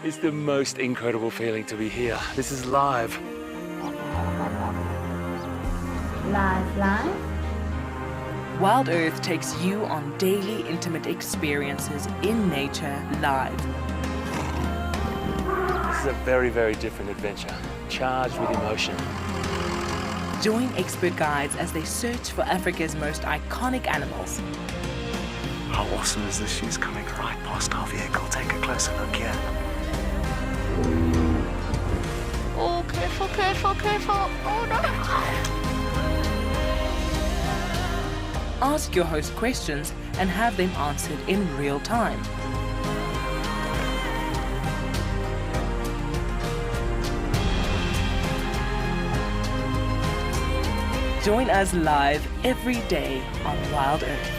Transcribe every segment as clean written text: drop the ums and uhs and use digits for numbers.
It's the most incredible feeling to be here. This is live. Live. WildEarth takes you on daily intimate experiences in nature live. This is a very, very different adventure, charged with emotion. Join expert guides as they search for Africa's most iconic animals. How awesome is this? She's coming right past our vehicle. Take a closer look here. Oh, careful. Oh, no. Ask your host questions and have them answered in real time. Join us live every day on WildEarth.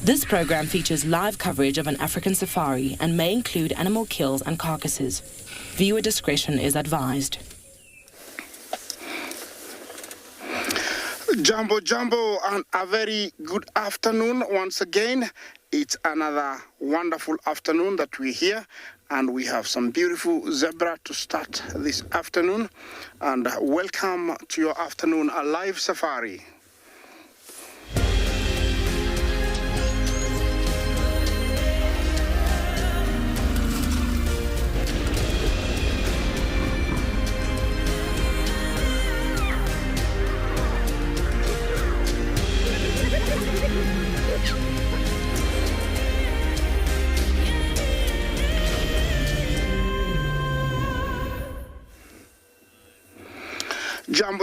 This program features live coverage of an African safari and may include animal kills and carcasses. Viewer discretion is advised. Jumbo, and a very good afternoon once again. It's another wonderful afternoon that we're here, and we have some beautiful zebra to start this afternoon. And welcome to your afternoon live safari.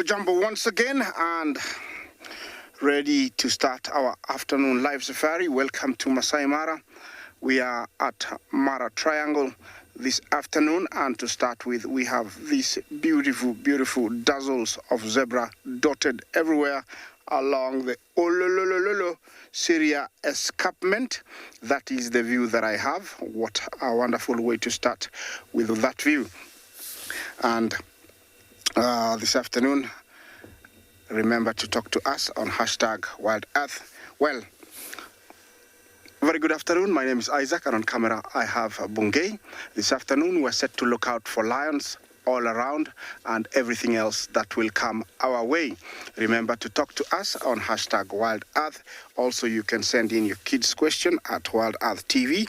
Jumbo once again, and ready to start our afternoon live safari. Welcome to Masai Mara. We are at Mara Triangle this afternoon, and to start with, we have these beautiful dazzles of zebra dotted everywhere along the Ololololo Syria escarpment. That is the view that I have. What a wonderful way to start with that view. And this afternoon, remember to talk to us on #WildEarth. Well, very good afternoon. My name is Isaac, and on camera I have Bungay. This afternoon we're set to look out for lions all around and everything else that will come our way. Remember to talk to us on #WildEarth. Also, you can send in your kids' question at WildEarth TV.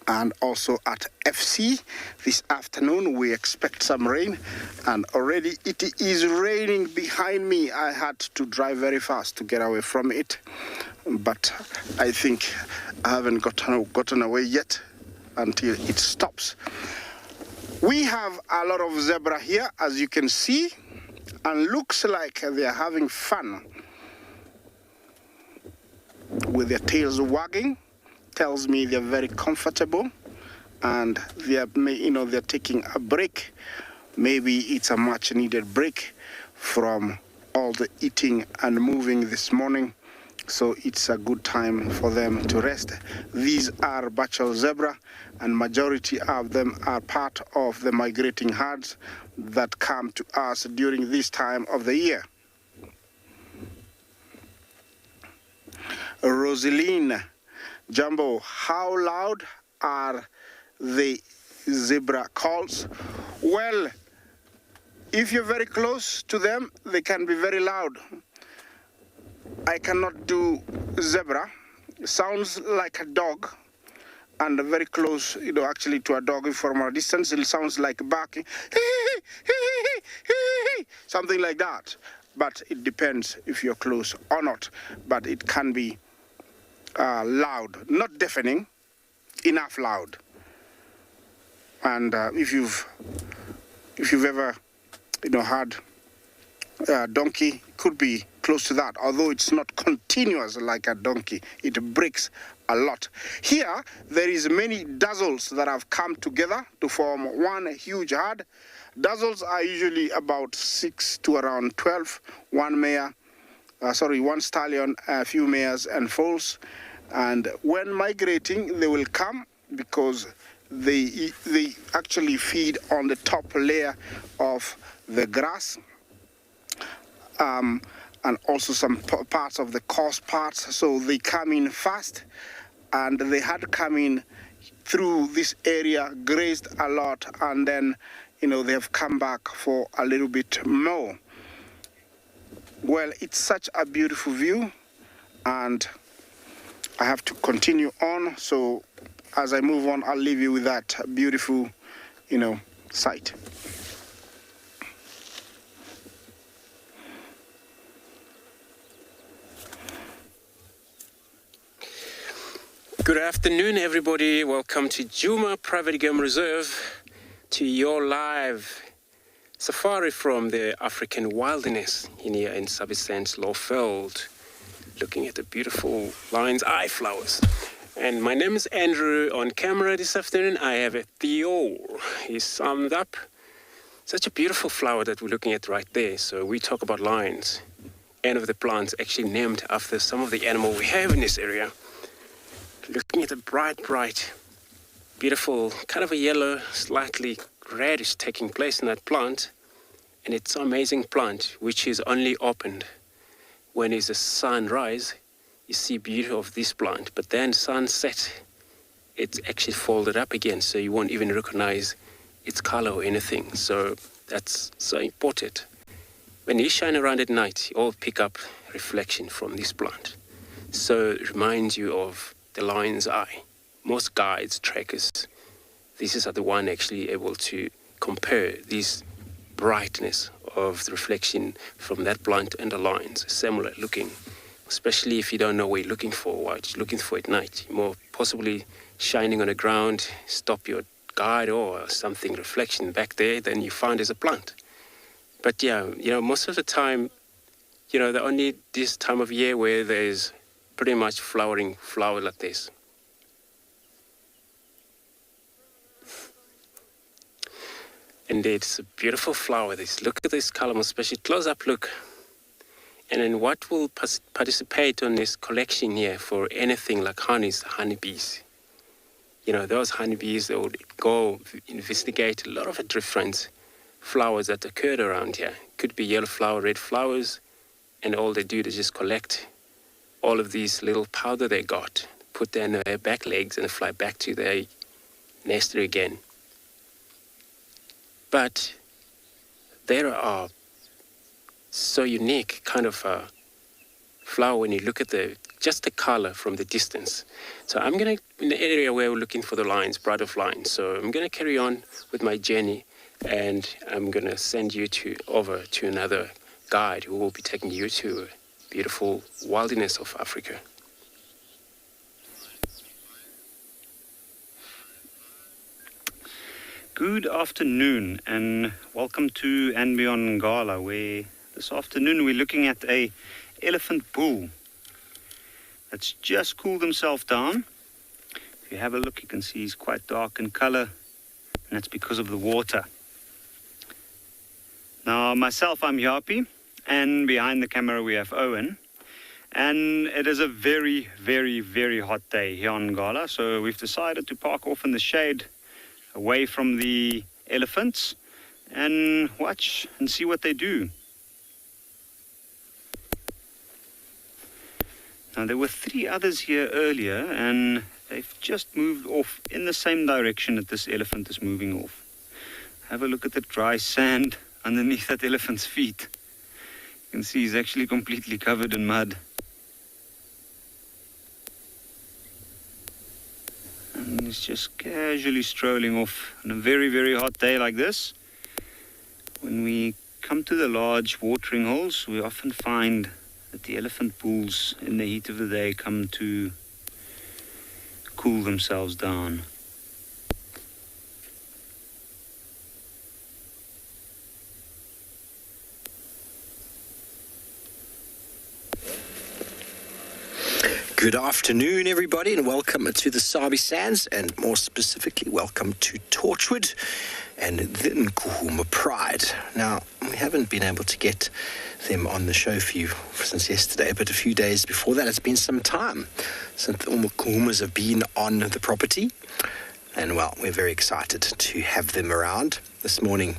And also at FC. This afternoon we expect some rain, and already it is raining behind me. I had to drive very fast to get away from it, but I think I haven't gotten away yet until it stops. We have a lot of zebra here, as you can see, and looks like they're having fun with their tails wagging. Tells me they're very comfortable, and they're taking a break. Maybe it's a much needed break from all the eating and moving this morning, so it's a good time for them to rest. These are bachel zebra, and majority of them are part of the migrating herds that come to us during this time of the year. Rosaline, Jumbo, how loud are the zebra calls? Well, if you're very close to them, they can be very loud. I cannot do zebra. It sounds like a dog, and very close, actually to a dog from a distance, it sounds like barking, something like that. But it depends if you're close or not. But it can be loud, not deafening, enough loud. And if you've ever had a donkey, could be close to that, although it's not continuous like a donkey. It breaks a lot. Here there is many dazzles that have come together to form one huge herd. Dazzles are usually about 6 to around 12, one stallion, a few mares and foals. And when migrating, they will come because they actually feed on the top layer of the grass. and also some parts of the coarse parts. So they come in fast, and they had come in through this area, grazed a lot, and then, you know, they have come back for a little bit more. Well, it's such a beautiful view, and I have to continue on. So as I move on, I'll leave you with that beautiful, you know, sight. Good afternoon, everybody. Welcome to Djuma Private Game Reserve, to your live safari from the African wilderness in here in Sabi Lowveld, looking at the beautiful lion's eye flowers. And my name is Andrew. On camera this afternoon, I have a Theo. He summed up such a beautiful flower that we're looking at right there. So we talk about lions, and of the plants actually named after some of the animal we have in this area. Looking at the bright, beautiful, kind of a yellow, slightly reddish taking place in that plant. And it's an amazing plant, which is only opened when it's the sunrise. You see beauty of this plant, but then sunset, it's actually folded up again, so you won't even recognize its color or anything. So that's so important. When you shine around at night, you all pick up reflection from this plant. So it reminds you of the lion's eye. Most guides, trackers, these are the one actually able to compare this brightness of the reflection from that plant and the lion's, similar looking, especially if you don't know what you're looking for, what you're looking for at night. More possibly shining on the ground, stop your guide or something reflection back there, then you find there's a plant. But yeah, you know, most of the time, you know, the only this time of year where there's pretty much flowering flower like this. And it's a beautiful flower. This, look at this column, especially close up look. And then what will participate on this collection here for anything like honeys, honeybees. You know, those honeybees, they would go investigate a lot of different flowers that occurred around here. Could be yellow flower, red flowers, and all they do is just collect all of these little powder they got, put them in their back legs and fly back to their nest again. But there are so unique kind of flower when you look at just the color from the distance. So I'm going to, in the area where we're looking for the lions, pride of lions. So I'm going to carry on with my journey, and I'm going to send you over to another guide who will be taking you to beautiful wilderness of Africa. Good afternoon and welcome to andBeyond Ngala, where this afternoon we're looking at a elephant bull that's just cooled himself down. If you have a look, you can see he's quite dark in color, and that's because of the water. Now myself, I'm Yapi, and behind the camera we have Owen. And it is a very, very, very hot day here on Ngala, so we've decided to park off in the shade away from the elephants and watch and see what they do. Now there were 3 others here earlier, and they've just moved off in the same direction that this elephant is moving off. Have a look at the dry sand underneath that elephant's feet. You can see he's actually completely covered in mud. And he's just casually strolling off on a very, very hot day like this. When we come to the large watering holes, we often find that the elephant bulls in the heat of the day come to cool themselves down. Good afternoon, everybody, and welcome to the Sabi Sands, and more specifically, welcome to Torchwood and then Djuma Pride. Now, we haven't been able to get them on the show for you since yesterday, but a few days before that, it's been some time since the Djumas have been on the property. And, well, we're very excited to have them around. This morning,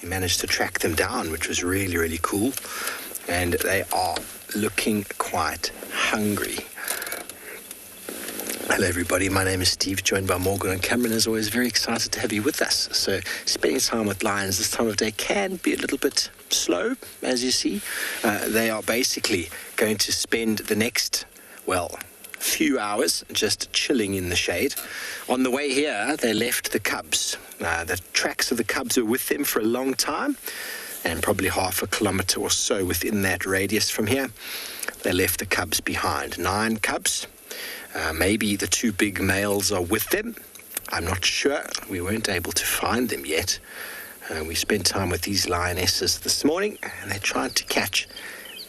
we managed to track them down, which was really, really cool. and they are looking quite hungry. Hello everybody, my name is Steve, joined by Morgan and Cameron. As always, very excited to have you with us. So spending time with lions this time of day can be a little bit slow, as you see. They are basically going to spend the next, few hours just chilling in the shade. On the way here, they left the cubs. The tracks of the cubs are with them for a long time, and probably half a kilometre or so within that radius from here, they left the cubs behind. 9 cubs. Maybe the 2 big males are with them. I'm not sure. We weren't able to find them yet. We spent time with these lionesses this morning, and they tried to catch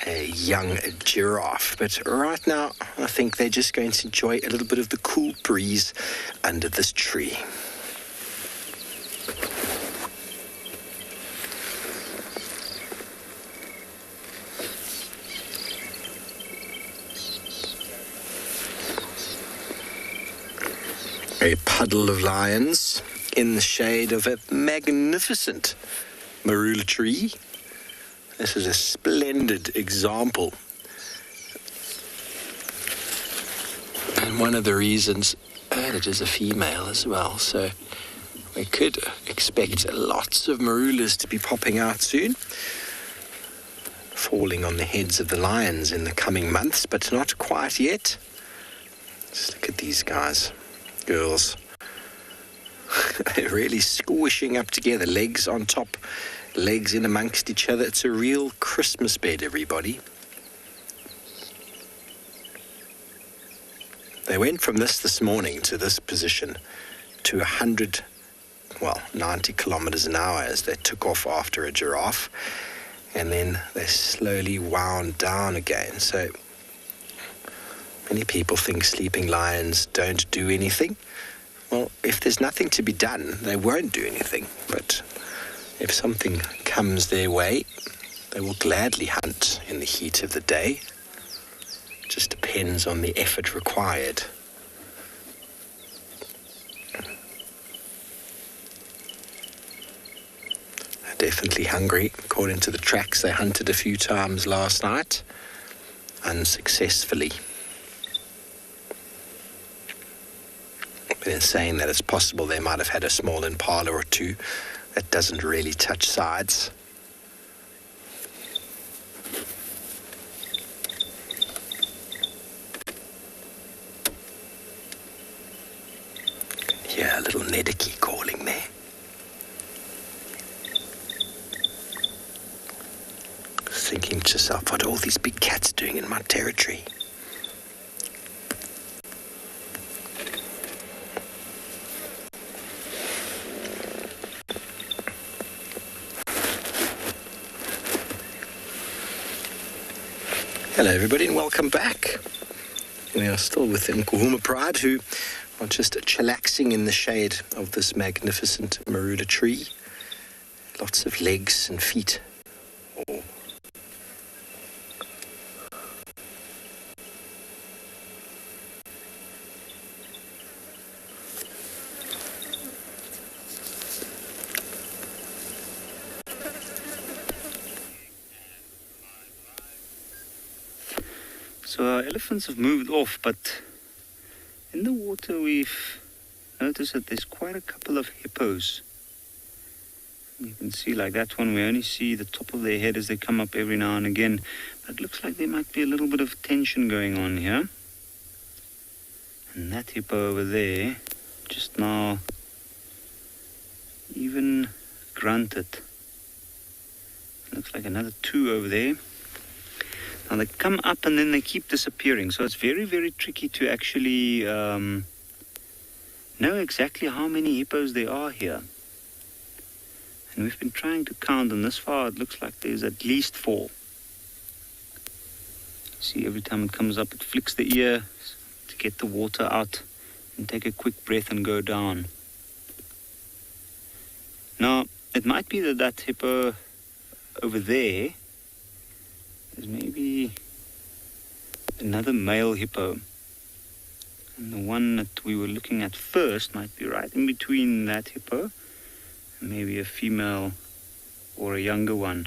a young giraffe. But right now, I think they're just going to enjoy a little bit of the cool breeze under this tree. A puddle of lions in the shade of a magnificent marula tree. This is a splendid example. And one of the reasons, and it is a female as well, so we could expect lots of marulas to be popping out soon, falling on the heads of the lions in the coming months, but not quite yet. Just look at these guys. Girls. They're really squishing up together, legs on top, legs in amongst each other. It's a real Christmas bed, everybody. They went from this morning to this position to 90 kilometers an hour as they took off after a giraffe, and then they slowly wound down again. So many people think sleeping lions don't do anything. Well, if there's nothing to be done, they won't do anything. But if something comes their way, they will gladly hunt in the heat of the day. It just depends on the effort required. They're definitely hungry. According to the tracks, they hunted a few times last night, unsuccessfully. But in saying that, it's possible they might have had a small impala or 2 that doesn't really touch sides. Yeah, a little nediki calling there. Thinking to yourself, what are all these big cats doing in my territory? Hello everybody and welcome back. We are still with Djuma Private, who are just chillaxing in the shade of this magnificent marula tree. Lots of legs and feet. Oh. So our elephants have moved off, but in the water we've noticed that there's quite a couple of hippos. You can see like that one, we only see the top of their head as they come up every now and again. But it looks like there might be a little bit of tension going on here. And that hippo over there just now even grunted. Looks like another 2 over there. Now they come up and then they keep disappearing. So it's very, very tricky to actually know exactly how many hippos there are here. And we've been trying to count, and this far it looks like there's at least 4. See, every time it comes up, it flicks the ear to get the water out and take a quick breath and go down. Now, it might be that that hippo over there is maybe another male hippo. And the one that we were looking at first might be right in between that hippo and maybe a female or a younger one.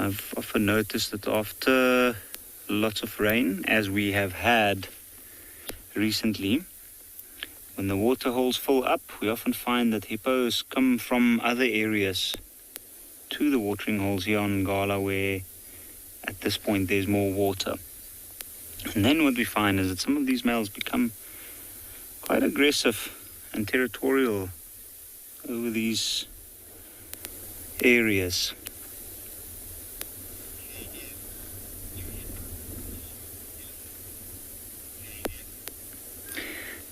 I've often noticed that after lots of rain, as we have had recently, when the water holes fill up, we often find that hippos come from other areas to the watering holes here on Ngala, where at this point there's more water. And then what we find is that some of these males become quite aggressive and territorial over these areas.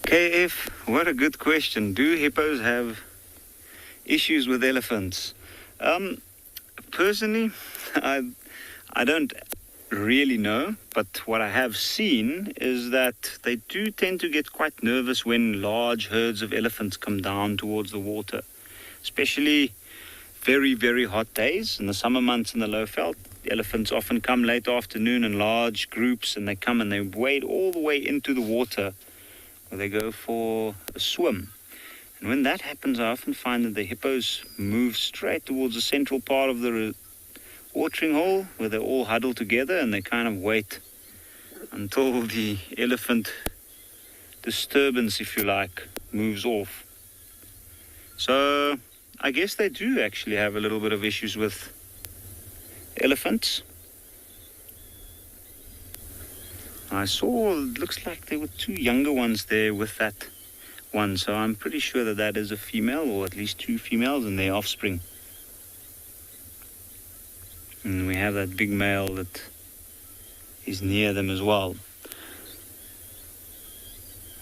KF, what a good question. Do hippos have issues with elephants? Personally, I don't really know, but what I have seen is that they do tend to get quite nervous when large herds of elephants come down towards the water, especially very, very hot days in the summer months in the low veld. The elephants often come late afternoon in large groups, and they come and they wade all the way into the water where they go for a swim. And when that happens, I often find that the hippos move straight towards the central part of the watering hole where they all huddle together, and they kind of wait until the elephant disturbance, if you like, moves off. So I guess they do actually have a little bit of issues with elephants. I saw, it looks like there were two younger ones there with that one, so I'm pretty sure that that is a female, or at least two females and their offspring. And we have that big male that is near them as well.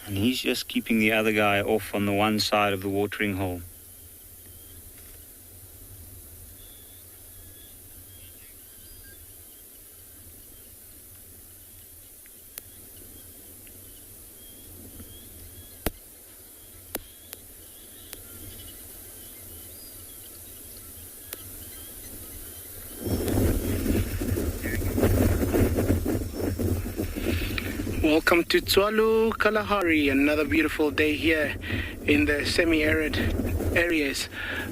And he's just keeping the other guy off on the one side of the watering hole. Welcome to Tswalu Kalahari, another beautiful day here in the semi-arid areas.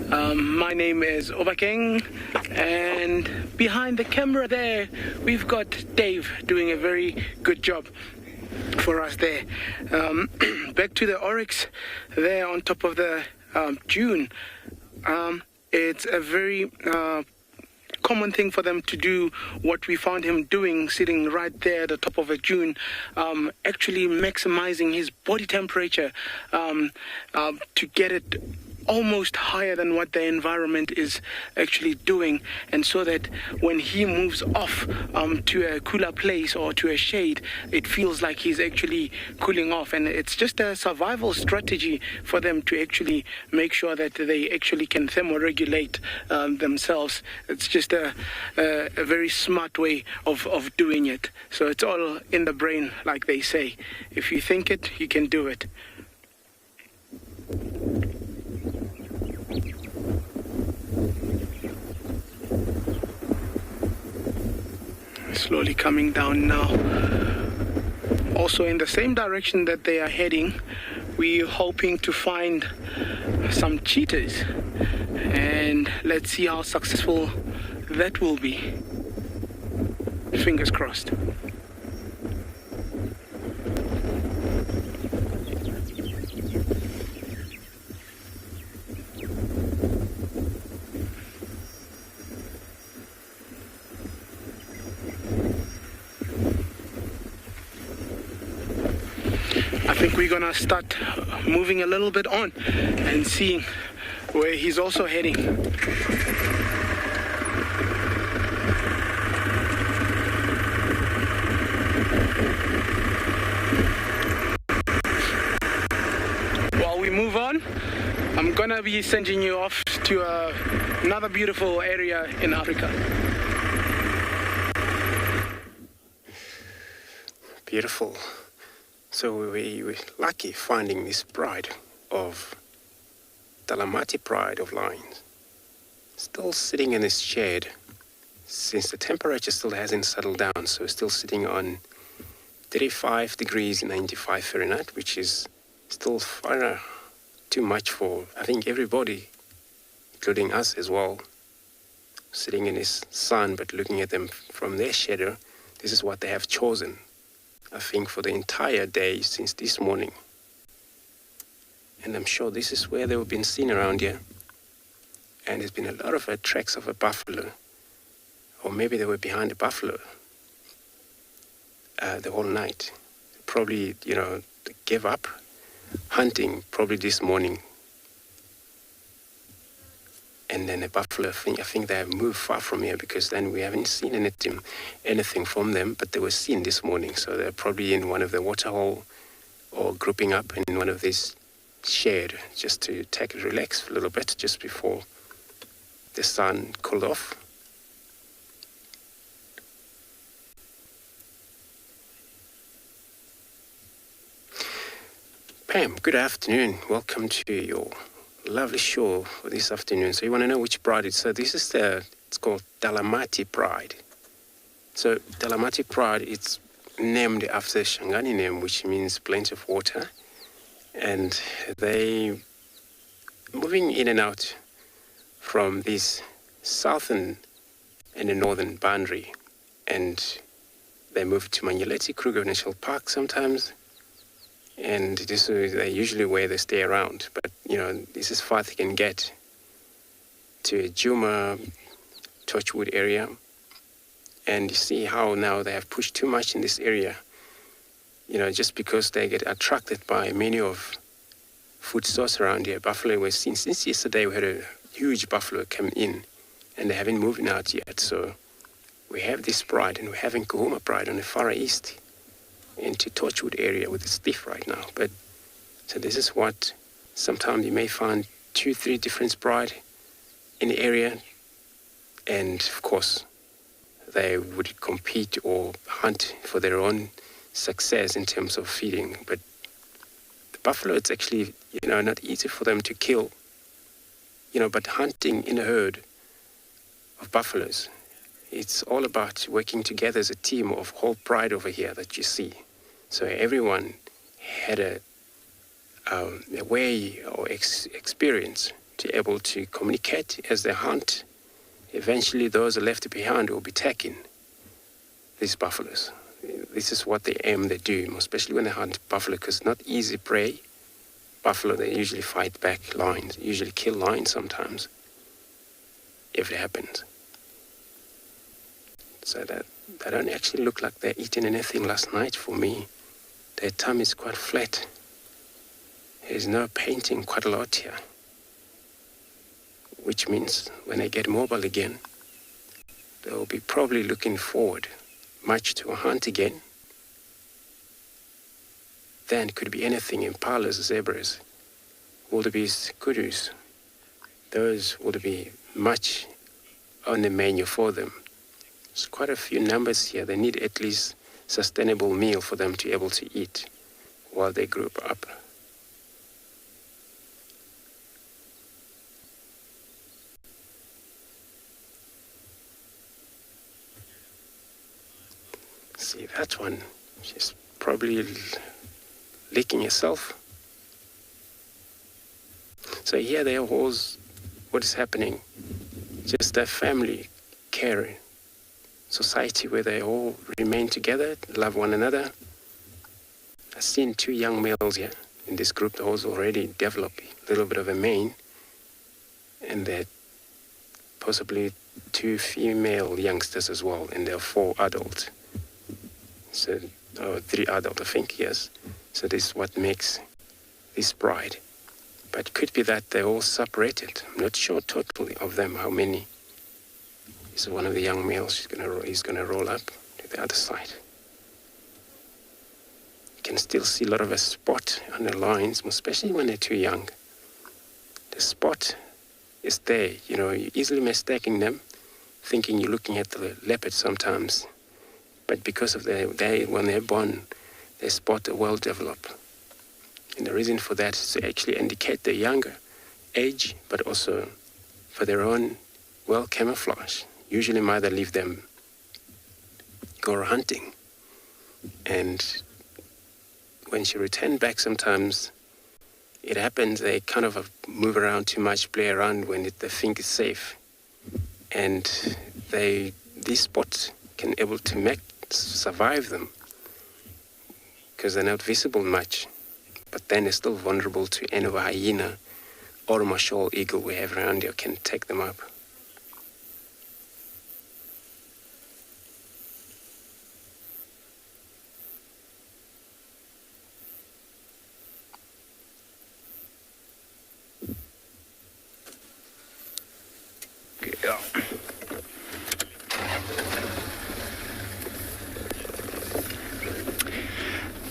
My name is Obakeng, and behind the camera there we've got Dave doing a very good job for us there. Back to the Oryx there on top of the dune. It's a very common thing for them to do what we found him doing, sitting right there at the top of a dune, actually maximizing his body temperature to get it almost higher than what the environment is actually doing, and so that when he moves off to a cooler place or to a shade, it feels like he's actually cooling off. And it's just a survival strategy for them to actually make sure that they actually can thermoregulate themselves. It's just a very smart way of doing it. So it's all in the brain, like they say. If you think it, you can do it. Slowly coming down now. Also in the same direction that they are heading, we're hoping to find some cheetahs, and let's see how successful that will be. Fingers crossed. I think we're gonna start moving a little bit on and seeing where he's also heading. While we move on, I'm gonna be sending you off to another beautiful area in Africa. Beautiful. So we were lucky finding this pride of Talamati pride of lions, still sitting in this shade, since the temperature still hasn't settled down, so still sitting on 35 degrees 95 Fahrenheit, which is still far too much for, I think, everybody, including us as well. sitting in his sun, but looking at them from their shadow, this is what they have chosen, I think, for the entire day since this morning. And I'm sure this is where they've been seen around here. And there's been a lot of tracks of a buffalo. Or maybe they were behind a buffalo the whole night. Probably, they gave up hunting probably this morning. And then a buffalo, I think they have moved far from here, because then we haven't seen anything from them, but they were seen this morning. So they're probably in one of the waterhole or grouping up in one of these shade just to take it relax a little bit just before the sun cooled off. Pam, good afternoon. Welcome to your lovely show for this afternoon. So you want to know which bride it's? So this is it's called Dalamati Pride. So Dalamati Pride, it's named after Shangani name, which means plenty of water. And they moving in and out from this southern and the northern boundary. And they move to Manyeleti Kruger National Park sometimes. And this is usually where they stay around. But, this is far they can get to Djuma, Torchwood area. And you see how now they have pushed too much in this area. Just because they get attracted by many of food source around here. Buffalo was seen since yesterday. We had a huge buffalo come in, and they haven't moved out yet. So we have this pride, and we're having Kuhuma Pride on the far east into Torchwood area with the stiff right now. But so this is what sometimes you may find 2-3 different pride in the area, and of course they would compete or hunt for their own success in terms of feeding. But the buffalo, it's actually not easy for them to kill, but hunting in a herd of buffaloes, it's all about working together as a team of whole pride over here that you see. So everyone had a way or experience to be able to communicate as they hunt. Eventually those left behind will be taking these buffaloes. This is what they do, especially when they hunt buffalo, because it's not easy prey. Buffalo, they usually fight back lions, usually kill lions sometimes, if it happens. So that they don't actually look like they're eating anything last night for me. Their tummy is quite flat. There's no painting quite a lot here, which means when they get mobile again, they'll be probably looking forward much to a hunt again. Then it could be anything: impalas, zebras, wildebeest, kudus. Those would be much on the menu for them. There's quite a few numbers here. They need at least sustainable meal for them to be able to eat while they group up. See that one? She's probably licking herself. So here they are all, what is happening? Just a family care society where they all remain together, love one another. I've seen 2 young males here in this group. They also already develop a little bit of a mane, and they're possibly 2 female youngsters as well, and there are 4 adults. So, 3 adults, I think, yes. So this is what makes this pride. But it could be that they're all separated. I'm not sure totally of them, how many. This is one of the young males. He's gonna roll up to the other side. You can still see a lot of a spot on the lines, especially when they're too young. The spot is there. You're easily mistaking them, thinking you're looking at the leopard sometimes. But because of when they're born, their spot are well developed. And the reason for that is to actually indicate their younger age, but also for their own well camouflage. Usually mother leave them go hunting, and when she returns back, sometimes it happens they kind of move around too much, play around when they think it's safe. and these spots can able to survive them because they're not visible much, but then they're still vulnerable to any of a hyena or a marshall eagle we have around here can take them up.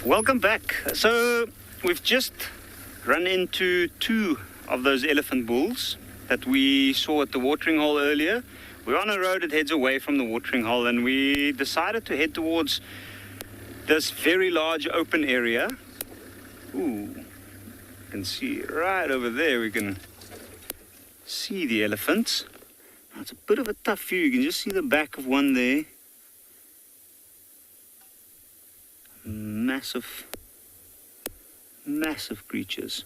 Welcome back. So we've just run into two of those elephant bulls that we saw at the watering hole earlier. We're on a road that heads away from the watering hole, and we decided to head towards this very large open area. Ooh, you can see right over there, we can see the elephants. Now, it's a bit of a tough view. You can just see the back of one there. Massive creatures.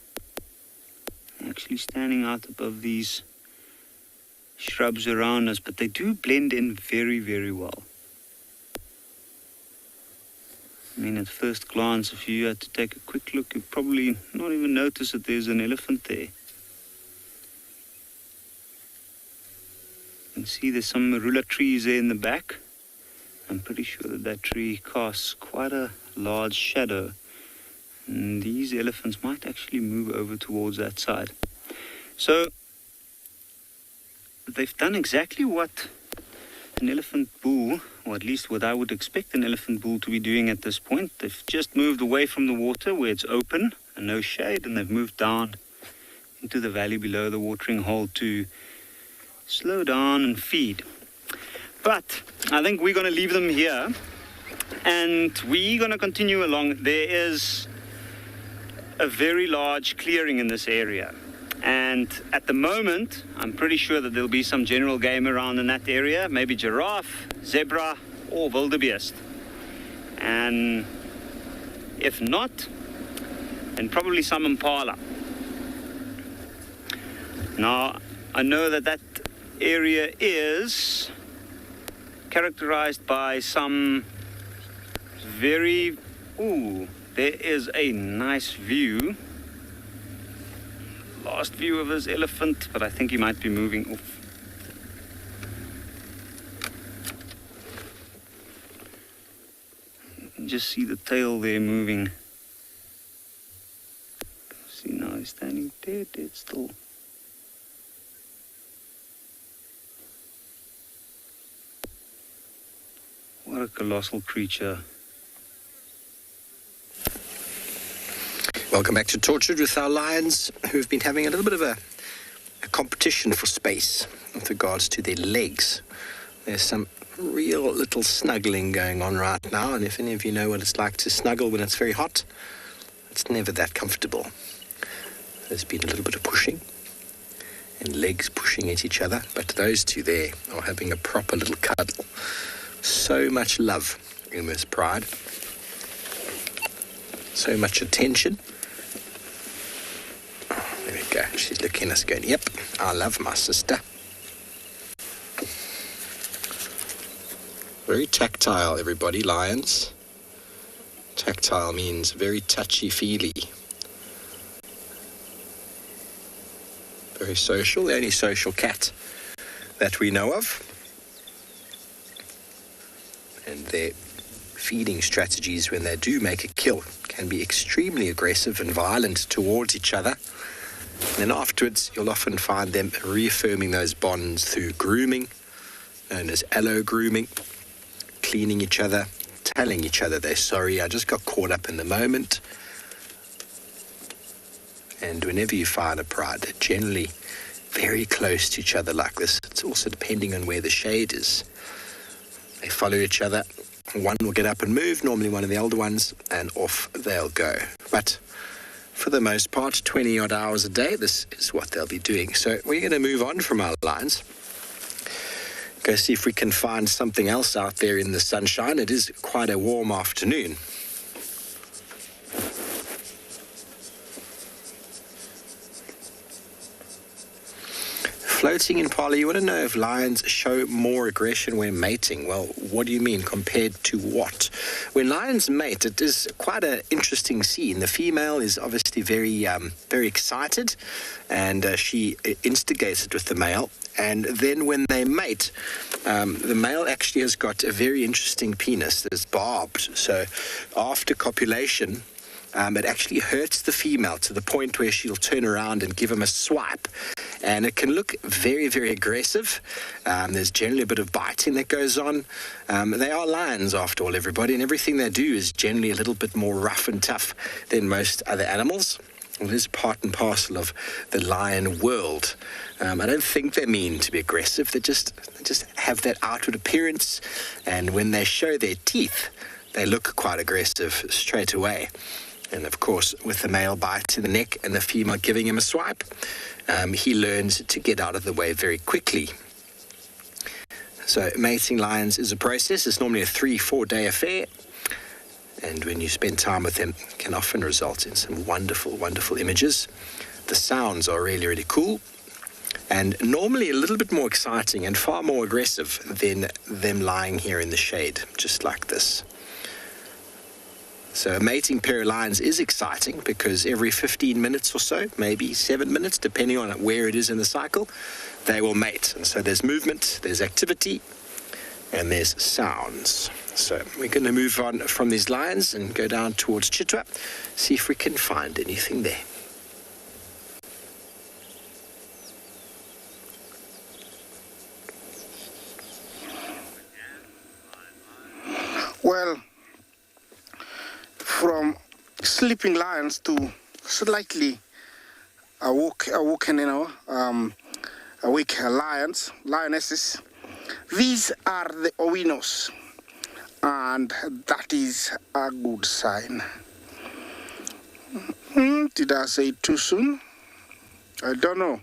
Actually standing out above these shrubs around us, but they do blend in very, very well. I mean, at first glance, if you had to take a quick look, you'd probably not even notice that there's an elephant there. You can see there's some marula trees there in the back. I'm pretty sure that tree casts quite a large shadow. And these elephants might actually move over towards that side. So, they've done exactly what an elephant bull, or at least what I would expect an elephant bull to be doing at this point. They've just moved away from the water where it's open and no shade, and they've moved down into the valley below the watering hole to slow down and feed. But I think we're going to leave them here, and we're going to continue along. There is a very large clearing in this area, and at the moment I'm pretty sure that there'll be some general game around in that area, maybe giraffe, zebra or wildebeest, and if not, then probably some impala. Now I know that area is characterized by some very, there is a nice view. Last view of this elephant, but I think he might be moving off. You can just see the tail there moving. See, now he's standing dead still. What a colossal creature. Welcome back to Tortured with our lions, who have been having a little bit of a competition for space with regards to their legs. There's some real little snuggling going on right now, and if any of you know what it's like to snuggle when it's very hot, it's never that comfortable. There's been a little bit of pushing and legs pushing at each other, but those two there are having a proper little cuddle. So much love in this pride. So much attention. There we go. She's looking at us going, yep, I love my sister. Very tactile, everybody, lions. Tactile means very touchy-feely. Very social, the only social cat that we know of. And their feeding strategies when they do make a kill can be extremely aggressive and violent towards each other. And then afterwards, you'll often find them reaffirming those bonds through grooming, known as allo grooming, cleaning each other, telling each other they're sorry, I just got caught up in the moment. And whenever you find a pride, they're generally very close to each other like this. It's also depending on where the shade is. They follow each other. One will get up and move, normally one of the elder ones, and off they'll go. But for the most part, 20-odd hours a day, this is what they'll be doing. So we're going to move on from our lines. Go see if we can find something else out there in the sunshine. It is quite a warm afternoon. floating Impala, you want to know if lions show more aggression when mating. Well, what do you mean? Compared to what? When lions mate, it is quite an interesting scene. The female is obviously very excited, and she instigates it with the male. And then when they mate, the male actually has got a very interesting penis that's barbed. So after copulation, it actually hurts the female to the point where she'll turn around and give him a swipe. And it can look very, very aggressive. There's generally a bit of biting that goes on. They are lions, after all, everybody, and everything they do is generally a little bit more rough and tough than most other animals. Well, it is part and parcel of the lion world. I don't think they mean to be aggressive. They just have that outward appearance, and when they show their teeth, they look quite aggressive straight away. And of course, with the male biting the neck and the female giving him a swipe, he learns to get out of the way very quickly. So mating lions is a process. It's normally a 3-4 day affair. And when you spend time with them, it can often result in some wonderful, wonderful images. The sounds are really, really cool. And normally a little bit more exciting and far more aggressive than them lying here in the shade, just like this. So a mating pair of lions is exciting because every 15 minutes or so, maybe 7 minutes, depending on where it is in the cycle, they will mate. And so there's movement, there's activity, and there's sounds. So we're going to move on from these lions and go down towards Chitwa, see if we can find anything there. Well, from sleeping lions to slightly awake lionesses, these are the owinos, and that is a good sign. Did I say it too soon? I don't know.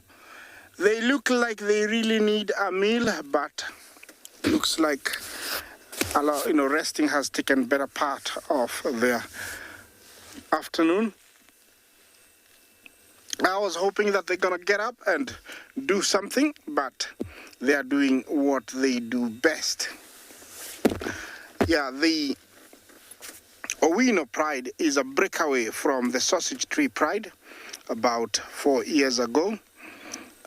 They look like they really need a meal, but looks like resting has taken better part of their afternoon. I was hoping that they're gonna get up and do something, but they are doing what they do best. Yeah, the Owino Pride is a breakaway from the Sausage Tree Pride about 4 years ago,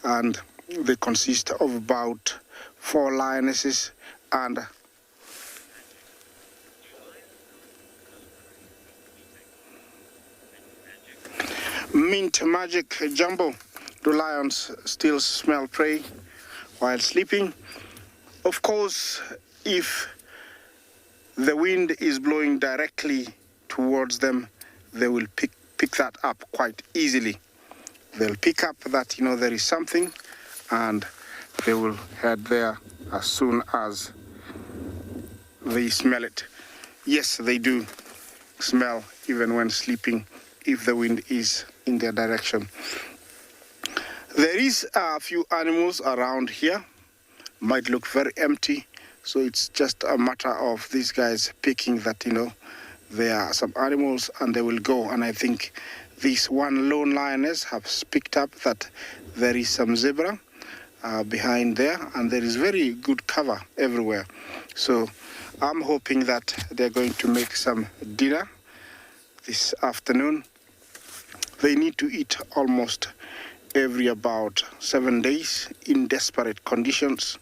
and they consist of about 4 lionesses and Mint Magic Jumbo. Do lions still smell prey while sleeping? Of course, if the wind is blowing directly towards them, they will pick that up quite easily. They'll pick up that, there is something, and they will head there as soon as they smell it. Yes, they do smell even when sleeping if the wind is in their direction. There is a few animals around here, might look very empty, so it's just a matter of these guys picking that, there are some animals and they will go. And I think this one lone lioness has picked up that there is some zebra behind there, and there is very good cover everywhere. So I'm hoping that they're going to make some dinner this afternoon. They need to eat almost every about 7 days in desperate conditions,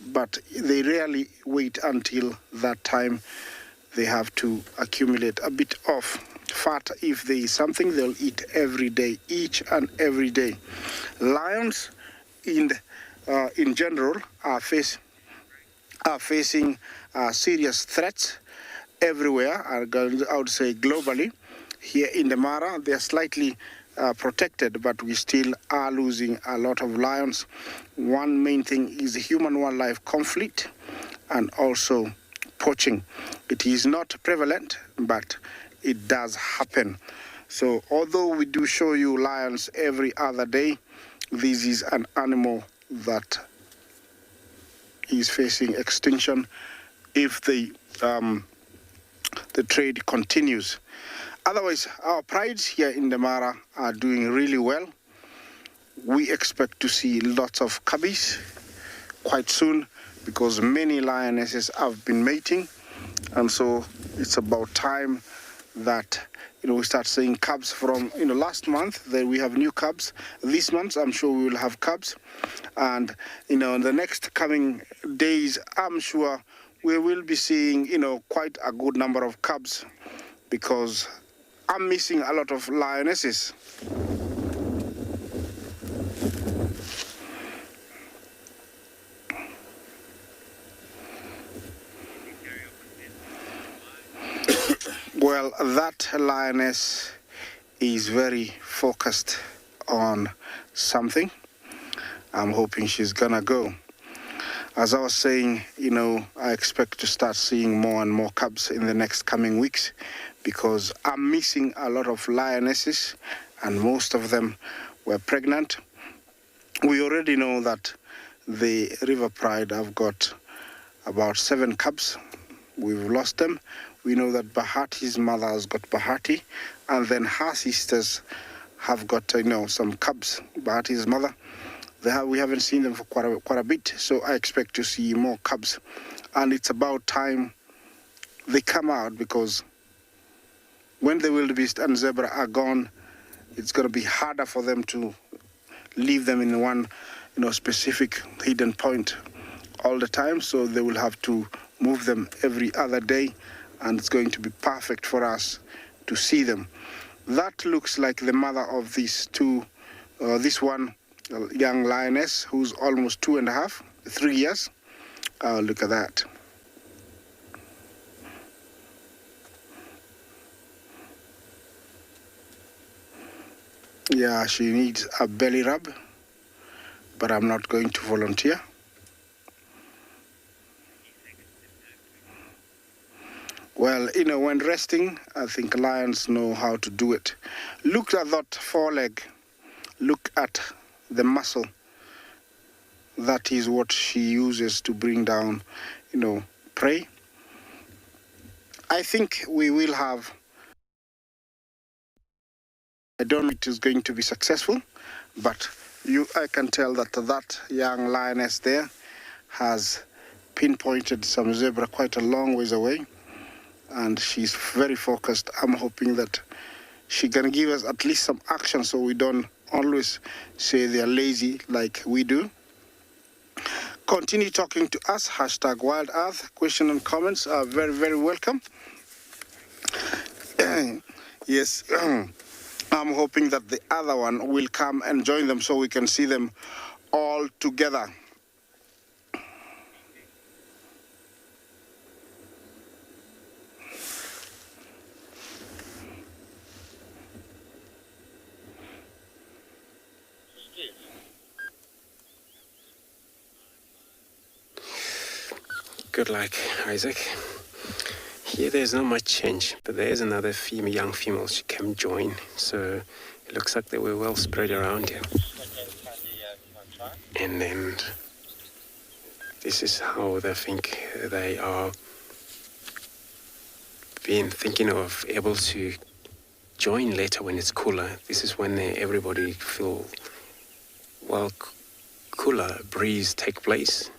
but they rarely wait until that time. They have to accumulate a bit of fat. If there is something, they'll eat every day, each and every day. Lions in general are facing serious threats everywhere, I would say globally. Here in the Mara, they are slightly protected, but we still are losing a lot of lions. One main thing is the human-wildlife conflict and also poaching. It is not prevalent, but it does happen. So although we do show you lions every other day, this is an animal that is facing extinction if the trade continues. Otherwise, our prides here in the Mara are doing really well. we expect to see lots of cubbies quite soon because many lionesses have been mating, and so it's about time that we start seeing cubs. From last month that we have new cubs. This month I'm sure we will have cubs, and in the next coming days I'm sure we will be seeing quite a good number of cubs because I'm missing a lot of lionesses. Well, that lioness is very focused on something. I'm hoping she's gonna go. As I was saying, I expect to start seeing more and more cubs in the next coming weeks because I'm missing a lot of lionesses and most of them were pregnant. We already know that the River Pride have got about 7 cubs. We've lost them. We know that Bahati's mother has got Bahati, and then her sisters have got, some cubs. Bahati's mother, we haven't seen them for quite a bit, so I expect to see more cubs. And it's about time they come out because when the wildebeest and zebra are gone, it's going to be harder for them to leave them in one, specific hidden point all the time. So they will have to move them every other day, and it's going to be perfect for us to see them. That looks like the mother of these two, this one young lioness who's almost 3 years. Look at that. Yeah, she needs a belly rub, but I'm not going to volunteer. Well, when resting, I think lions know how to do it. Look at that foreleg. Look at the muscle. That is what she uses to bring down, prey. I think we will have, I don't know if it is going to be successful, but I can tell that that young lioness there has pinpointed some zebra quite a long ways away. And she's very focused. I'm hoping that she's gonna give us at least some action so we don't always say they're lazy like we do. Continue talking to us, #WildEarth. Questions and comments are very, very welcome. Yes, I'm hoping that the other one will come and join them so we can see them all together. Good luck, Isaac. Here there's not much change, but there's another young female. She came join, so it looks like they were well spread around here. And then this is how they think they are being thinking of able to join later when it's cooler. This is when everybody feel cooler breeze take place.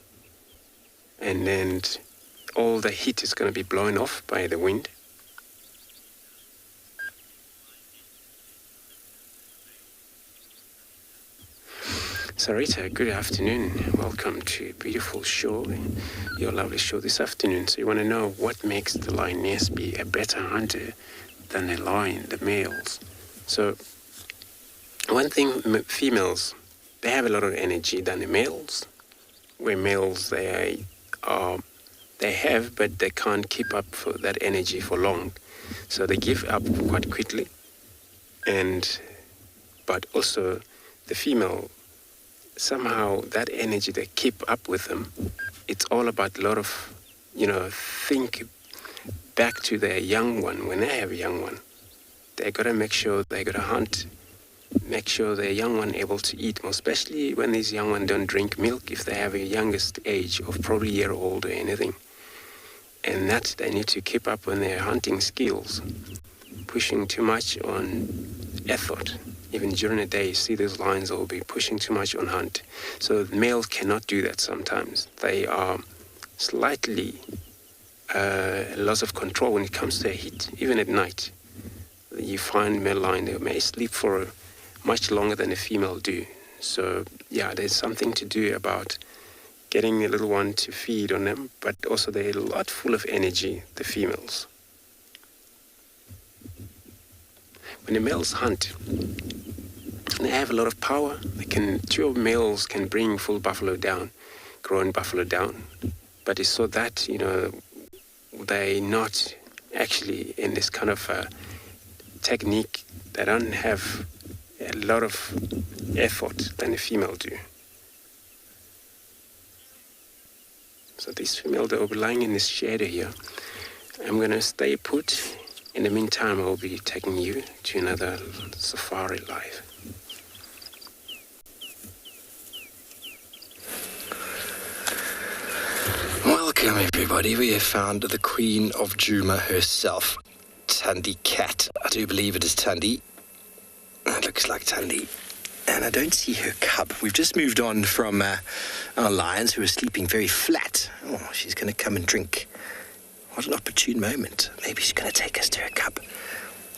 And then all the heat is going to be blown off by the wind. Sarita, good afternoon. Welcome to a beautiful show, your lovely show this afternoon. So you want to know what makes the lioness be a better hunter than the lion, the males. So one thing, females, they have a lot of energy than the males. Where males, they have, but they can't keep up for that energy for long. So they give up quite quickly. But also the female, somehow that energy they keep up with them, it's all about a lot of, think back to their young one. When they have a young one, they got to make sure they got to hunt, make sure their young one able to eat, more especially when these young ones don't drink milk, if they have a youngest age of probably a year old or anything. And that they need to keep up on their hunting skills, pushing too much on effort even during the day, you see those lions that will be pushing too much on hunt. So the males cannot do that sometimes. They are slightly loss of control when it comes to heat, even at night. You find male lion, they may sleep for much longer than a female do. So yeah, there's something to do about getting a little one to feed on them, but also they're a lot full of energy, the females. When the males hunt, they have a lot of power. Two males can bring full buffalo down, grown buffalo down. But it's so that, they're not actually in this kind of technique. They don't have a lot of effort than a female do. So this female, they'll be lying in this shadow here. I'm going to stay put. In the meantime, I'll be taking you to another safari live. Welcome everybody. We have found the Queen of Djuma herself, Thandi Cat. I do believe it is Thandi. It looks like Thandi. And I don't see her cub. We've just moved on from our lions who are sleeping very flat. Oh, she's going to come and drink. What an opportune moment. Maybe she's going to take us to her cub.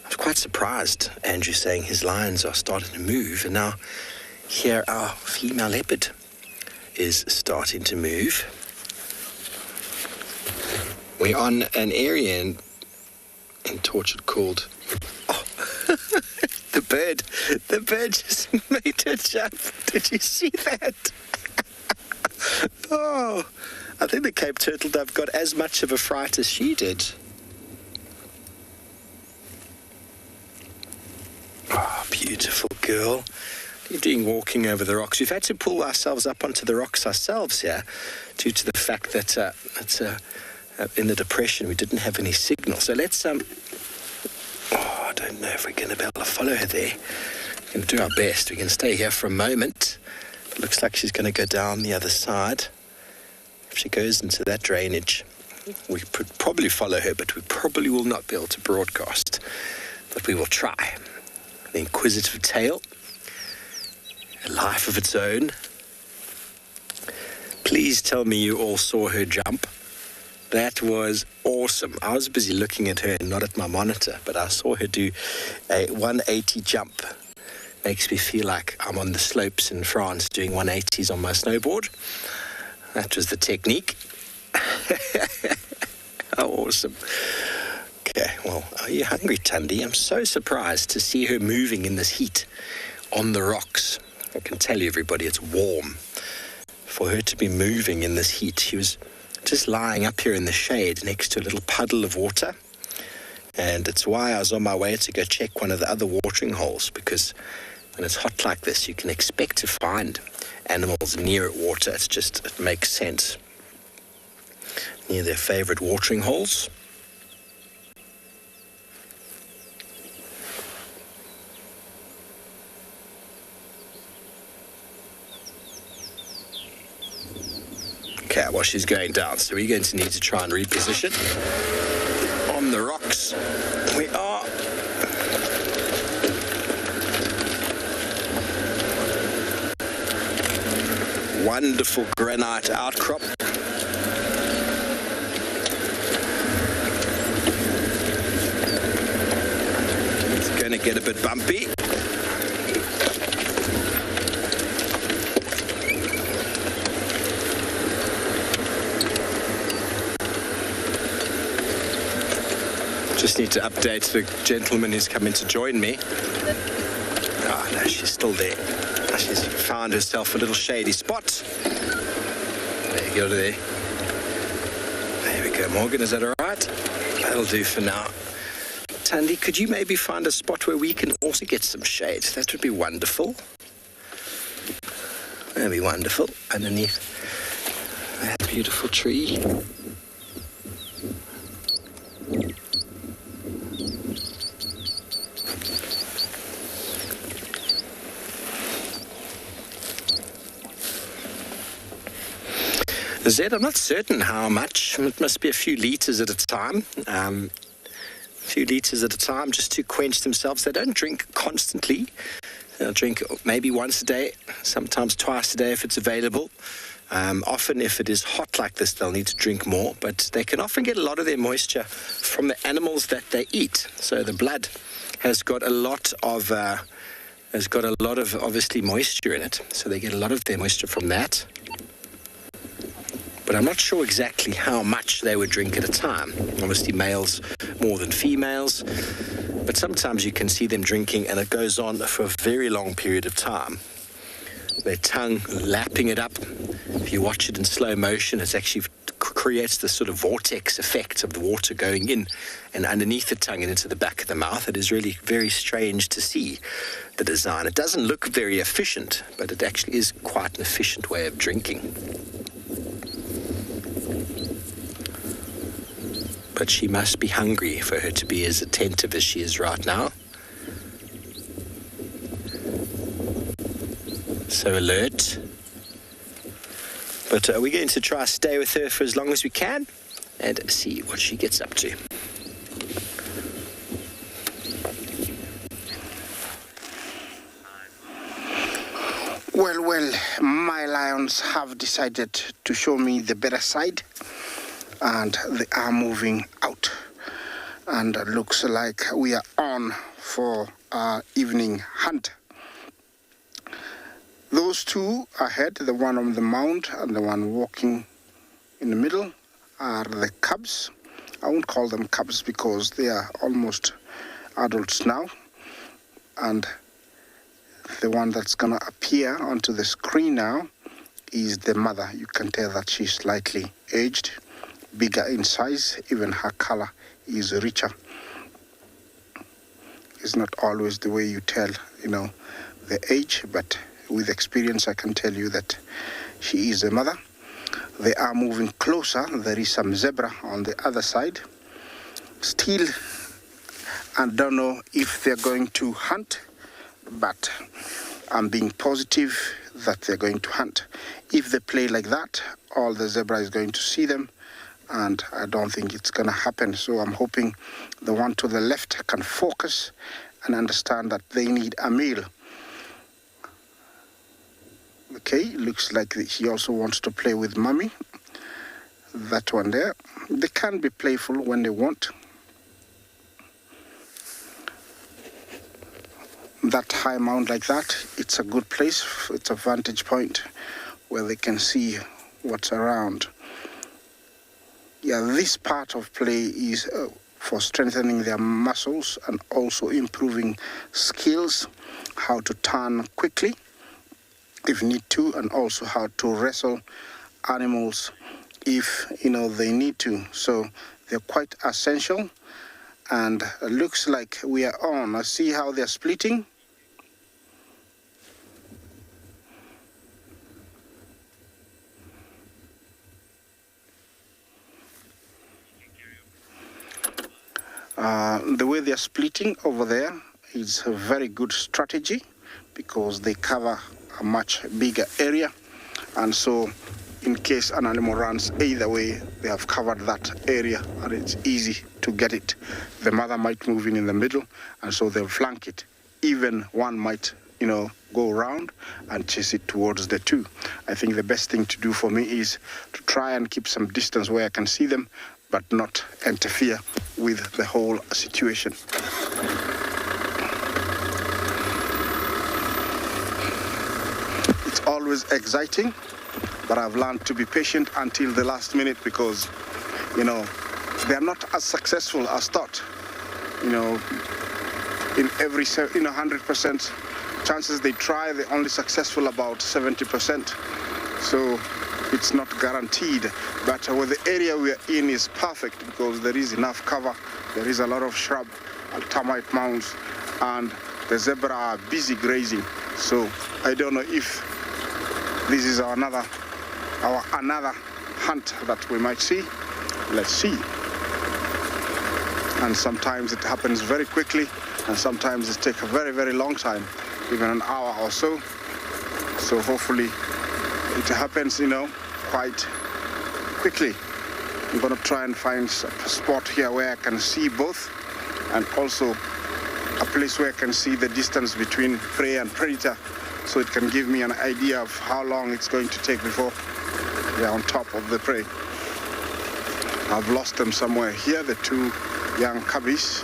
I was quite surprised, Andrew saying his lions are starting to move. And now here our female leopard is starting to move. We're on an area in Tortured called... Oh, the bird just made a jump. Did you see that? Oh, I think the Cape turtle dove got as much of a fright as she did. Oh, beautiful girl. What are you doing walking over the rocks? We've had to pull ourselves up onto the rocks ourselves here due to the fact that in the depression we didn't have any signal. So let's... I don't know if we're going to be able to follow her there. We're going to do our best. We can stay here for a moment. It looks like she's going to go down the other side. If she goes into that drainage, we could probably follow her, but we probably will not be able to broadcast. But we will try. The inquisitive tail, a life of its own. Please tell me you all saw her jump. That was awesome. I was busy looking at her and not at my monitor, but I saw her do a 180 jump. Makes me feel like I'm on the slopes in France doing 180s on my snowboard. That was the technique. How awesome. Okay, well, are you hungry, Thandi? I'm so surprised to see her moving in this heat on the rocks. I can tell you, everybody, it's warm. For her to be moving in this heat, she was just lying up here in the shade next to a little puddle of water. And it's why I was on my way to go check one of the other watering holes, because when it's hot like this, you can expect to find animals near water. It makes sense. Near their favorite watering holes. Okay, well, she's going down, so we're going to need to try and reposition. On the rocks, we are. Wonderful granite outcrop. It's going to get a bit bumpy. Just need to update the gentleman who's coming to join me. Oh, no, she's still there. She's found herself a little shady spot. There you go, there. There we go, Morgan, is that all right? That'll do for now. Thandi, could you maybe find a spot where we can also get some shade? That would be wonderful. That'd be wonderful. Underneath that beautiful tree. Zed, I'm not certain how much. It must be a few litres at a time. Just to quench themselves. They don't drink constantly. They'll drink maybe once a day, sometimes twice a day if it's available. Often if it is hot like this, they'll need to drink more, but they can often get a lot of their moisture from the animals that they eat. So the blood has got a lot of obviously moisture in it. So they get a lot of their moisture from that. But I'm not sure exactly how much they would drink at a time. Obviously males more than females, but sometimes you can see them drinking and it goes on for a very long period of time. Their tongue lapping it up. If you watch it in slow motion, it actually creates this sort of vortex effect of the water going in and underneath the tongue and into the back of the mouth. It is really very strange to see the design. It doesn't look very efficient, but it actually is quite an efficient way of drinking. But she must be hungry for her to be as attentive as she is right now. So alert. But we're going to try to stay with her for as long as we can and see what she gets up to. Well, my lions have decided to show me the better side, and they are moving out. And it looks like we are on for our evening hunt. Those two ahead, the one on the mound and the one walking in the middle, are the cubs. I won't call them cubs because they are almost adults now. And the one that's going to appear onto the screen now is the mother. You can tell that she's slightly aged, bigger in size. Even her color is richer. It's not always the way you tell, the age, but with experience, I can tell you that she is a mother. They are moving closer. There is some zebra on the other side. Still, I don't know if they're going to hunt, but I'm being positive that they're going to hunt. If they play like that, all the zebra is going to see them, and I don't think it's going to happen. So I'm hoping the one to the left can focus and understand that they need a meal. Okay, looks like he also wants to play with mommy. That one there. They can be playful when they want. That high mound like that, it's a good place. It's a vantage point where they can see what's around. Yeah, this part of play is for strengthening their muscles and also improving skills, how to turn quickly if need to, and also how to wrestle animals if they need to. So they're quite essential, and it looks like we are on. I see how they're splitting. The way they're splitting over there is a very good strategy because they cover a much bigger area, and so in case an animal runs either way, they have covered that area and it's easy to get it. The mother might move in the middle, and so they'll flank it. Even one might go around and chase it towards the two. I think the best thing to do for me is to try and keep some distance where I can see them, but not interfere with the whole situation. It's always exciting, but I've learned to be patient until the last minute because, they're not as successful as thought. In every 100% chances they try, they're only successful about 70%. So it's not guaranteed, but where the area we are in is perfect because there is enough cover, there is a lot of shrub and termite mounds, and the zebra are busy grazing. So I don't know if this is our another hunt that we might see. Let's see. And sometimes it happens very quickly, and sometimes it takes a very, very long time, even an hour or so. So hopefully it happens, quite quickly. I'm going to try and find a spot here where I can see both and also a place where I can see the distance between prey and predator, so it can give me an idea of how long it's going to take before they're on top of the prey. I've lost them somewhere here, the two young cubbies.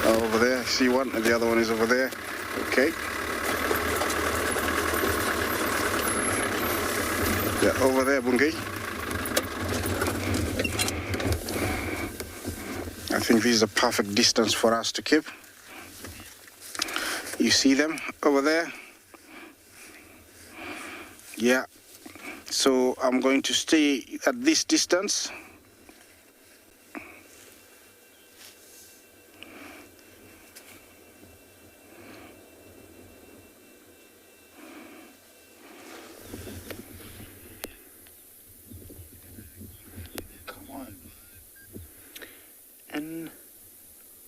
Over there, I see one, and the other one is over there. Okay. They're over there, Bungi. I think this is a perfect distance for us to keep. You see them over there? Yeah. So I'm going to stay at this distance. And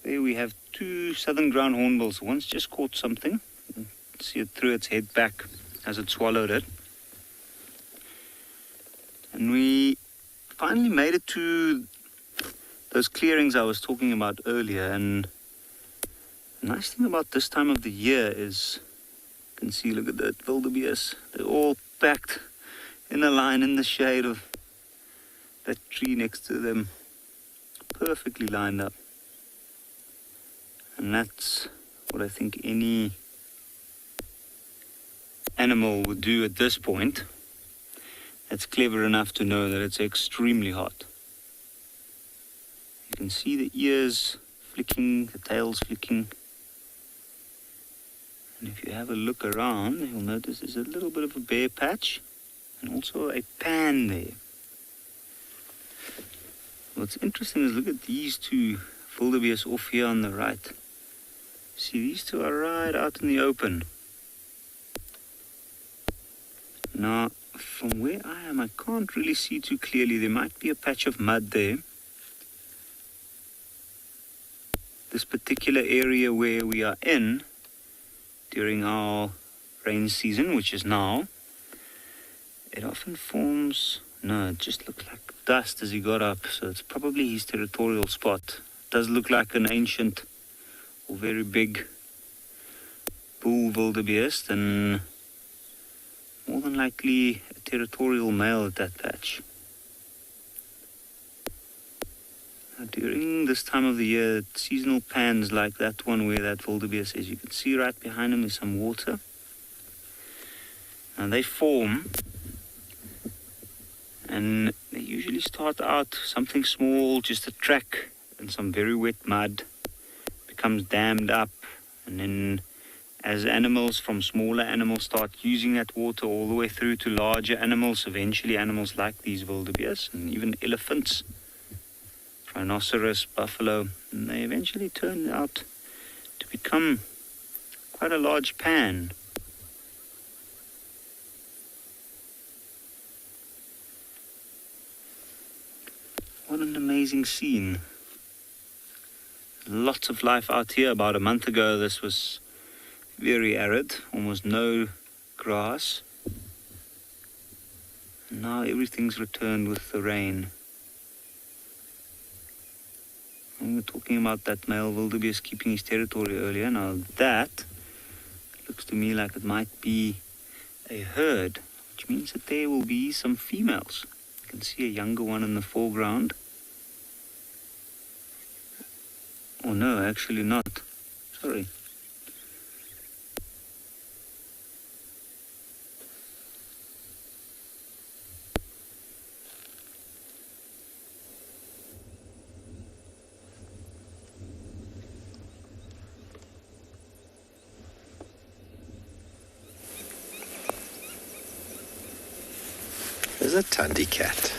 there we have two southern ground hornbills. One's just caught something. You can see it threw its head back as it swallowed it. And we finally made it to those clearings I was talking about earlier. And the nice thing about this time of the year is, you can see, look at that wildebeest. They're all packed in a line in the shade of that tree next to them. Perfectly lined up. And that's what I think any animal would do at this point. That's clever enough to know that it's extremely hot. You can see the ears flicking, the tails flicking. And if you have a look around, you'll notice there's a little bit of a bare patch and also a pan there. What's interesting is look at these two wildebeest off here on the right. See, these two are right out in the open. Now, from where I am, I can't really see too clearly. There might be a patch of mud there. This particular area where we are in during our rain season, which is now, it often forms, no, it just looked like dust as he got up, so it's probably his territorial spot. It does look like an ancient or very big bull wildebeest, and more than likely a territorial male at that patch. Now, during this time of the year, seasonal pans like that one where that wildebeest is, you can see right behind him is some water. And they form, and they usually start out something small, just a track in some very wet mud, becomes dammed up, and then as animals from smaller animals start using that water all the way through to larger animals, eventually animals like these wildebeest and even elephants, rhinoceros, buffalo, and they eventually turn out to become quite a large pan. What an amazing scene. Lots of life out here. About a month ago this was very arid, almost no grass. And now everything's returned with the rain. And we were talking about that male wildebeest keeping his territory earlier. Now that looks to me like it might be a herd, which means that there will be some females. You can see a younger one in the foreground. Oh no, actually not. Sorry. There's a Tandy cat.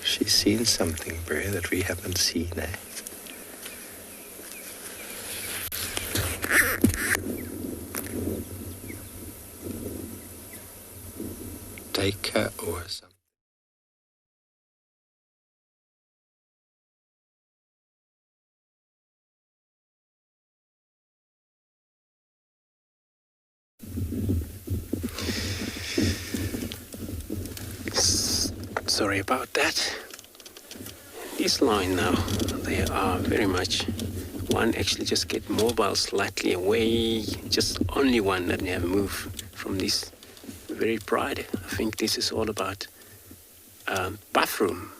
She's seen something, Brer, that we haven't seen, eh? Take her or something. Sorry about that. This line now, they are very much, one actually just get mobile slightly away, just only one that never move from this very pride. I think this is all about bathroom.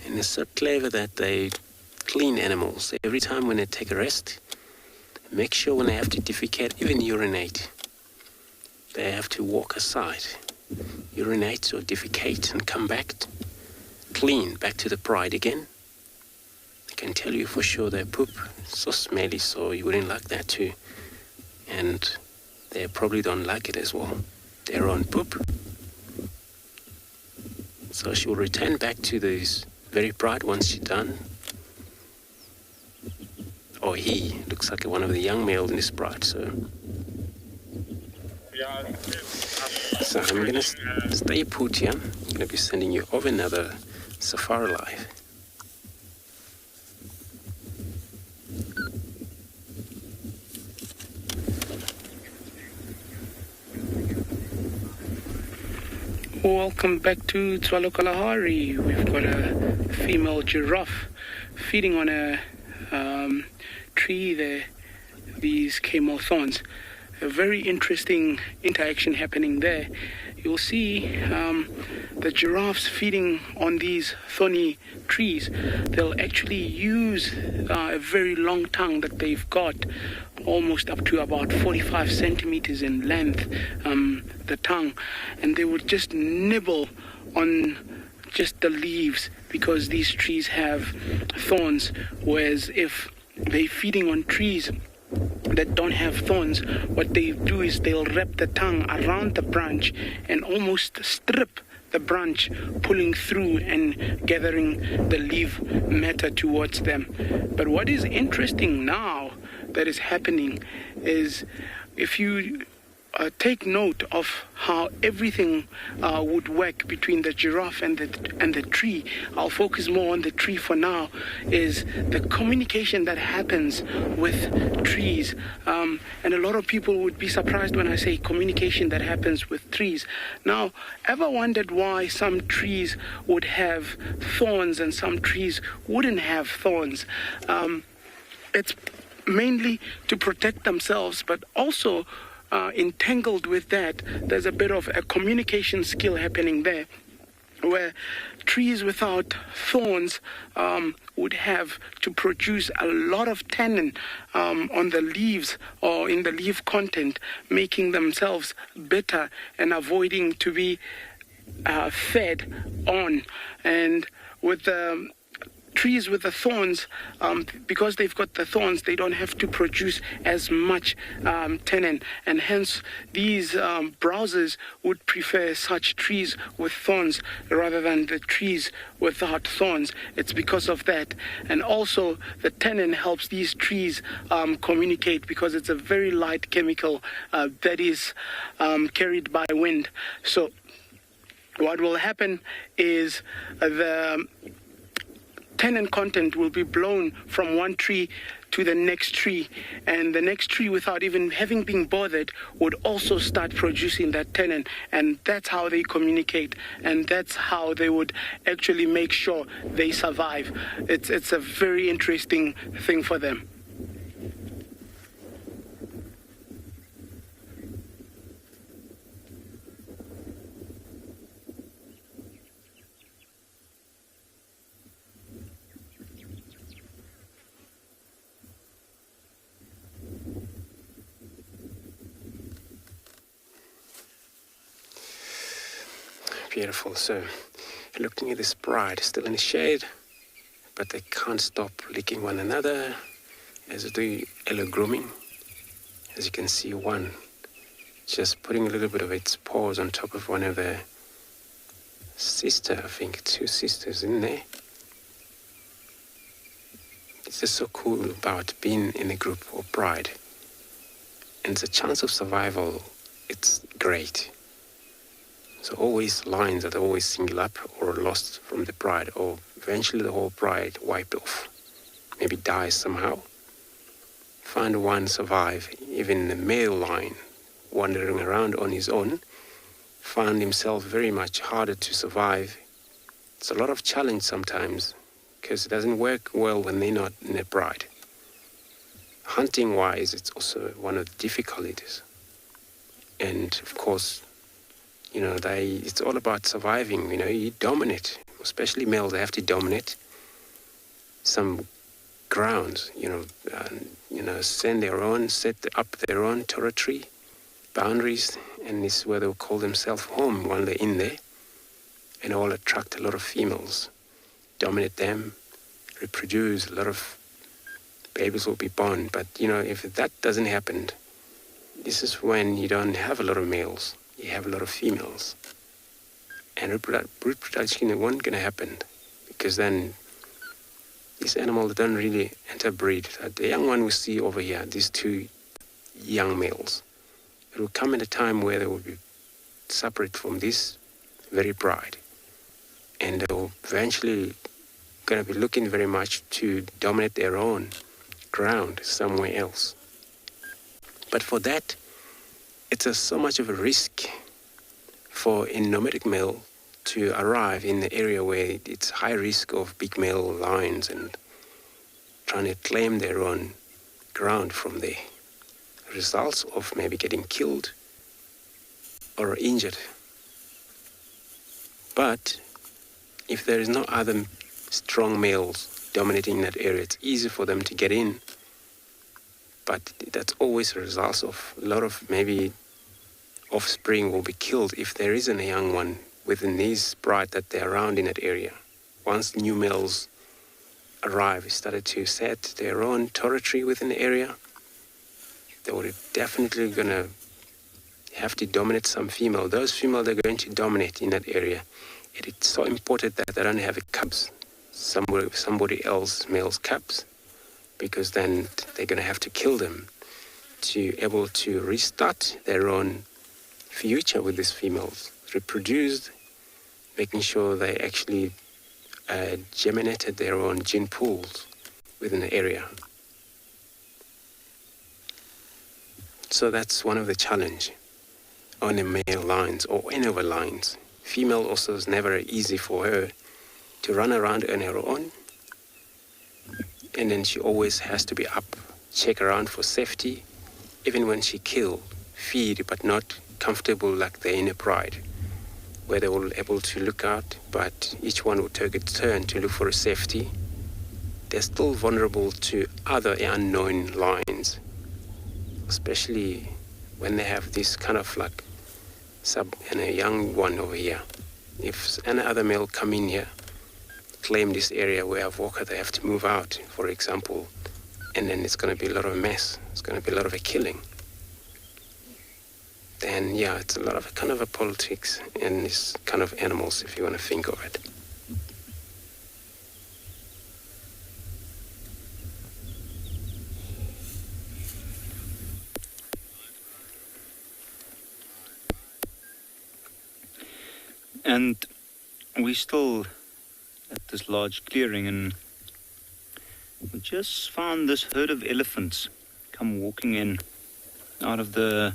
And it's so clever that they clean animals. Every time when they take a rest, make sure when they have to defecate, even urinate, they have to walk aside, urinate or defecate and come back clean, back to the pride again. I can tell you for sure their poop is so smelly, so you wouldn't like that too. And they probably don't like it as well, their own poop. So she will return back to this very pride once she's done. Or he looks like one of the young males in this pride, so I'm gonna stay put here. I'm gonna be sending you over another Safari Live. Welcome back to Tswalu Kalahari. We've got a female giraffe feeding on a tree there, these camel thorns. A very interesting interaction happening there. You'll see the giraffes feeding on these thorny trees. They'll actually use a very long tongue that they've got, almost up to about 45 centimeters in length, the tongue, and they would just nibble on just the leaves because these trees have thorns, whereas if they're feeding on trees that don't have thorns, what they do is they'll wrap the tongue around the branch and almost strip the branch, pulling through and gathering the leaf matter towards them. But what is interesting now that is happening is if you take note of how everything would work between the giraffe and the tree. I'll focus more on the tree for now. Is the communication that happens with trees, and a lot of people would be surprised when I say communication that happens with trees. Now, ever wondered why some trees would have thorns and some trees wouldn't have thorns? It's mainly to protect themselves, but also entangled with that, there's a bit of a communication skill happening there, where trees without thorns would have to produce a lot of tannin on the leaves or in the leaf content, making themselves bitter and avoiding to be fed on. And with the trees with the thorns, because they've got the thorns, they don't have to produce as much tannin, and hence these browsers would prefer such trees with thorns rather than the trees without thorns. It's because of that. And also the tannin helps these trees communicate, because it's a very light chemical that is carried by wind. So what will happen is the tannin content will be blown from one tree to the next tree, and the next tree, without even having been bothered, would also start producing that tannin, and that's how they communicate, and that's how they would actually make sure they survive. It's a very interesting thing for them. Beautiful. So, looking at this pride, still in the shade, but they can't stop licking one another as they do grooming. As you can see, one just putting a little bit of its paws on top of one of their sister, I think two sisters in there. It's just so cool about being in a group or pride, and the chance of survival, it's great. So always lines that are always single up or lost from the pride, or eventually the whole pride wiped off, maybe dies somehow. Find one survive, even the male line wandering around on his own, found himself very much harder to survive. It's a lot of challenge sometimes because it doesn't work well when they're not in a pride. Hunting-wise, it's also one of the difficulties. And of course, you know, it's all about surviving. You know, you dominate, especially males. They have to dominate some grounds. Set up their own territory, boundaries, and this is where they'll call themselves home while they're in there, and all attract a lot of females, dominate them, reproduce. A lot of babies will be born. But you know, if that doesn't happen, this is when you don't have a lot of males. You have a lot of females. And reproduction won't going to happen because then these animals don't really interbreed. The young one we see over here, these two young males, it will come at a time where they will be separate from this very bride. And they will eventually going to be looking very much to dominate their own ground somewhere else. But for that, it's so much of a risk for a nomadic male to arrive in the area where it's high risk of big male lions and trying to claim their own ground from there. Results of maybe getting killed or injured. But if there is no other strong males dominating that area, it's easy for them to get in. But that's always a result of a lot of maybe offspring will be killed if there isn't a young one within these pride that they're around in that area. Once new males arrive, started to set their own territory within the area, they were definitely going to have to dominate some female. Those females they're going to dominate in that area. It's so important that they don't have cubs, somebody else male's cubs, because then they're going to have to kill them to able to restart their own future with these females, reproduced, making sure they actually germinated their own gene pools within the area. So that's one of the challenge on the male lions or any other lions. Female also is never easy for her to run around on her own, and then she always has to be up, check around for safety, even when she kill, feed, but not comfortable like they're in a pride, where they will able to look out, but each one will take its turn to look for a safety. They're still vulnerable to other unknown lions, especially when they have this kind of like and a young one over here. If any other male come in here, claim this area where I've walked, they have to move out, for example, and then it's going to be a lot of a mess. It's going to be a lot of a killing. Then, yeah, it's a lot of kind of a politics in this kind of animals, if you want to think of it. And we still at this large clearing, and we just found this herd of elephants come walking in out of the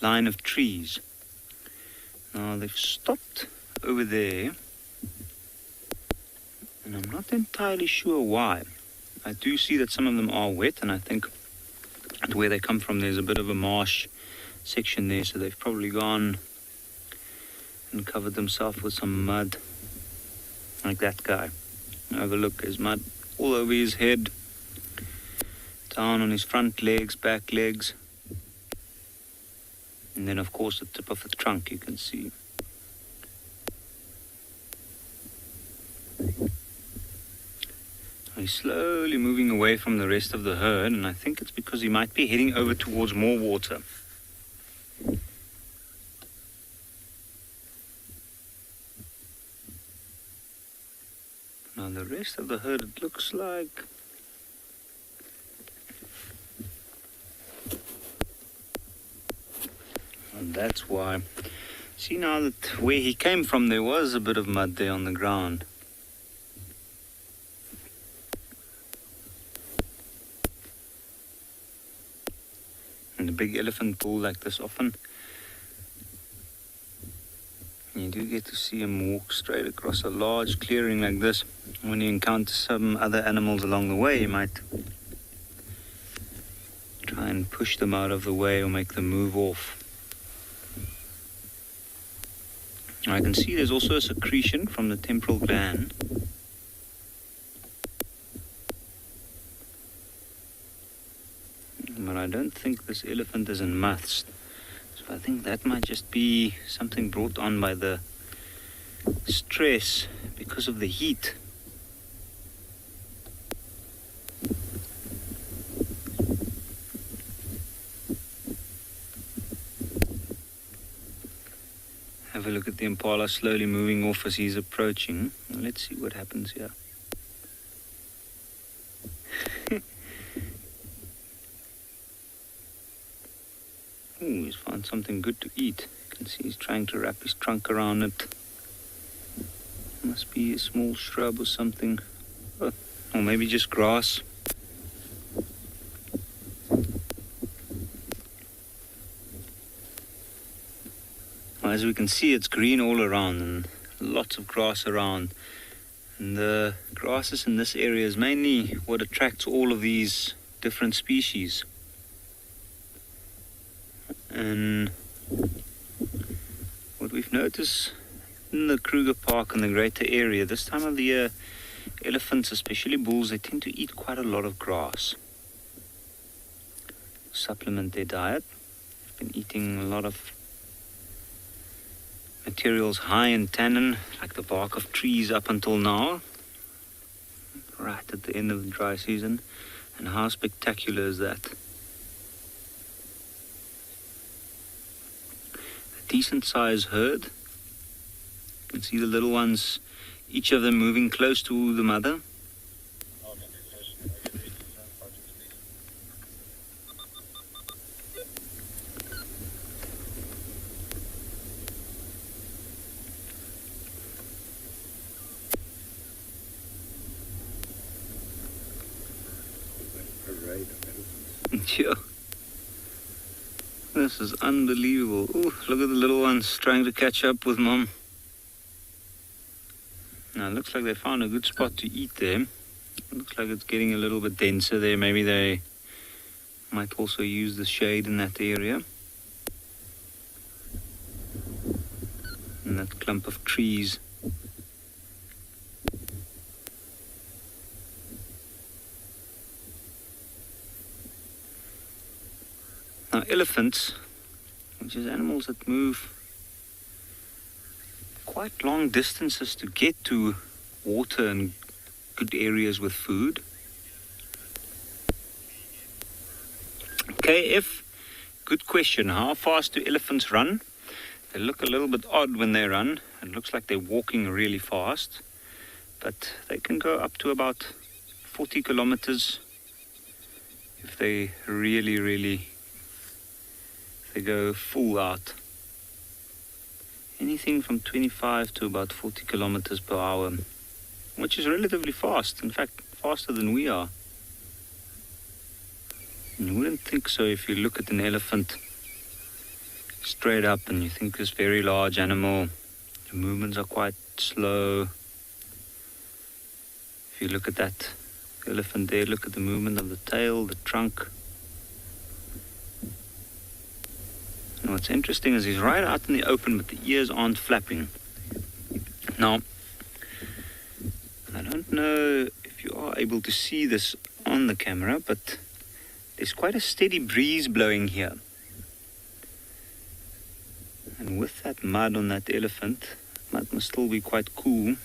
line of trees. Now they've stopped over there, and I'm not entirely sure why. I do see that some of them are wet, and I think where they come from there's a bit of a marsh section there, so they've probably gone and covered themselves with some mud, like that guy. Have a look, there's mud all over his head, down on his front legs, back legs, and then of course the tip of the trunk you can see. He's slowly moving away from the rest of the herd, and I think it's because he might be heading over towards more water. Now the rest of the herd, it looks like and that's why. See now that where he came from there was a bit of mud there on the ground. And a big elephant bull like this often You do get to see him walk straight across a large clearing like this. When you encounter some other animals along the way, you might try and push them out of the way or make them move off. I can see there's also a secretion from the temporal gland. But I don't think this elephant is in muths. So I think that might just be something brought on by the stress because of the heat. Have a look at the Impala slowly moving off as he's approaching. Let's see what happens here. Ooh, he's found something good to eat. You can see he's trying to wrap his trunk around it. Must be a small shrub or something. Oh, or maybe just grass. As we can see, it's green all around and lots of grass around. And the grasses in this area is mainly what attracts all of these different species. And what we've noticed in the Kruger Park and the greater area, this time of the year, elephants, especially bulls, they tend to eat quite a lot of grass. Supplement their diet. They've been eating a lot of materials high in tannin, like the bark of trees up until now, right at the end of the dry season. And how spectacular is that? A decent sized herd. You can see the little ones, each of them moving close to the mother. Yeah. This is unbelievable. Ooh, look at the little ones trying to catch up with mom. Now it looks like they found a good spot to eat there. It looks like it's getting a little bit denser there. Maybe they might also use the shade in that area. And that clump of trees. Now elephants, which is animals that move quite long distances to get to water and good areas with food. KF, good question. How fast do elephants run? They look a little bit odd when they run. It looks like they're walking really fast. But they can go up to about 40 kilometers if they really they go full out. Anything from 25 to about 40 kilometers per hour, which is relatively fast. In fact, faster than we are. And you wouldn't think so if you look at an elephant straight up and you think this very large animal, the movements are quite slow. If you look at that elephant there, look at the movement of the tail, the trunk. And what's interesting is he's right out in the open, but the ears aren't flapping. Now, I don't know if you are able to see this on the camera, but there's quite a steady breeze blowing here. And with that mud on that elephant, mud must still be quite cool.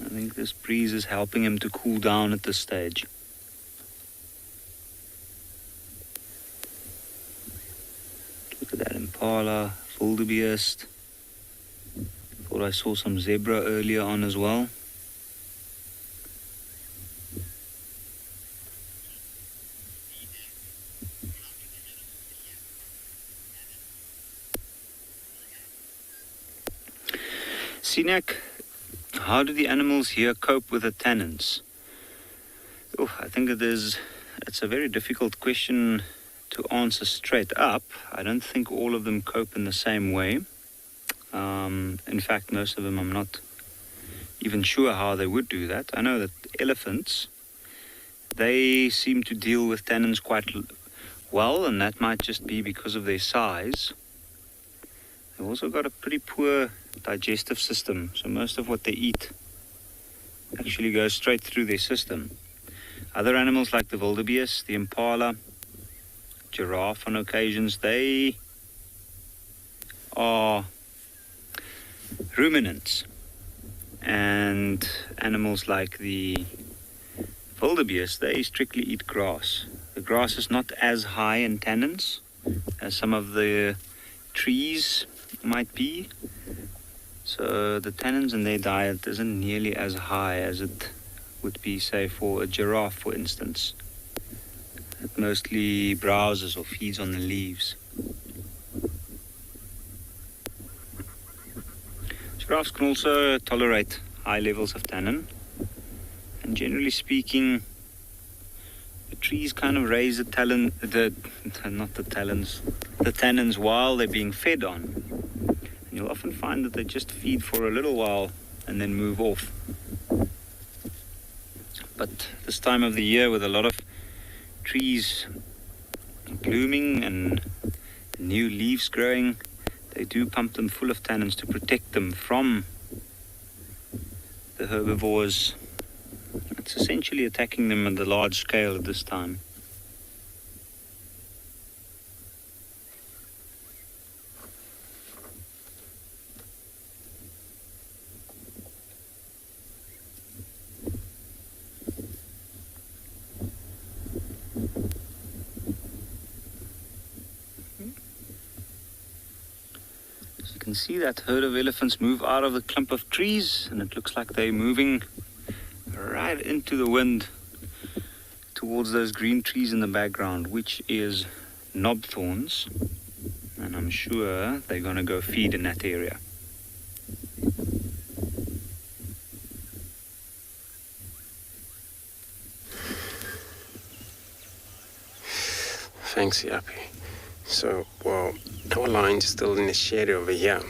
I think this breeze is helping him to cool down at this stage. Look at that Impala, wildebeest. Thought I saw some zebra earlier on as well. Sinek, how do the animals here cope with the tannins? Oh, I think it's a very difficult question to answer straight up. I don't think all of them cope in the same way. In fact, most of them I'm not even sure how they would do that. I know that elephants, they seem to deal with tannins quite well, and that might just be because of their size. They've also got a pretty poor digestive system, so most of what they eat actually goes straight through their system. Other animals like the wildebeest, the Impala, giraffe on occasions, they are ruminants. And animals like the wildebeest, they strictly eat grass. The grass is not as high in tannins as some of the trees might be. So the tannins in their diet isn't nearly as high as it would be, say, for a giraffe, for instance. It mostly browses or feeds on the leaves. Giraffes can also tolerate high levels of tannin, and generally speaking, the trees kind of raise the tannins while they're being fed on. And you'll often find that they just feed for a little while and then move off. But this time of the year, with a lot of trees blooming and new leaves growing, they do pump them full of tannins to protect them from the herbivores. It's essentially attacking them at a large scale at this time. You can see that herd of elephants move out of the clump of trees, and it looks like they're moving right into the wind towards those green trees in the background, which is knob thorns, and I'm sure they're going to go feed in that area. Thanks, Yapi. So, well, our line is still in the shade over here.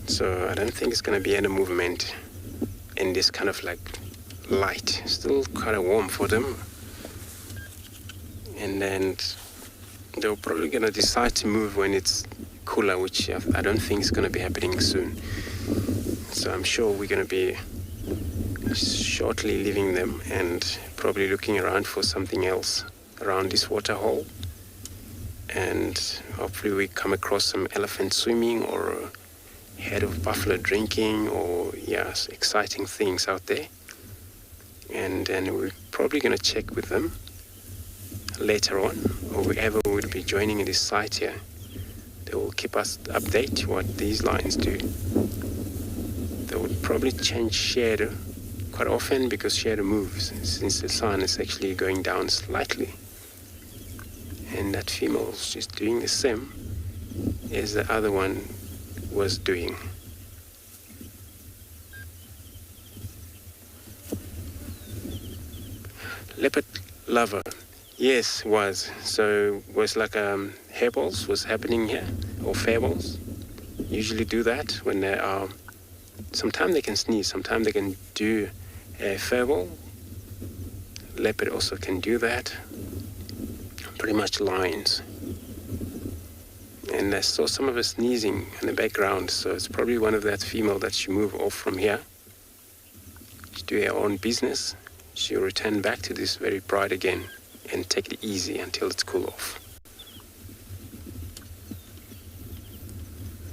So I don't think it's going to be any movement in this kind of like light. Still kind of warm for them. And then they're probably going to decide to move when it's cooler, which I don't think is going to be happening soon. So I'm sure we're going to be shortly leaving them and probably looking around for something else around this waterhole. And hopefully we come across some elephant swimming or a herd of buffalo drinking, or yes, exciting things out there. And then we're probably going to check with them later on, or whoever would be joining in this site here. They will keep us updated what these lines do. They would probably change shade quite often because shade moves since the sun is actually going down slightly. And that female is just doing the same as the other one was doing. Leopard lover, yes, was. So was like hairballs was happening here, or fairballs. Usually do that when they are. Sometimes they can sneeze, sometimes they can do a fairball. Leopard also can do that. Pretty much lines. And I saw some of her sneezing in the background, so it's probably one of that female that she moved off from here. She do her own business. She'll return back to this very pride again and take it easy until it's cool off.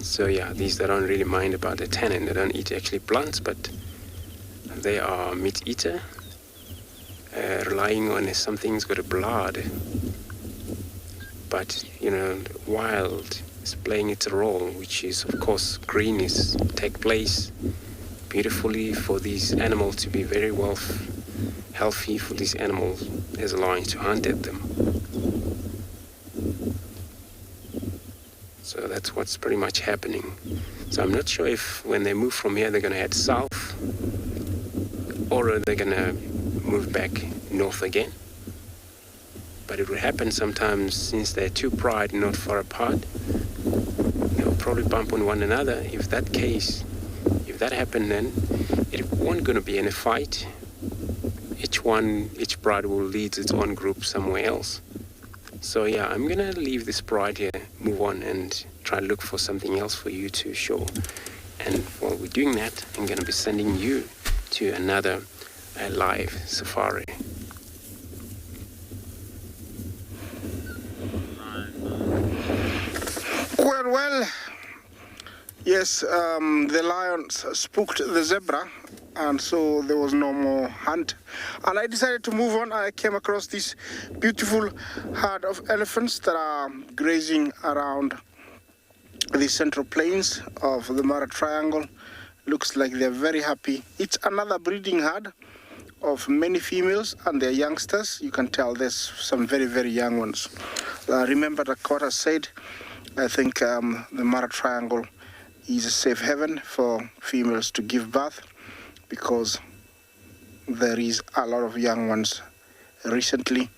So yeah, these that don't really mind about the tannin, they don't eat actually plants, but they are meat eater, relying on something's got a blood. But, you know, wild is playing its role, which is, of course, green is take place beautifully for these animals to be very well healthy for these animals as a lion to hunt at them. So that's what's pretty much happening. So I'm not sure if when they move from here they're going to head south or they're going to move back north again. But it will happen sometimes since they're too pride not far apart. They'll probably bump on one another. If that happened, then it won't going to be any fight. Each bride will lead its own group somewhere else. So yeah, I'm going to leave this bride here, move on and try to look for something else for you to show. And while we're doing that, I'm going to be sending you to another live safari. Well, yes, the lions spooked the zebra, and so there was no more hunt. And I decided to move on. I came across this beautiful herd of elephants that are grazing around the central plains of the Mara Triangle. Looks like they're very happy. It's another breeding herd of many females and their youngsters. You can tell there's some very, very young ones. Remember that Kota said, I think the Mara Triangle is a safe haven for females to give birth because there is a lot of young ones recently,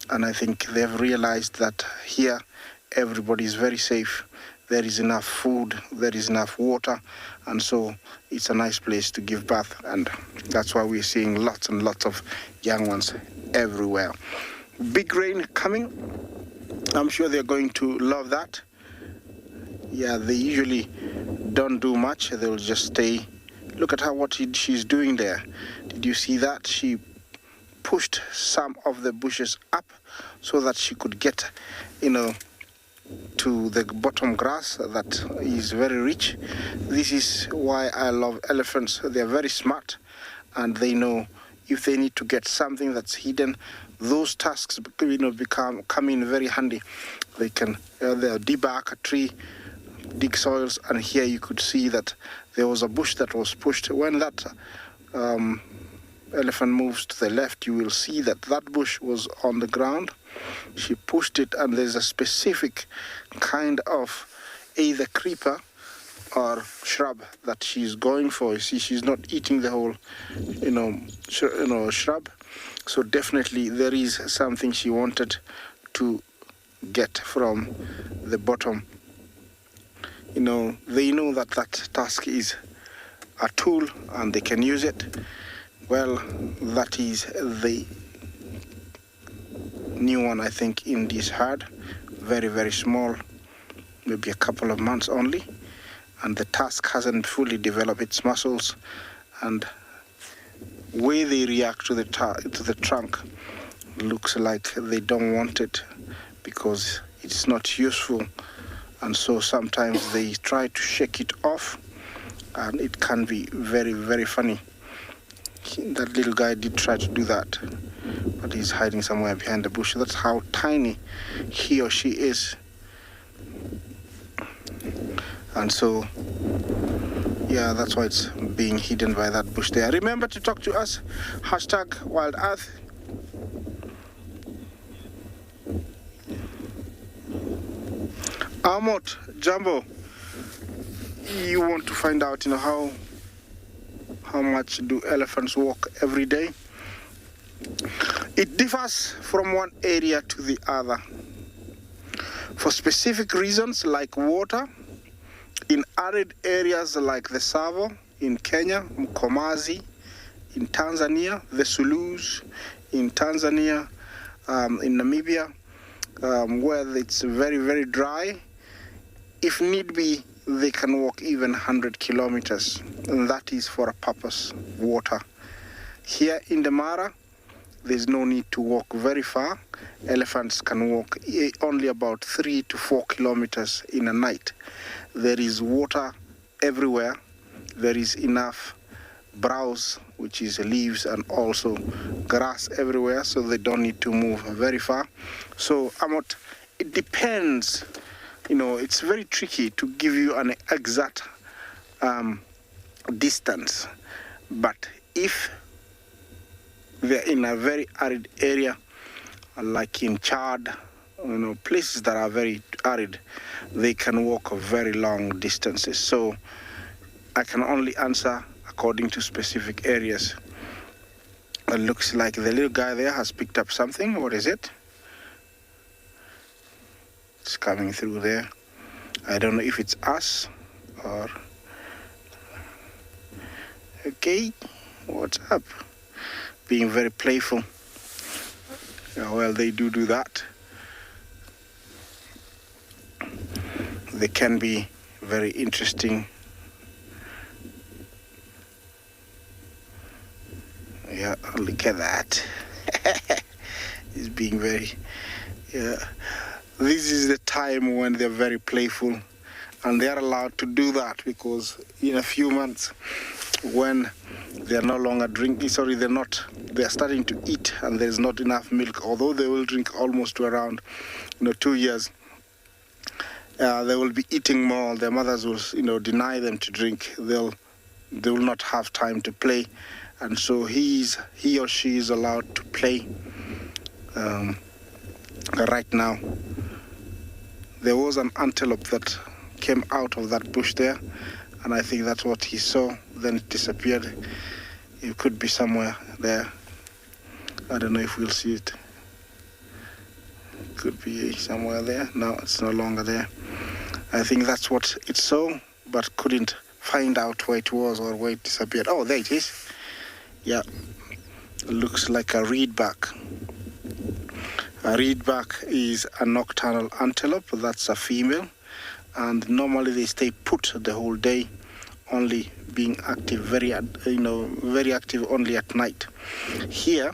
and I think they've realized that here everybody is very safe. There is enough food, there is enough water, and so it's a nice place to give birth, and that's why we're seeing lots and lots of young ones everywhere. Big rain coming. I'm sure they're going to love that. Yeah, they usually don't do much. They'll just stay. Look at what she's doing there. Did you see that? She pushed some of the bushes up so that she could get, to the bottom grass that is very rich. This is why I love elephants. They're very smart, and they know if they need to get something that's hidden, those tasks come in very handy. They can debark a tree, dig soils, and here you could see that there was a bush that was pushed. When that elephant moves to the left, you will see that bush was on the ground. She pushed it, and there's a specific kind of either creeper or shrub that she's going for. You see, she's not eating the whole, shrub. So definitely there is something she wanted to get from the bottom. They know that task is a tool and they can use it. Well, that is the new one, I think, in this herd. Very, very small, maybe a couple of months only. And the task hasn't fully developed its muscles. And way they react to the trunk looks like they don't want it because it's not useful. And so sometimes they try to shake it off, and it can be very, very funny. That little guy did try to do that, but he's hiding somewhere behind the bush. That's how tiny he or she is. And so, yeah, that's why it's being hidden by that bush there. Remember to talk to us, #WildEarth. Amot, Jumbo, you want to find out, how much do elephants walk every day? It differs from one area to the other. For specific reasons like water, in arid areas like the Tsavo in Kenya, Mkomazi in Tanzania, the Zulus in Tanzania, in Namibia, where it's very, very dry, if need be, they can walk even 100 kilometers, and that is for a purpose, water. Here in the Mara, there's no need to walk very far. Elephants can walk only about 3 to 4 kilometers in a night. There is water everywhere. There is enough browse, which is leaves, and also grass everywhere, so they don't need to move very far. So, it depends. It's very tricky to give you an exact distance. But if they're in a very arid area, like in Chad, places that are very arid, they can walk very long distances. So I can only answer according to specific areas. It looks like the little guy there has picked up something. What is it? It's coming through there. I don't know if it's us or... Okay, what's up? Being very playful. Yeah, well, they do that. They can be very interesting. Yeah, look at that. He's being very... Yeah. This is the time when they're very playful, and they're allowed to do that because in a few months, when they're no longer drinking, they're starting to eat and there's not enough milk, although they will drink almost to around 2 years. They will be eating more. Their mothers will, deny them to drink. They will not have time to play, and so he or she is allowed to play. Right now, there was an antelope that came out of that bush there, and I think that's what he saw. Then it disappeared. It could be somewhere there. I don't know if we'll see it. Could be somewhere there. No, it's no longer there. I think that's what it saw, but couldn't find out where it was or where it disappeared. Oh, there it is. Yeah, looks like a reedback. A reedback is a nocturnal antelope. That's a female, and normally they stay put the whole day, only being active, very active only at night. Here,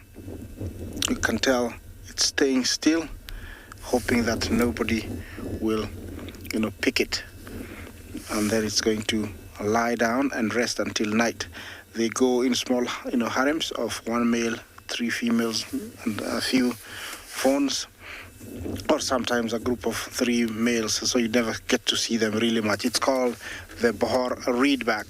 you can tell it's staying still, hoping that nobody will, pick it, and then it's going to lie down and rest until night. They go in small, harems of 1 male, 3 females, and a few fawns, or sometimes a group of 3 males, so you never get to see them really much. It's called the Bohor reedback.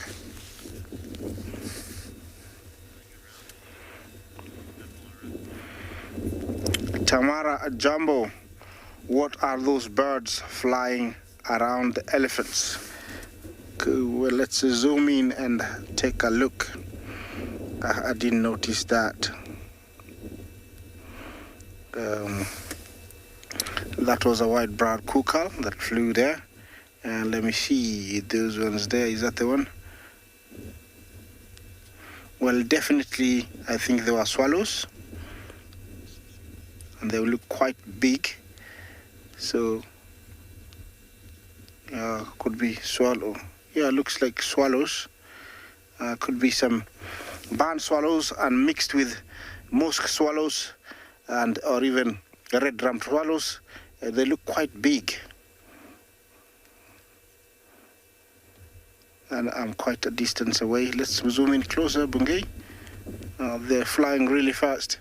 Tamara Jumbo, what are those birds flying around the elephants? Well, let's zoom in and take a look. I didn't notice that. That was a white-browed cuckoo that flew there. And let me see those ones there. Is that the one? Well, definitely, I think they were swallows. And they look quite big. So, could be swallow. Yeah, looks like swallows. Could be some barn swallows and mixed with musk swallows or even red-rumped swallows. They look quite big. And I'm quite a distance away. Let's zoom in closer, Bungay. They're flying really fast.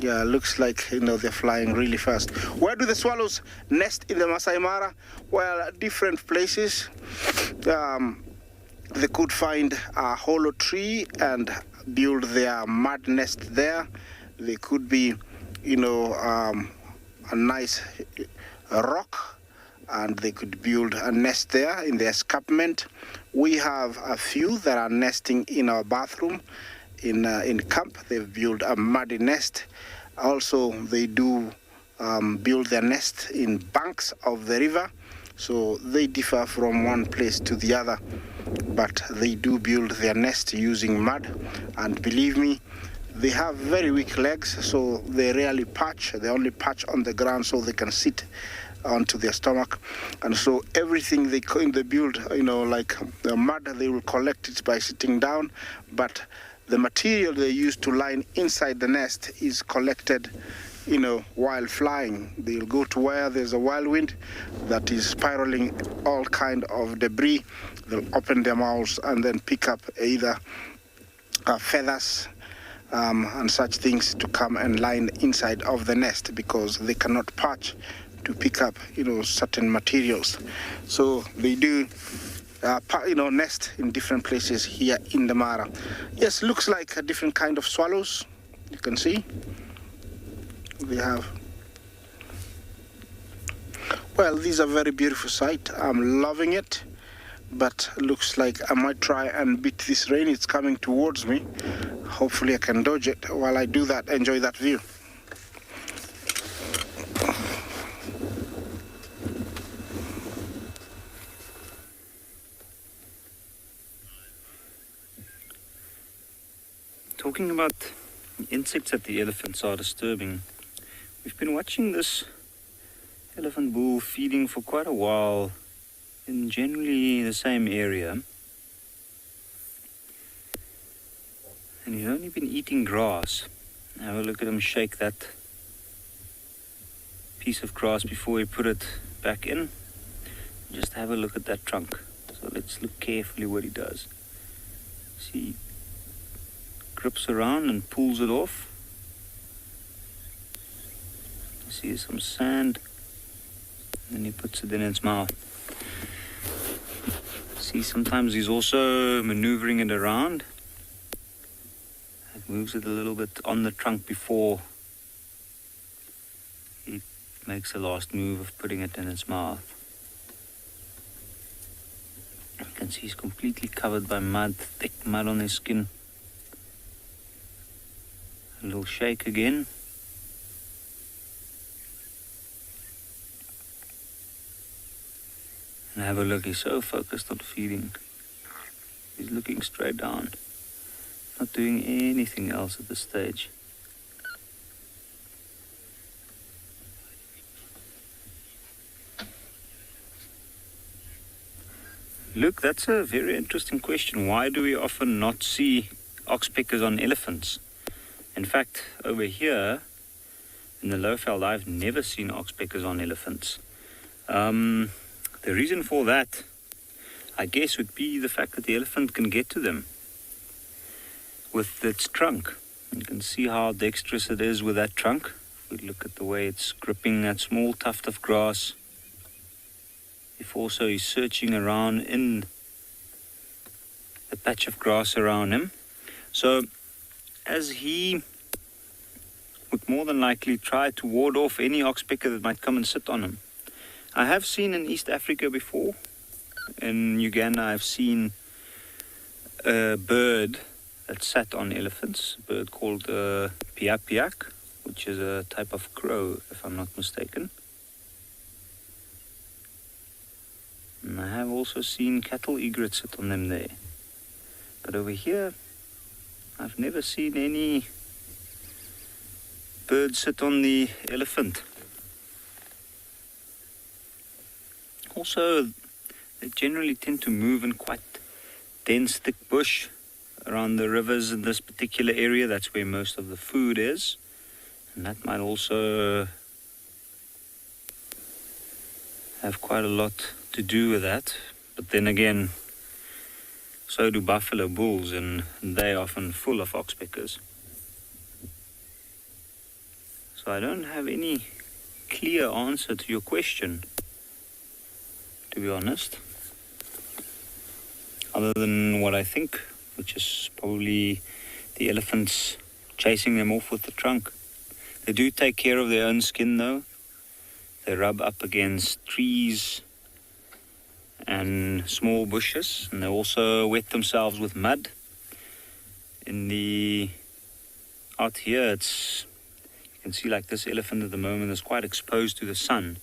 Yeah, looks like, they're flying really fast. Where do the swallows nest in the Masai Mara? Well, different places. They could find a hollow tree and build their mud nest there. They could be, a nice rock, and they could build a nest there in the escarpment. We have a few that are nesting in our bathroom. In camp, they've built a muddy nest. Also, they do build their nest in banks of the river, so they differ from one place to the other, but they do build their nest using mud. And believe me, they have very weak legs, so they rarely perch. They only perch on the ground so they can sit onto their stomach. And so everything they build, like the mud, they will collect it by sitting down, but the material they use to line inside the nest is collected, while flying. They'll go to where there's a wild wind that is spiraling all kind of debris. They'll open their mouths and then pick up either feathers and such things to come and line inside of the nest, because they cannot perch to pick up, certain materials. So they do nest in different places here in the Mara. Yes, looks like a different kind of swallows. You can see we have. Well, these are very beautiful sight. I'm loving it, but looks like I might try and beat this rain. It's coming towards me. hopefully I can dodge it. While I do that, enjoy that view. Talking about insects that the elephants are disturbing, we've been watching this elephant bull feeding for quite a while in generally the same area. And he's only been eating grass. Have a look at him shake that piece of grass before he put it back in. Just have a look at that trunk. So let's look carefully what he does. See, grips around and pulls it off. You see some sand, and then he puts it in its mouth. See, sometimes he's also maneuvering it around. It moves it a little bit on the trunk before he makes the last move of putting it in its mouth. You can see he's completely covered by mud, thick mud on his skin. A little shake again. And have a look, he's so focused on feeding. He's looking straight down. Not doing anything else at this stage. Look, that's a very interesting question. Why do we often not see oxpeckers on elephants? In fact, over here in the Lowveld, I've never seen oxpeckers on elephants. The reason for that, I guess, would be the fact that the elephant can get to them with its trunk. You can see how dexterous it is with that trunk. We look at the way it's gripping that small tuft of grass. If also he's searching around in the patch of grass around him. So, as he would more than likely try to ward off any oxpecker that might come and sit on him. I have seen in East Africa before. In Uganda, I've seen a bird that sat on elephants, a bird called piak, which is a type of crow, if I'm not mistaken. And I have also seen cattle egrets sit on them there. But over here, I've never seen any birds sit on the elephant. Also, they generally tend to move in quite dense, thick bush around the rivers in this particular area. That's where most of the food is. And that might also have quite a lot to do with that. But then again, so do buffalo bulls, and they're often full of oxpeckers. So I don't have any clear answer to your question, to be honest. Other than what I think, which is probably the elephants chasing them off with the trunk. They do take care of their own skin though. They rub up against trees and small bushes, and they also wet themselves with mud. Out here, you can see like this elephant at the moment is quite exposed to the sun,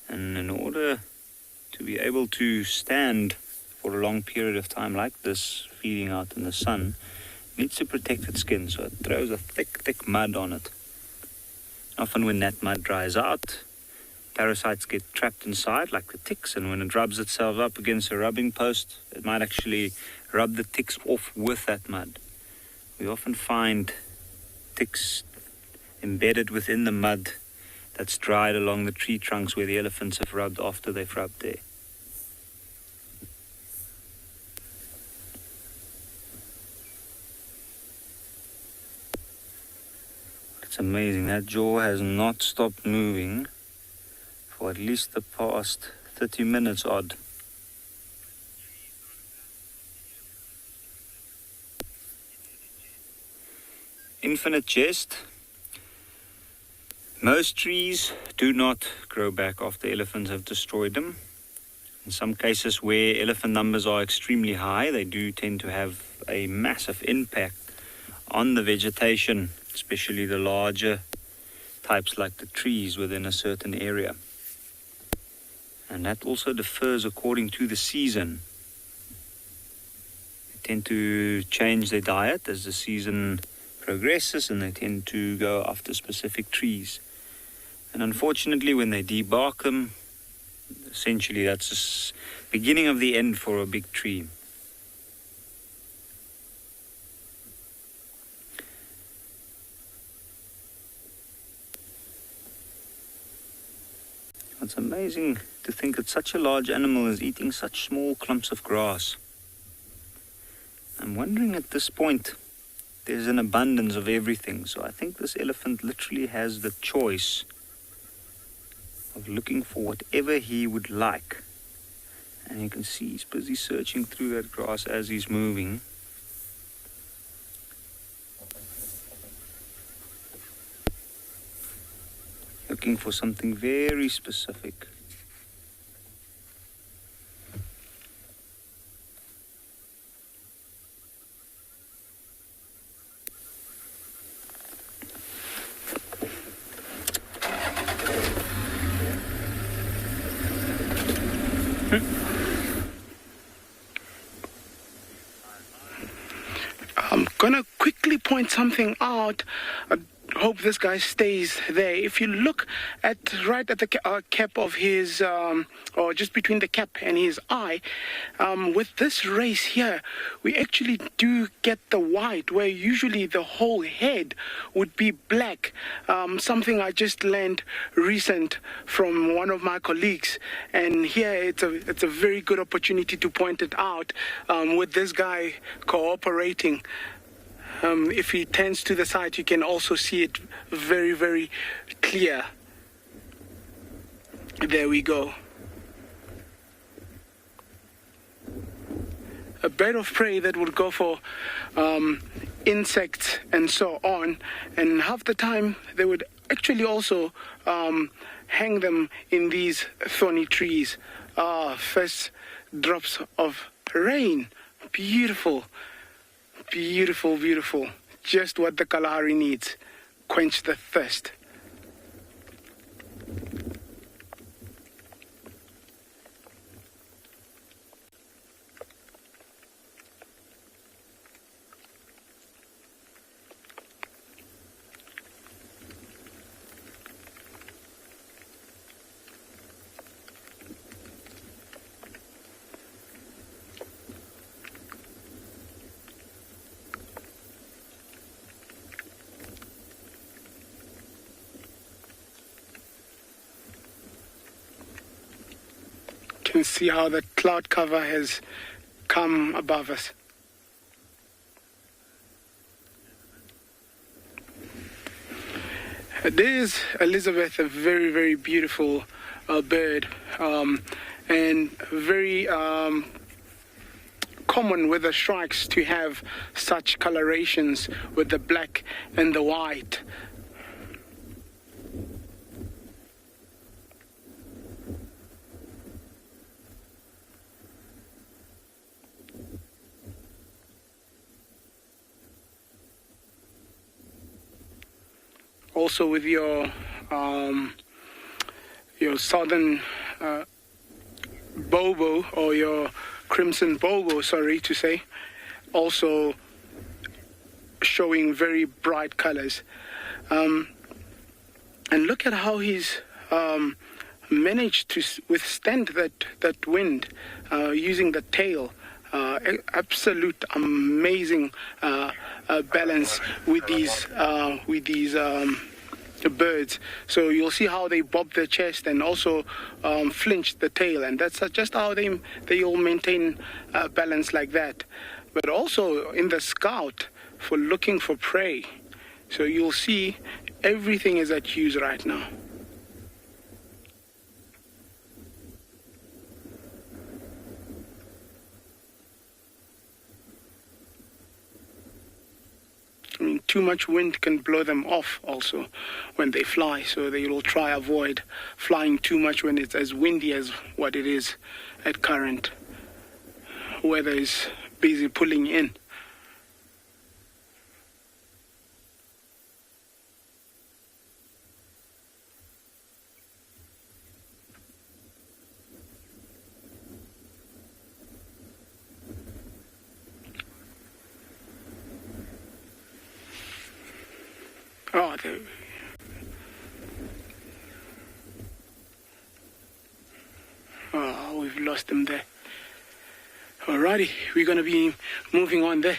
and in order to be able to stand for a long period of time like this, feeding out in the sun, it needs to protect its skin, so it throws a thick mud on it. Often when that mud dries out, parasites get trapped inside, like the ticks, and when it rubs itself up against a rubbing post, it might actually rub the ticks off with that mud. We often find ticks embedded within the mud that's dried along the tree trunks where the elephants have rubbed after they've rubbed there. It's amazing, that jaw has not stopped moving for at least the past 30 minutes odd. Infinite jest. Most trees do not grow back after elephants have destroyed them. In some cases where elephant numbers are extremely high, they do tend to have a massive impact on the vegetation, especially the larger types like the trees within a certain area. And that also differs according to the season. They tend to change their diet as the season progresses, and they tend to go after specific trees. And unfortunately, when they debark them, essentially that's the beginning of the end for a big tree. It's amazing to think that such a large animal is eating such small clumps of grass. I'm wondering at this point, there's an abundance of everything. So I think this elephant literally has the choice of looking for whatever he would like. And you can see he's busy searching through that grass as he's moving. Looking for something very specific. I'm gonna quickly point something out. I hope this guy stays there. If you look right at the cap of his, or just between the cap and his eye, with this race here, we actually do get the white, where usually the whole head would be black. Something I just learned recent from one of my colleagues, and here it's a very good opportunity to point it out with this guy cooperating. If he turns to the side, you can also see it very, very clear. There we go. A bird of prey that would go for insects and so on, and half the time they would actually also hang them in these thorny trees. First drops of rain. Beautiful. Beautiful, beautiful. Just what the Kalahari needs. Quench the thirst. Can see how the cloud cover has come above us. There's Elizabeth, a very, very beautiful bird, and very common with the shrikes to have such colorations with the black and the white. Also with your southern bobo, or your crimson bobo, sorry to say, also showing very bright colors. And look at how he's managed to withstand that wind using the tail. Absolute amazing balance with these birds. So you'll see how they bob their chest and also flinch the tail, and that's just how they all maintain balance like that. But also in the scout for looking for prey. So you'll see everything is at use right now. I mean, too much wind can blow them off also when they fly, so they will try avoid flying too much when it's as windy as what it is at current. Weather is busy pulling in. Oh, oh, we've lost them there. Alrighty, we're going to be moving on there.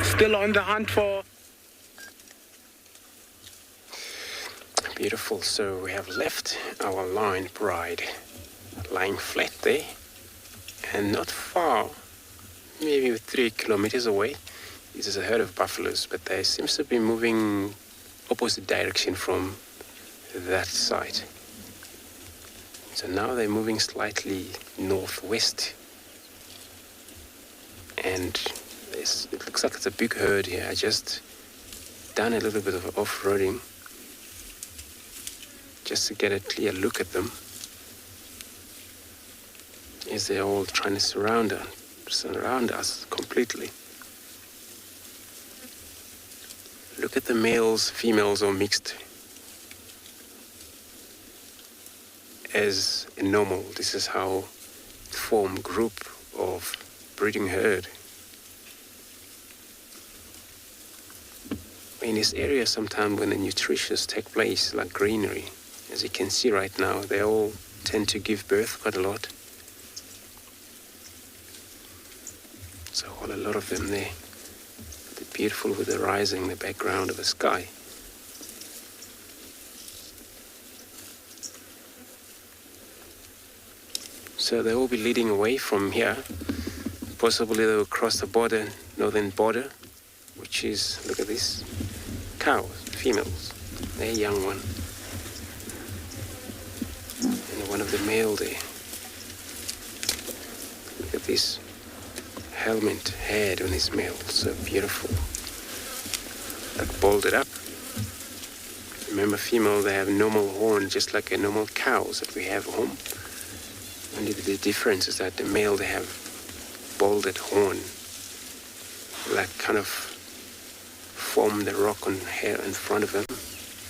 Still on the hunt for... Beautiful. So we have left our lion bride lying flat there, and not far, maybe 3 kilometers away, is a herd of buffaloes, but they seems to be moving opposite direction from that side. So now they're moving slightly northwest, and it looks like it's a big herd here. I just done a little bit of off-roading just to get a clear look at them, as they're all trying to surround us completely. Look at the males, females are mixed as normal. This is how form group of breeding herd. In this area, sometimes when the nutritions take place, like greenery, as you can see right now, they all tend to give birth quite a lot. So a lot of them there. They're beautiful with the rising, the background of the sky. So they will be leading away from here. Possibly they will cross the border, northern border, which is, look at this, cows, females, they're young one. And one of the male there. Look at this helmet head on his male, so beautiful. Like balded up. Remember, female, they have normal horn, just like a normal cows that we have at home. Only the difference is that the male, they have balded horn, like kind of form the rock on hair in front of them,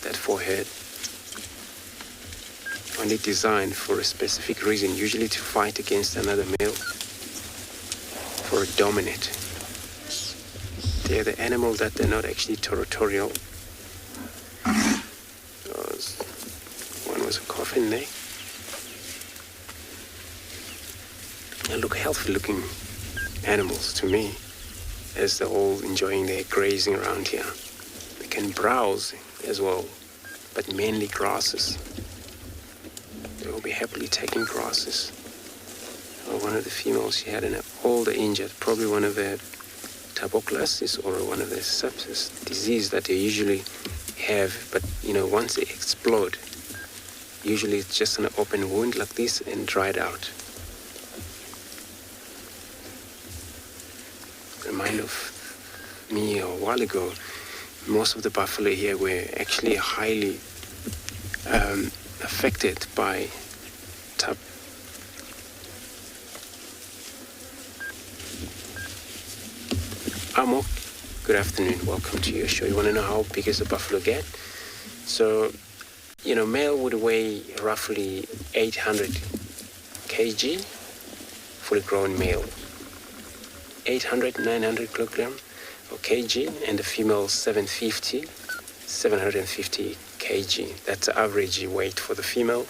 that forehead. Only designed for a specific reason, usually to fight against another male, for a dominate. They're the animal that they're not actually territorial. One was a coffin there. They look healthy looking animals to me, as they're all enjoying their grazing around here. They can browse as well, but mainly grasses. They will be happily taking grasses. One of the females, she had an older injured, probably one of the tuberculosis or one of the sepsis disease that they usually have, but once they explode, usually it's just an open wound like this and dried out. Remind of me a while ago, most of the buffalo here were actually highly affected by Amok, good afternoon, welcome to your show. You want to know how big is a buffalo get? So, male would weigh roughly 800 kg, fully grown male. 800, 900 kilogram or kg, and the female 750 kg. That's the average weight for the female.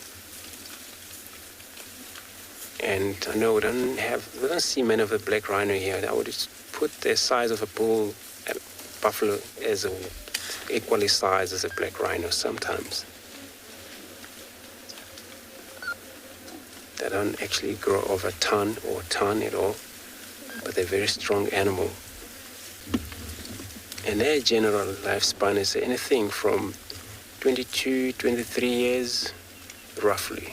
And I know we don't see many of the black rhino here. I would put the size of a bull buffalo as equally sized as a black rhino sometimes. They don't actually grow over a ton at all, but they're a very strong animal. And their general lifespan is anything from 22, 23 years, roughly.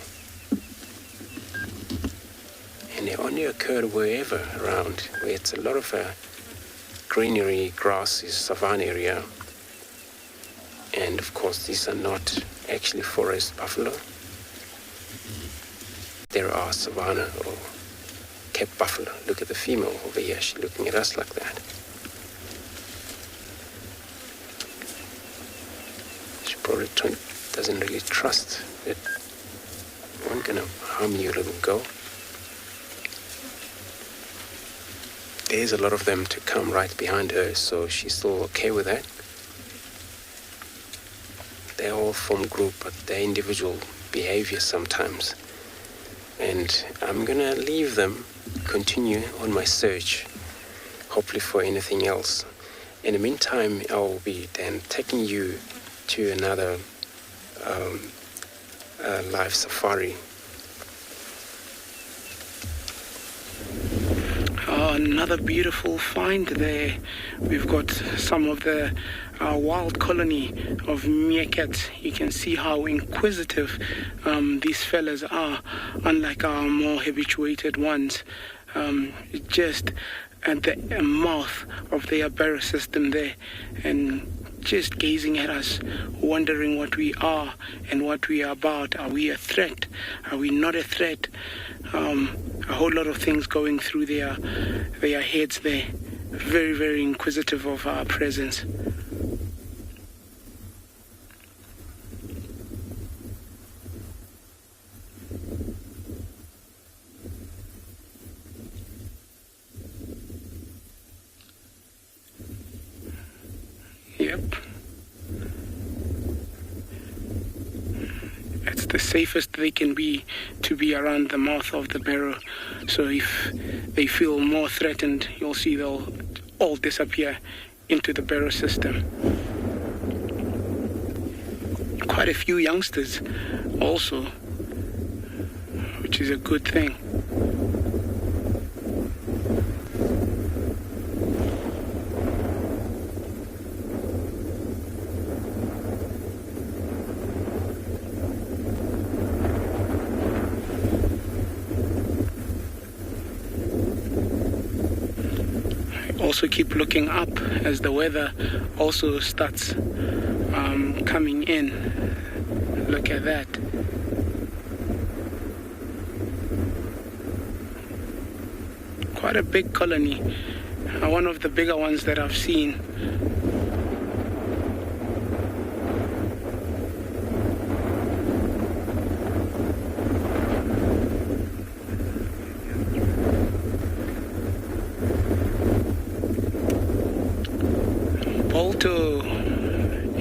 And they only occur wherever around, where it's a lot of greenery, grasses, savanna area. And of course, these are not actually forest buffalo. There are savanna or cape buffalo. Look at the female over here, she's looking at us like that. She's probably doesn't really trust it. I'm not gonna harm you, little girl. There's a lot of them to come right behind her, so she's still okay with that. They all form group, but they're individual behavior sometimes. And I'm gonna leave them, continue on my search, hopefully for anything else. In the meantime, I'll be then taking you to another live safari. Another beautiful find there. We've got some of the wild colony of meerkats. You can see how inquisitive these fellas are, unlike our more habituated ones. Just at the mouth of their barrow system there, and just gazing at us, wondering what we are and what we are about. Are we a threat? Are we not a threat? A whole lot of things going through their heads there. Very, very inquisitive of our presence. Yep. It's the safest they can be to be around the mouth of the barrow. So if they feel more threatened, you'll see they'll all disappear into the barrow system. Quite a few youngsters also, which is a good thing. Also keep looking up as the weather also starts coming in. Look at that. Quite a big colony. One of the bigger ones that I've seen.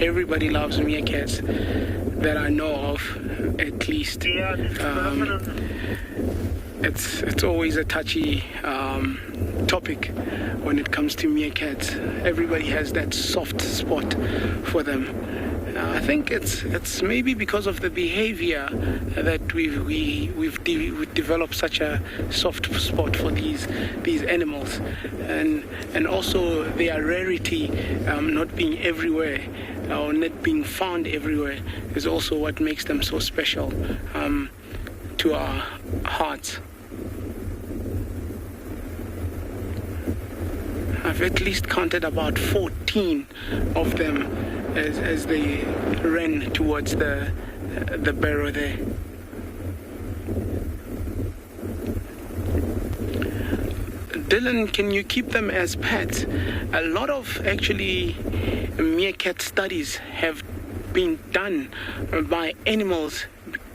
Everybody loves meerkats that I know of, at least. It's always a touchy topic when it comes to meerkats. Everybody has that soft spot for them. I think it's maybe because of the behavior that we've developed such a soft spot for these animals, and also their rarity, not being everywhere or not being found everywhere, is also what makes them so special to our hearts. I've at least counted about 14 of them as they ran towards the barrow there. Dylan, can you keep them as pets? A lot of actually meerkat studies have been done by animals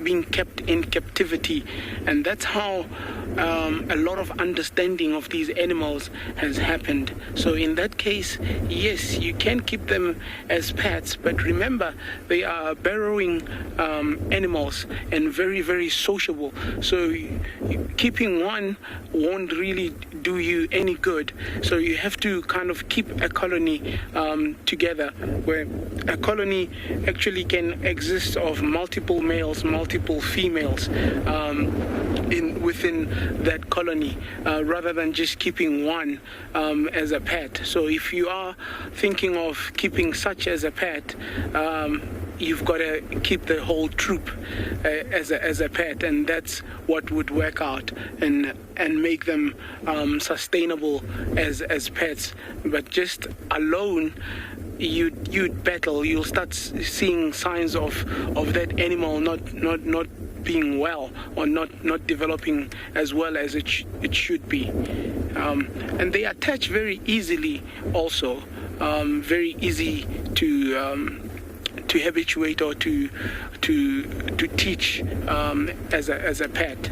being kept in captivity, and that's how a lot of understanding of these animals has happened. So in that case, yes, you can keep them as pets, but remember, they are burrowing animals and very, very sociable. So keeping one won't really do you any good. So you have to kind of keep a colony together, where a colony actually can exist of multiple males, multiple females within that colony, rather than just keeping one as a pet. So if you are thinking of keeping such as a pet, you've got to keep the whole troop as a pet, and that's what would work out and make them sustainable as pets. But just alone, you'd battle. You'll start seeing signs of that animal not being well, or not developing as well as it should be. And they attach very easily also, very easy to habituate or to teach as a pet.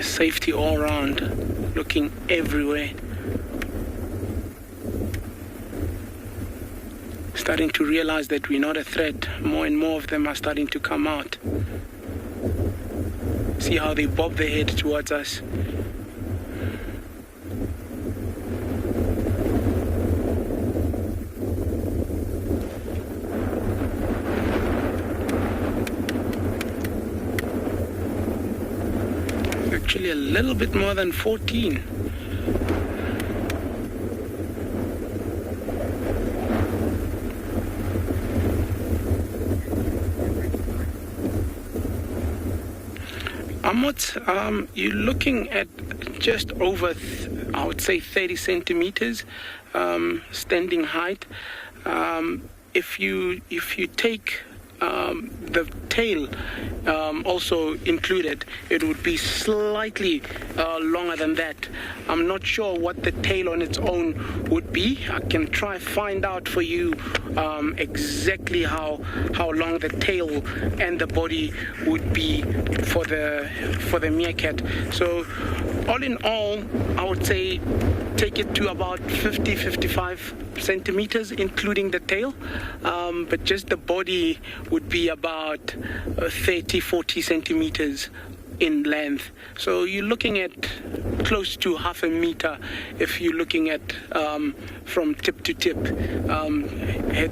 Safety all around, looking everywhere. Starting to realize that we're not a threat. More and more of them are starting to come out. See how they bob their head towards us. Actually a little bit more than 14. You're looking at just over, I would say 30 centimeters standing height. If you take the tail also included, it would be slightly longer than that. I'm not sure what the tail on its own would be. I can try find out for you exactly how long the tail and the body would be for the meerkat. So all in all, I would say take it to about 50-55 centimeters, including the tail, but just the body would be about 30-40 centimeters in length. So you're looking at close to half a meter if you're looking at from tip to tip, head,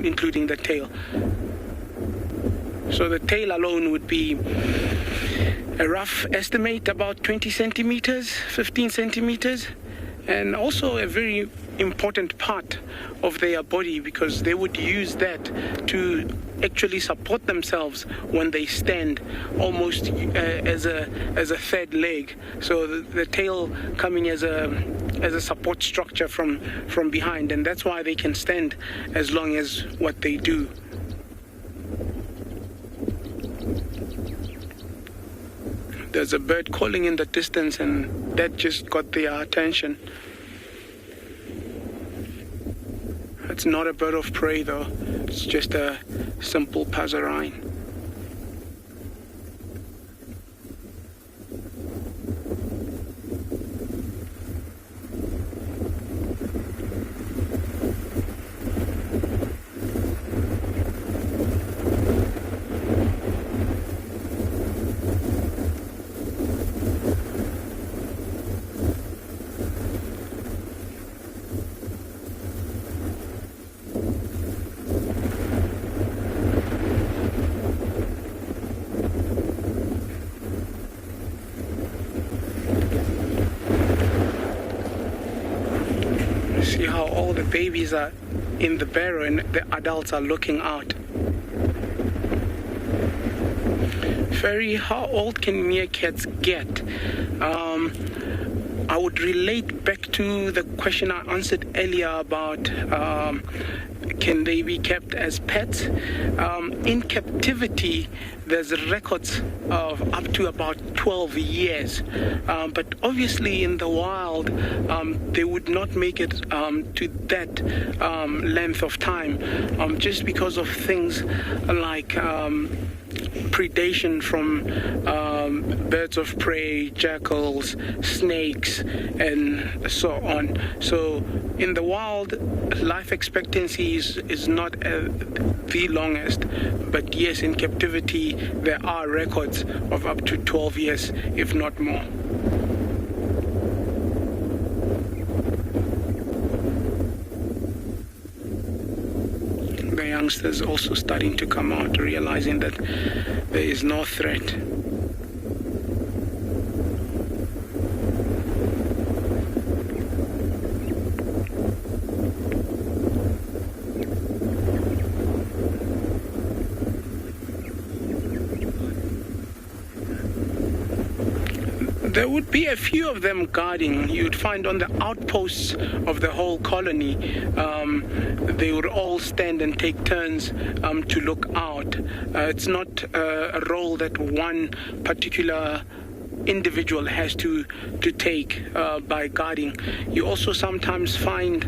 including the tail. So the tail alone would be a rough estimate about 20 centimeters, 15 centimeters, and also a very important part of their body, because they would use that to actually support themselves when they stand, almost as a third leg. So the tail coming as a support structure from behind, and that's why they can stand as long as what they do. There's a bird calling in the distance, and that just got their attention. It's not a bird of prey though, it's just a simple passerine. See how all the babies are in the barrow and the adults are looking out. Ferry, how old can meerkats get? I would relate back to the question I answered earlier about can they be kept as pets? In captivity, there's records of up to about 12 years. But obviously in the wild, they would not make it to that length of time, just because of things like predation from birds of prey, jackals, snakes, and so on. So in the wild, life expectancy is not the longest, but yes, in captivity there are records of up to 12 years, if not more. The youngsters also starting to come out, realizing that there is no threat. There would be a few of them guarding. You'd find on the outposts of the whole colony, they would all stand and take turns to look out. It's not a role that one particular individual has to take by guarding. You also sometimes find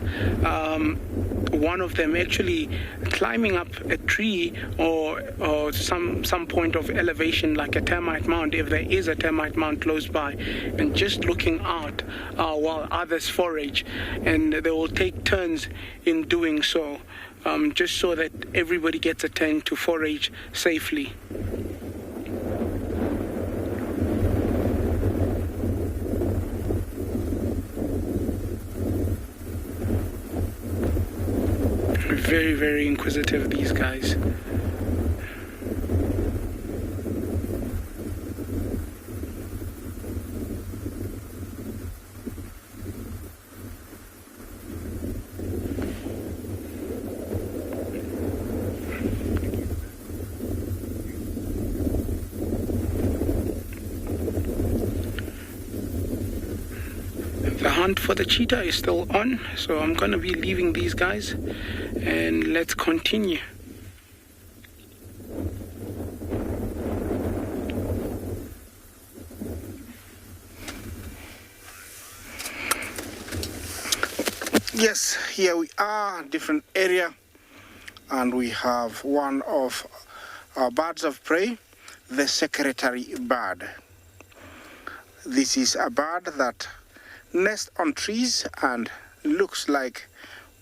one of them actually climbing up a tree or some point of elevation like a termite mound, if there is a termite mound close by, and just looking out while others forage, and they will take turns in doing so, just so that everybody gets a turn to forage safely. Very, very inquisitive, these guys. The hunt for the cheetah is still on, so I'm going to be leaving these guys and let's continue. Yes, here we are, different area, and we have one of our birds of prey, the secretary bird. This is a bird that nests on trees, and looks like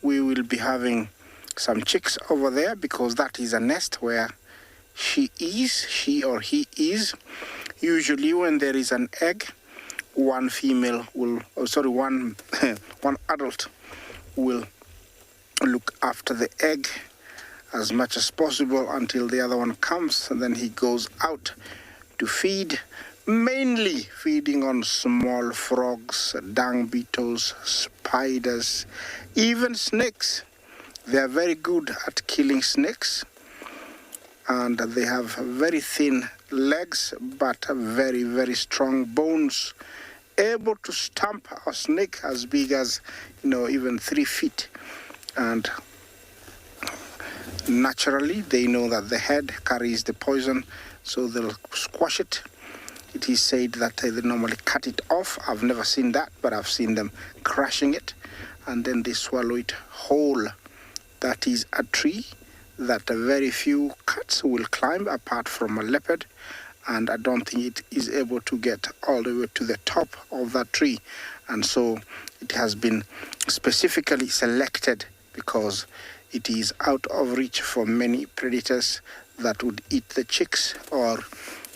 we will be having some chicks over there, because that is a nest where she or he is. Usually when there is an egg, one adult will look after the egg as much as possible until the other one comes, and then he goes out to feed, mainly feeding on small frogs, dung beetles, spiders, even snakes. They are very good at killing snakes, and they have very thin legs but very, very strong bones, able to stamp a snake as big as, even 3 feet. And naturally, they know that the head carries the poison, so they'll squash it. It is said that they normally cut it off. I've never seen that, but I've seen them crushing it, and then they swallow it whole. That is a tree that very few cats will climb, apart from a leopard, and I don't think it is able to get all the way to the top of that tree. And so it has been specifically selected because it is out of reach for many predators that would eat the chicks or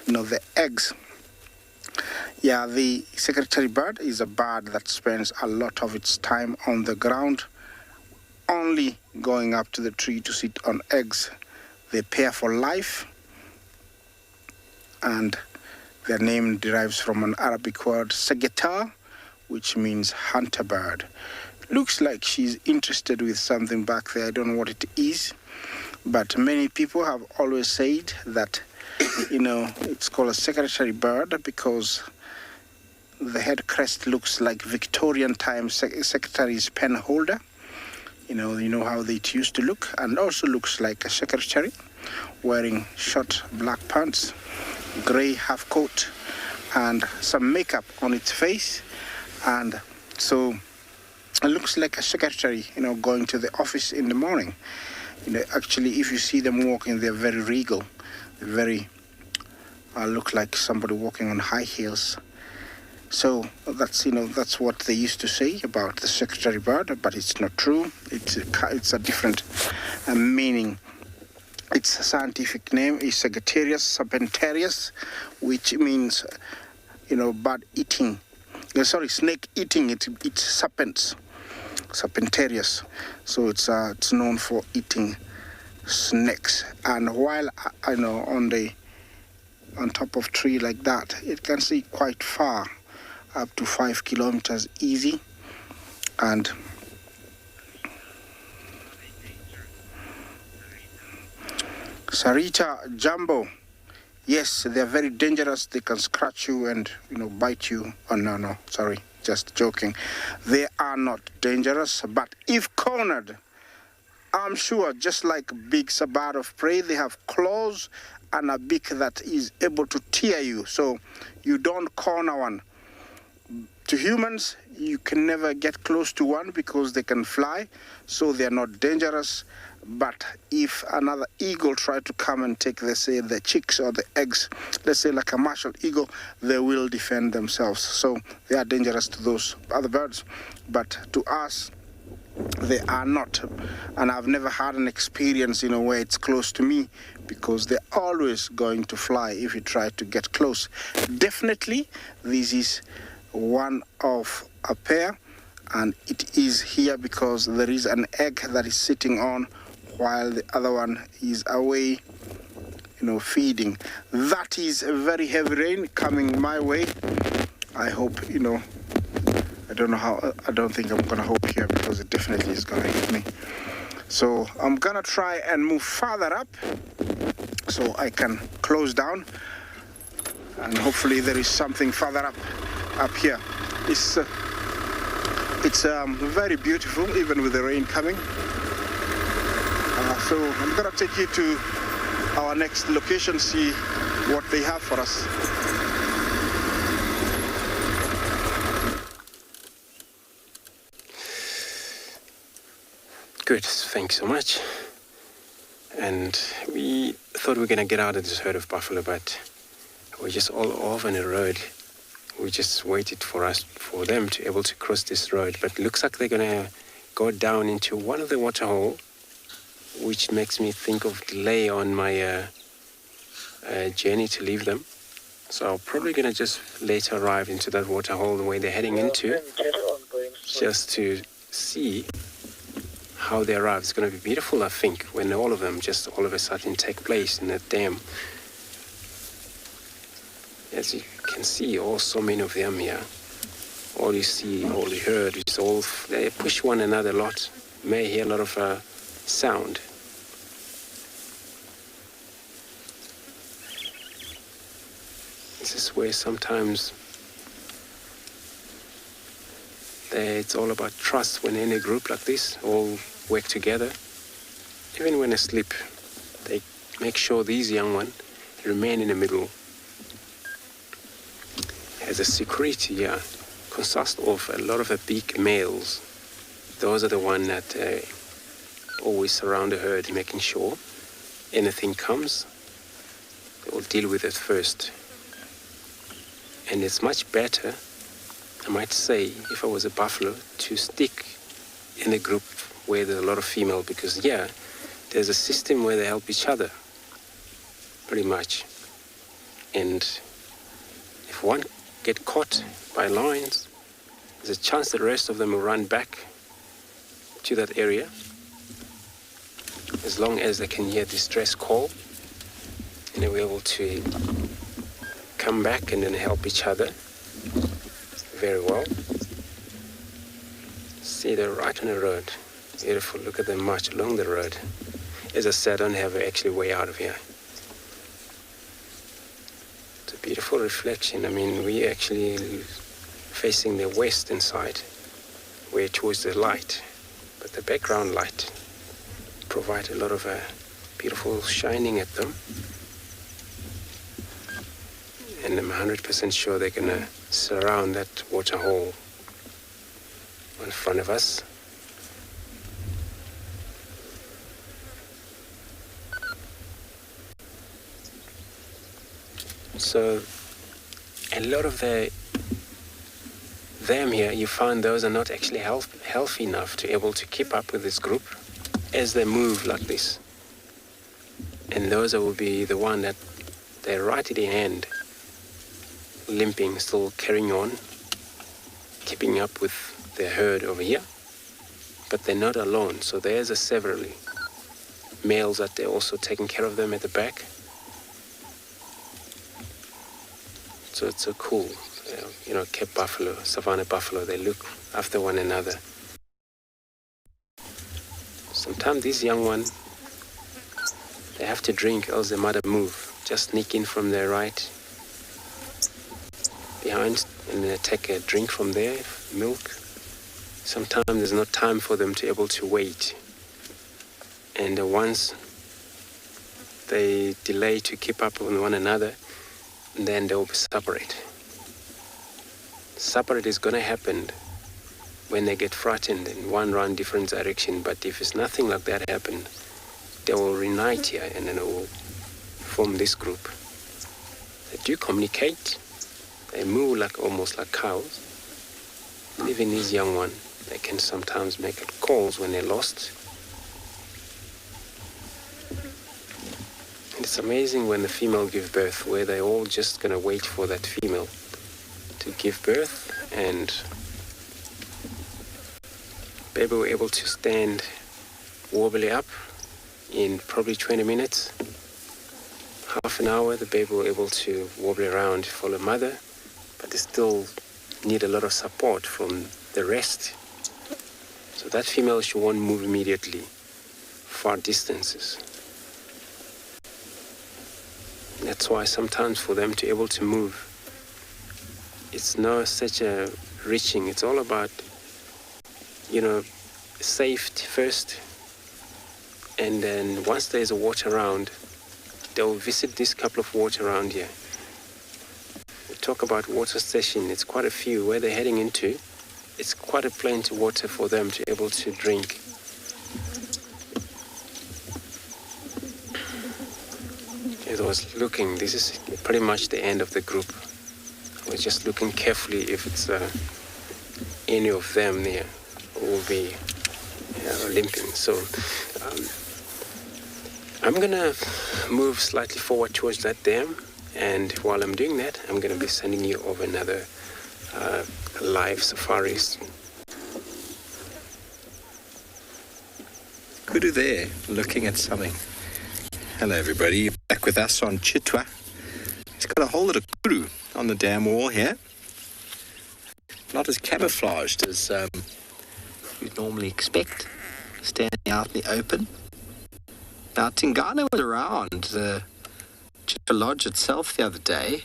the eggs. Yeah, the secretary bird is a bird that spends a lot of its time on the ground, only going up to the tree to sit on eggs. They pair for life, and their name derives from an Arabic word, segeta, which means hunter bird. Looks like she's interested with something back there. I don't know what it is, but many people have always said that, it's called a secretary bird because the head crest looks like Victorian times secretary's pen holder. You know how it used to look, and also looks like a secretary wearing short black pants, gray half coat, and some makeup on its face. And so it looks like a secretary, going to the office in the morning. Actually, if you see them walking, they're very regal. They're very look like somebody walking on high heels. So that's what they used to say about the secretary bird, but it's not true. It's a different meaning. Its scientific name is Sagittarius serpentarius, which means, bird eating. Snake eating. It's serpents, serpentarius. So it's known for eating snakes. And while on top of tree like that, it can see quite far, up to 5 kilometers easy. And Sarita Jumbo yes, they're very dangerous. They can scratch you and, bite you. Oh, no, sorry, just joking. They are not dangerous, but if cornered, I'm sure, just like big bird of prey, they have claws and a beak that is able to tear you. So you don't corner one. To humans, you can never get close to one because they can fly, so they're not dangerous. But if another eagle tried to come and take, let's say, the chicks or the eggs, let's say like a martial eagle, they will defend themselves. So they are dangerous to those other birds. But to us, they are not. And I've never had an experience, where it's close to me, because they're always going to fly if you try to get close. Definitely, this is one of a pair, and it is here because there is an egg that is sitting on while the other one is away, feeding. That is a very heavy rain coming my way. I hope, I don't know how, I don't think I'm gonna hope here because it definitely is gonna hit me. So I'm gonna try and move farther up so I can close down, and hopefully there is something further up here. It's very beautiful even with the rain coming. So I'm gonna take you to our next location, see what they have for us. Good, thanks so much. And we thought we were gonna get out of this herd of buffalo, but we're just all off on the road. We just waited for them to be able to cross this road, but it looks like they're gonna go down into one of the waterhole, which makes me think of delay on my journey to leave them. So I'm probably gonna just later arrive into that waterhole the way they're heading into, just to see how they arrive. It's gonna be beautiful, I think, when all of them just all of a sudden take place in that dam. As you can see, so many of them here. All you see, all you heard, is they push one another a lot. You may hear a lot of sound. This is where sometimes it's all about trust when in a group like this, all work together. Even when asleep, they make sure these young ones remain in the middle. As a security, consists of a lot of the big males. Those are the ones that always surround the herd, making sure anything comes, they will deal with it first. And it's much better, I might say, if I was a buffalo, to stick in a group where there's a lot of female, because there's a system where they help each other, pretty much. And if one get caught by lions, there's a chance the rest of them will run back to that area, as long as they can hear distress call, and they'll be able to come back and then help each other very well. See, they're right on the road. Beautiful, look at them march along the road. As I said, I don't have actually way out of here. It's a beautiful reflection. I mean, we actually facing the western side, where towards the light, but the background light provide a lot of beautiful shining at them. And I'm 100% sure they're gonna surround that water hole in front of us. So a lot of them here, you find those are not actually healthy enough to be able to keep up with this group as they move like this. And those will be the one that they're right at the end, limping, still carrying on, keeping up with the herd over here. But they're not alone, so there's several males that they're also taking care of them at the back. So it's so cool, kept buffalo, savanna buffalo, they look after one another. Sometimes these young ones, they have to drink else their mother move. just sneak in from the right behind and take a drink from there, milk. Sometimes there's no time for them to be able to wait. And once they delay to keep up with one another, then they will separate. Separate is going to happen when they get frightened and one run different direction. But if it's nothing like that happen, they will reunite here and then they will form this group. They do communicate. They move almost like cows. And even these young ones, they can sometimes make calls when they're lost. And it's amazing when the female give birth, where they're all just going to wait for that female to give birth, and baby were able to stand wobbly up in probably 20 minutes. Half an hour, the baby were able to wobble around for the mother, but they still need a lot of support from the rest. So that female, she won't move immediately far distances. And that's why sometimes for them to be able to move, it's not such a reaching. It's all about, safety first. And then once there's a water around, they'll visit this couple of water around here. We talk about water station. It's quite a few where they're heading into. It's quite a plenty of water for them to be able to drink. As I was looking, this is pretty much the end of the group. I was just looking carefully if it's any of them there who will be limping. So I'm going to move slightly forward towards that dam, and while I'm doing that, I'm going to be sending you over another live safaris. Kudu there, looking at something. Hello everybody, you're back with us on Chitwa. He's got a whole lot of kudu on the dam wall here. Not as camouflaged as you'd normally expect, standing out in the open. Now, Tingana was around the Chitwa Lodge itself the other day.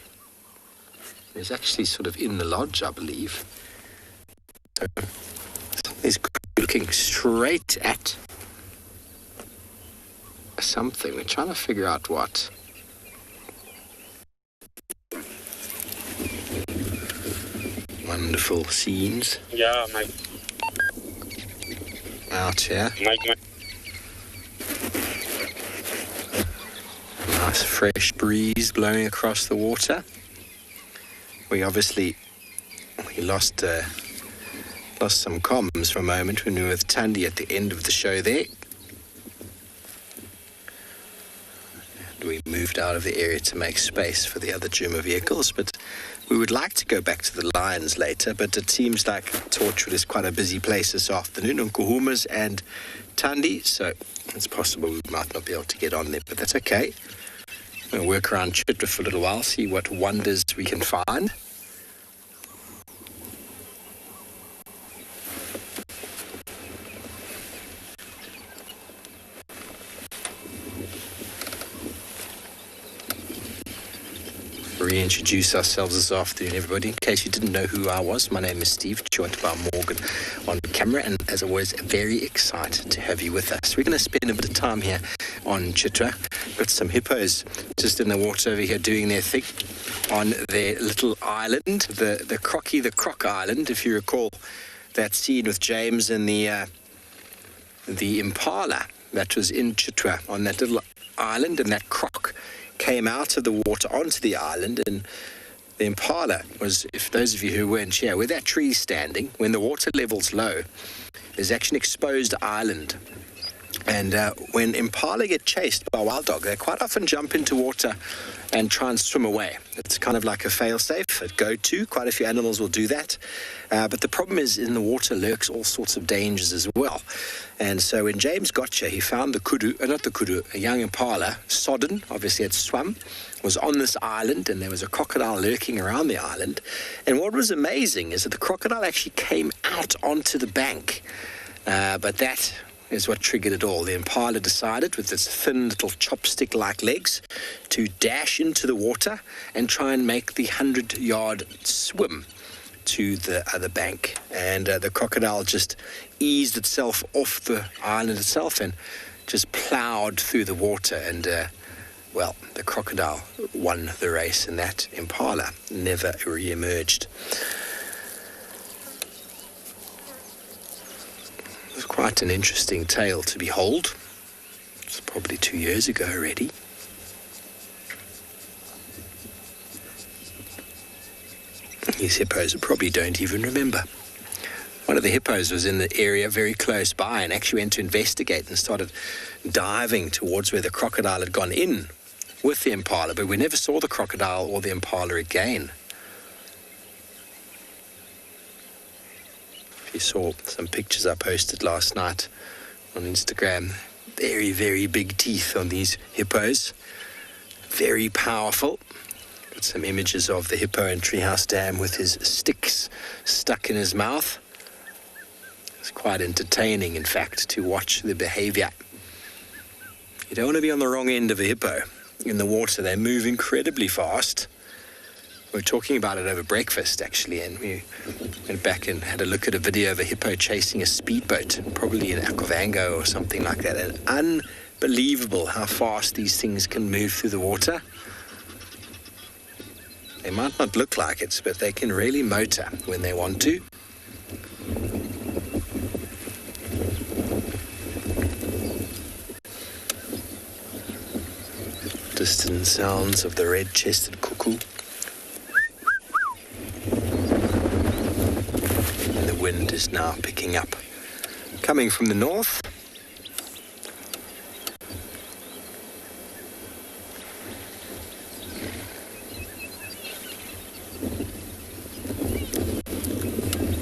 He was actually sort of in the lodge, I believe. So, he's looking straight at something. We're trying to figure out what. Wonderful scenes. Yeah, Mike. Out here. Mike. Nice fresh breeze blowing across the water. We lost some comms for a moment when we were with Tandy at the end of the show there. And we moved out of the area to make space for the other Djuma vehicles, but we would like to go back to the Lions later, but it seems like Torchwood is quite a busy place this afternoon on Kuhumas and Tandy, so it's possible we might not be able to get on there, but that's okay. We'll work around Chitwa for a little while, see what wonders we can find. Reintroduce ourselves this afternoon, everybody. In case you didn't know who I was, my name is Steve, joined by Morgan on camera, and as always, very excited to have you with us. We're going to spend a bit of time here on Chitwa. Got some hippos just in the water over here doing their thing on their little island, the Croc Island, if you recall that scene with James and the Impala that was in Chitwa on that little island, and that croc came out of the water onto the island, and the Impala was, if those of you who weren't here, where that tree's standing, when the water level's low, there's actually an exposed island. And when Impala get chased by wild dog, they quite often jump into water and try and swim away. It's kind of like a fail-safe at go-to. Quite a few animals will do that. But the problem is in the water lurks all sorts of dangers as well. And so when James got here, he found a young Impala, sodden, obviously had swum, was on this island, and there was a crocodile lurking around the island. And what was amazing is that the crocodile actually came out onto the bank. But that is what triggered it all. The Impala decided, with its thin little chopstick-like legs, to dash into the water and try and make the 100-yard swim to the other bank. And the crocodile just eased itself off the island itself and just ploughed through the water. And, well, the crocodile won the race, and that Impala never re-emerged. It was quite an interesting tale to behold. It's probably 2 years ago already. These hippos probably don't even remember. One of the hippos was in the area very close by and actually went to investigate and started diving towards where the crocodile had gone in with the Impala, but we never saw the crocodile or the Impala again. If you saw some pictures I posted last night on Instagram, very, very big teeth on these hippos. Very powerful. Got some images of the hippo in Treehouse Dam with his sticks stuck in his mouth. It's quite entertaining, in fact, to watch the behavior. You don't want to be on the wrong end of a hippo in the water. They move incredibly fast. We were talking about it over breakfast, actually, and we went back and had a look at a video of a hippo chasing a speedboat, probably in Okavango or something like that. And unbelievable how fast these things can move through the water. They might not look like it, but they can really motor when they want to. Distant sounds of the red-chested cuckoo. And the wind is now picking up. Coming from the north.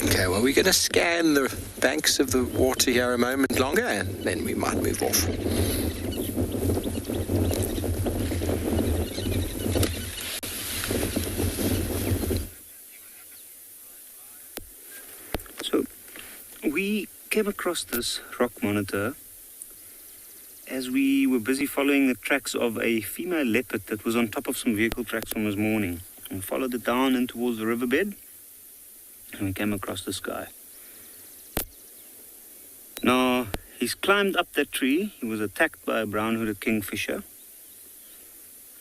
Okay, well, we're going to scan the banks of the water here a moment longer, and then we might move off. So, we came across this rock monitor as we were busy following the tracks of a female leopard that was on top of some vehicle tracks from this morning. And followed it down in towards the riverbed. And we came across this guy. Now, he's climbed up that tree. He was attacked by a brown-hooded kingfisher.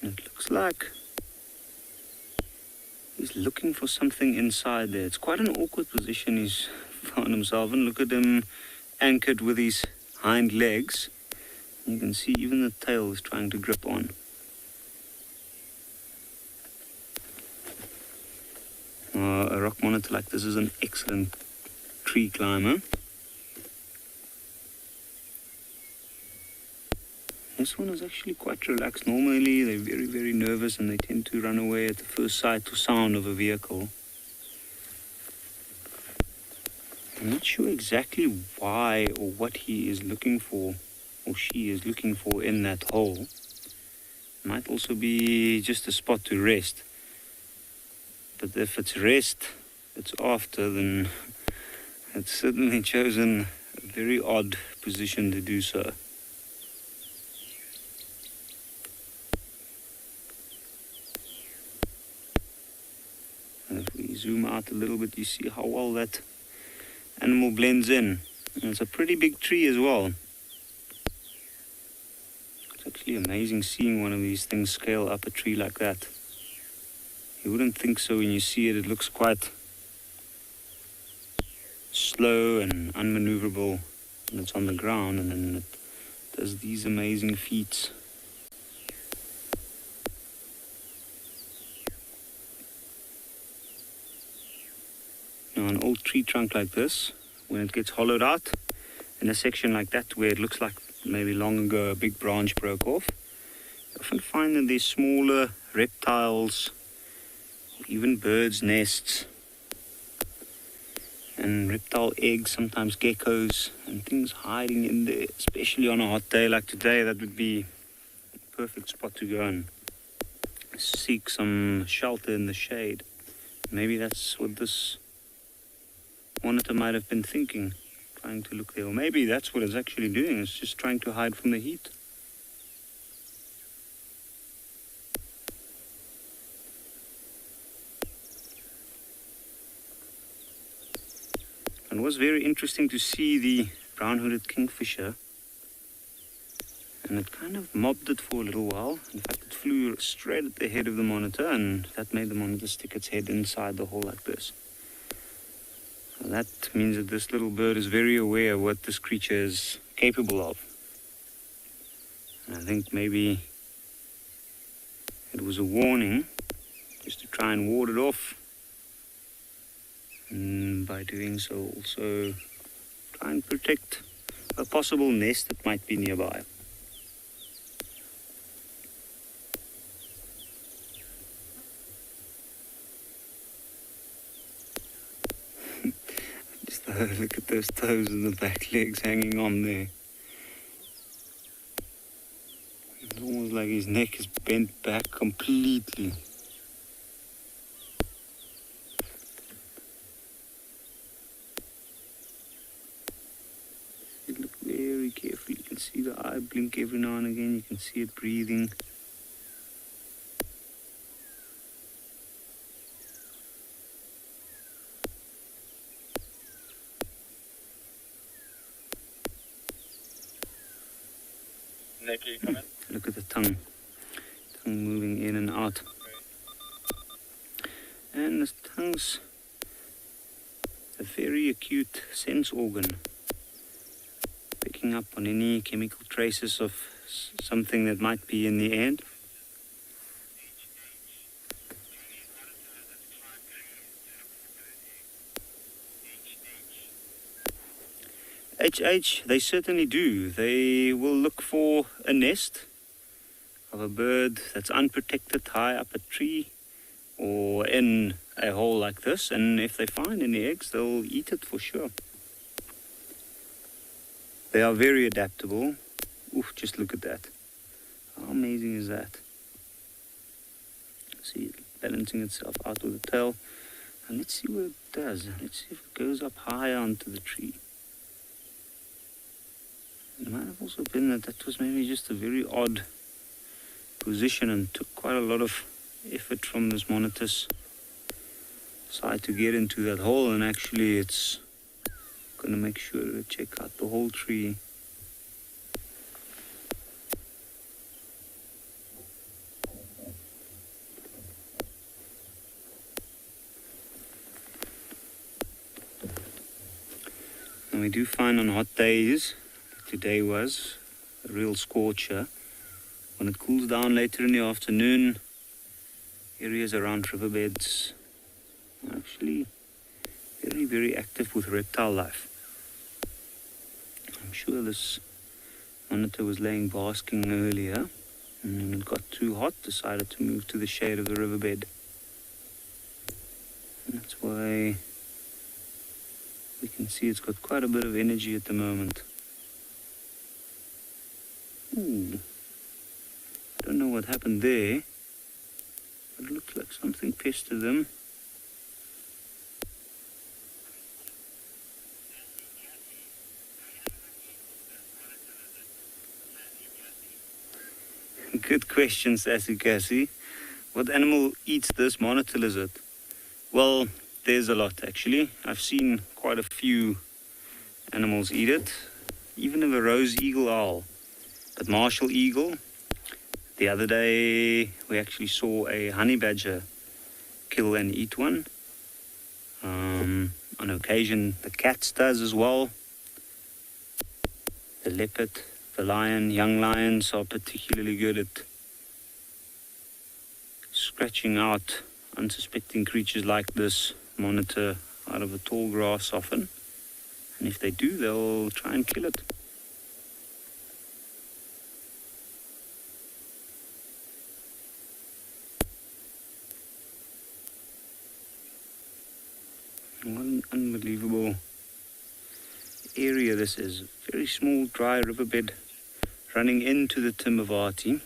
And it looks like he's looking for something inside there. It's quite an awkward position he's found himself in. Look at him anchored with his hind legs. You can see even the tail is trying to grip on. A rock monitor like this is an excellent tree climber. This one is actually quite relaxed. Normally they're very, very nervous and they tend to run away at the first sight or sound of a vehicle. I'm not sure exactly why or what he is looking for or she is looking for in that hole. Might also be just a spot to rest. But if it's rest it's after, then it's certainly chosen a very odd position to do so. And if we zoom out a little bit, you see how well that animal blends in. And it's a pretty big tree as well. It's actually amazing seeing one of these things scale up a tree like that. You wouldn't think so when you see it. It looks quite slow and unmaneuverable when it's on the ground, and then it does these amazing feats. Now, an old tree trunk like this, when it gets hollowed out, in a section like that where it looks like maybe long ago a big branch broke off, you often find that there's smaller reptiles, even birds' nests, and reptile eggs, sometimes geckos, and things hiding in there, especially on a hot day like today. That would be a perfect spot to go and seek some shelter in the shade. Maybe that's what this monitor might have been thinking, trying to look there. Or maybe that's what it's actually doing. It's just trying to hide from the heat. It was very interesting to see the brown-hooded kingfisher, and it kind of mobbed it for a little while. In fact, it flew straight at the head of the monitor, and that made the monitor stick its head inside the hole like this. So that means that this little bird is very aware of what this creature is capable of. And I think maybe it was a warning, just to try and ward it off. And by doing so, also try and protect a possible nest that might be nearby. Just look at those toes and the back legs hanging on there. It's almost like his neck is bent back completely. Look very carefully. You can see the eye blink every now and again. You can see it breathing. Look at the tongue moving in and out. And the tongue's a very acute sense organ, picking up on any chemical traces of something that might be in the air. They certainly do. They will look for a nest of a bird that's unprotected high up a tree or in a hole like this, and if they find any eggs, they'll eat it for sure. They are very adaptable. Oof, just look at that. How amazing is that? See it balancing itself out with the tail. And let's see what it does. Let's see if it goes up higher onto the tree. It might have also been that was maybe just a very odd position and took quite a lot of effort from this monitor's side to get into that hole, and actually it's going to make sure to check out the whole tree. And we do find on hot days, today was a real scorcher. When it cools down later in the afternoon, areas around riverbeds are actually very, very active with reptile life. I'm sure this monitor was laying basking earlier, and when it got too hot, decided to move to the shade of the riverbed. And that's why we can see it's got quite a bit of energy at the moment. Ooh. I don't know what happened there, but it looks like something pestered them. Good question, Sassy Cassie. What animal eats this monitor lizard? Well, there's a lot actually. I've seen quite a few animals eat it, even a rose eagle owl. But martial eagle, the other day we actually saw a honey badger kill and eat one. On occasion the cats does as well. The leopard, the lion, young lions are particularly good at scratching out unsuspecting creatures like this monitor out of the tall grass often. And if they do, they'll try and kill it. What an unbelievable area this is. Very small, dry riverbed running into the Timavati.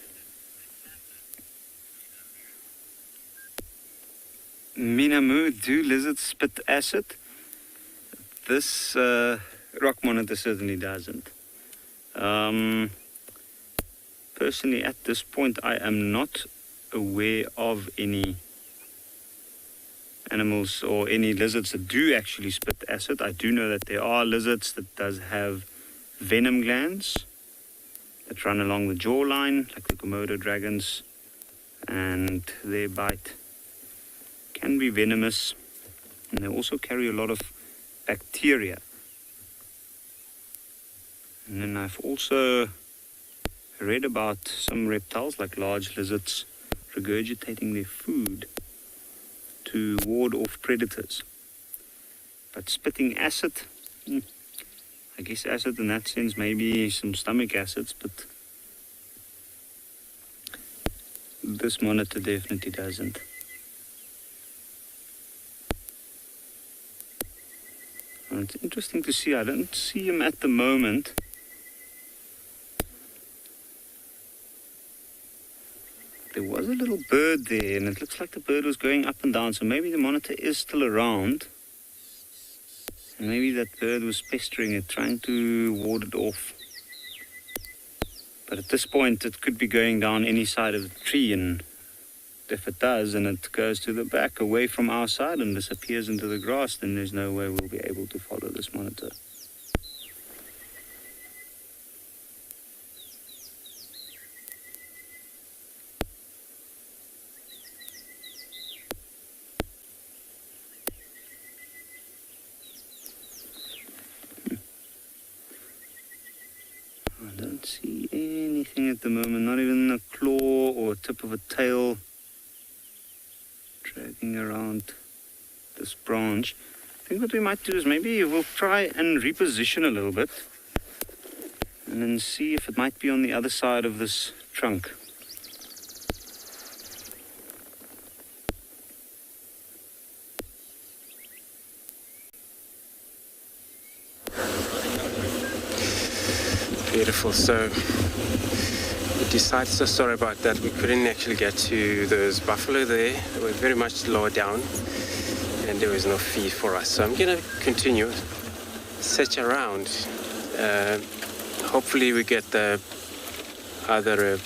Minamu, do lizards spit acid? This rock monitor certainly doesn't. Personally, at this point, I am not aware of any animals or any lizards that do actually spit acid. I do know that there are lizards that does have venom glands that run along the jawline, like the Komodo dragons, and their bite can be venomous, and they also carry a lot of bacteria. And then I've also read about some reptiles, like large lizards, regurgitating their food to ward off predators. But spitting acid, I guess acid in that sense, maybe some stomach acids, but this monitor definitely doesn't. And it's interesting to see, I don't see him at the moment. There was a little bird there, and it looks like the bird was going up and down, so maybe the monitor is still around. And maybe that bird was pestering it, trying to ward it off. But at this point, it could be going down any side of the tree, and if it does, and it goes to the back, away from our side, and disappears into the grass, then there's no way we'll be able to follow this monitor. I don't see anything at the moment, not even a claw or a tip of a tail dragging around this branch. I think what we might do is maybe we'll try and reposition a little bit and then see if it might be on the other side of this trunk. Beautiful. So we decided, so sorry about that, we couldn't actually get to those buffalo there. They were very much lower down and there was no feed for us. So I'm going to continue, search around. Hopefully we get either a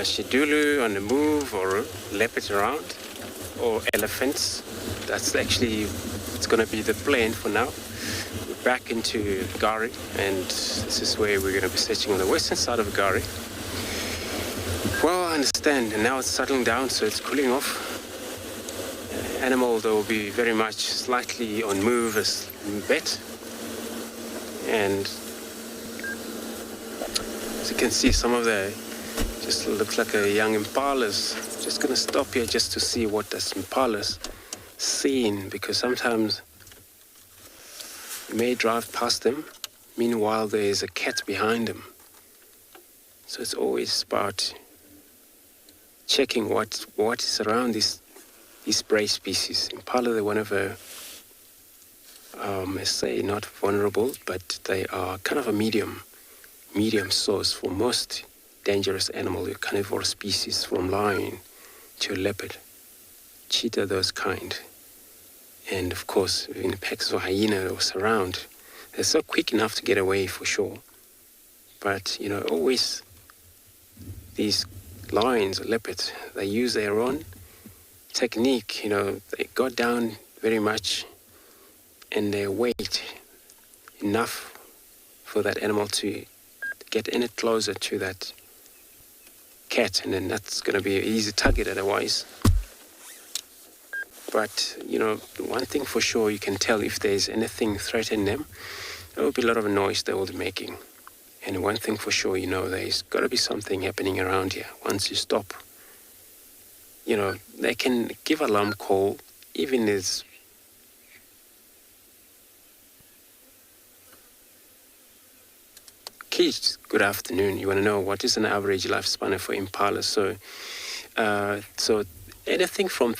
shedulu on the move or leopards around or elephants. That's actually, it's going to be the plan for now. Back into Gari, and this is where we're going to be searching on the western side of Gari. Well, I understand, and now it's settling down, so it's cooling off. Animal, though, will be very much slightly on move as bet. And as you can see, some of the, just looks like a young Impalas. Just going to stop here just to see what this Impala's seen, because sometimes you may drive past them, meanwhile there is a cat behind them. So it's always about checking what is around these prey species. Impala, they're one of a, Masai, not vulnerable, but they are kind of a medium source for most dangerous animal, carnivore species, from lion to leopard, cheetah, those kind. And of course, in the packs of hyena or surround, they're so quick enough to get away for sure. But, always these lions or leopards, they use their own technique. They go down very much and they wait enough for that animal to get any closer to that cat, and then that's going to be an easy target otherwise. But, one thing for sure, you can tell if there's anything threatening them, there will be a lot of noise they will be making. And one thing for sure, there's got to be something happening around here. Once you stop, they can give alarm call, even as kids. Good afternoon. You want to know what is an average lifespan for Impala? So anything from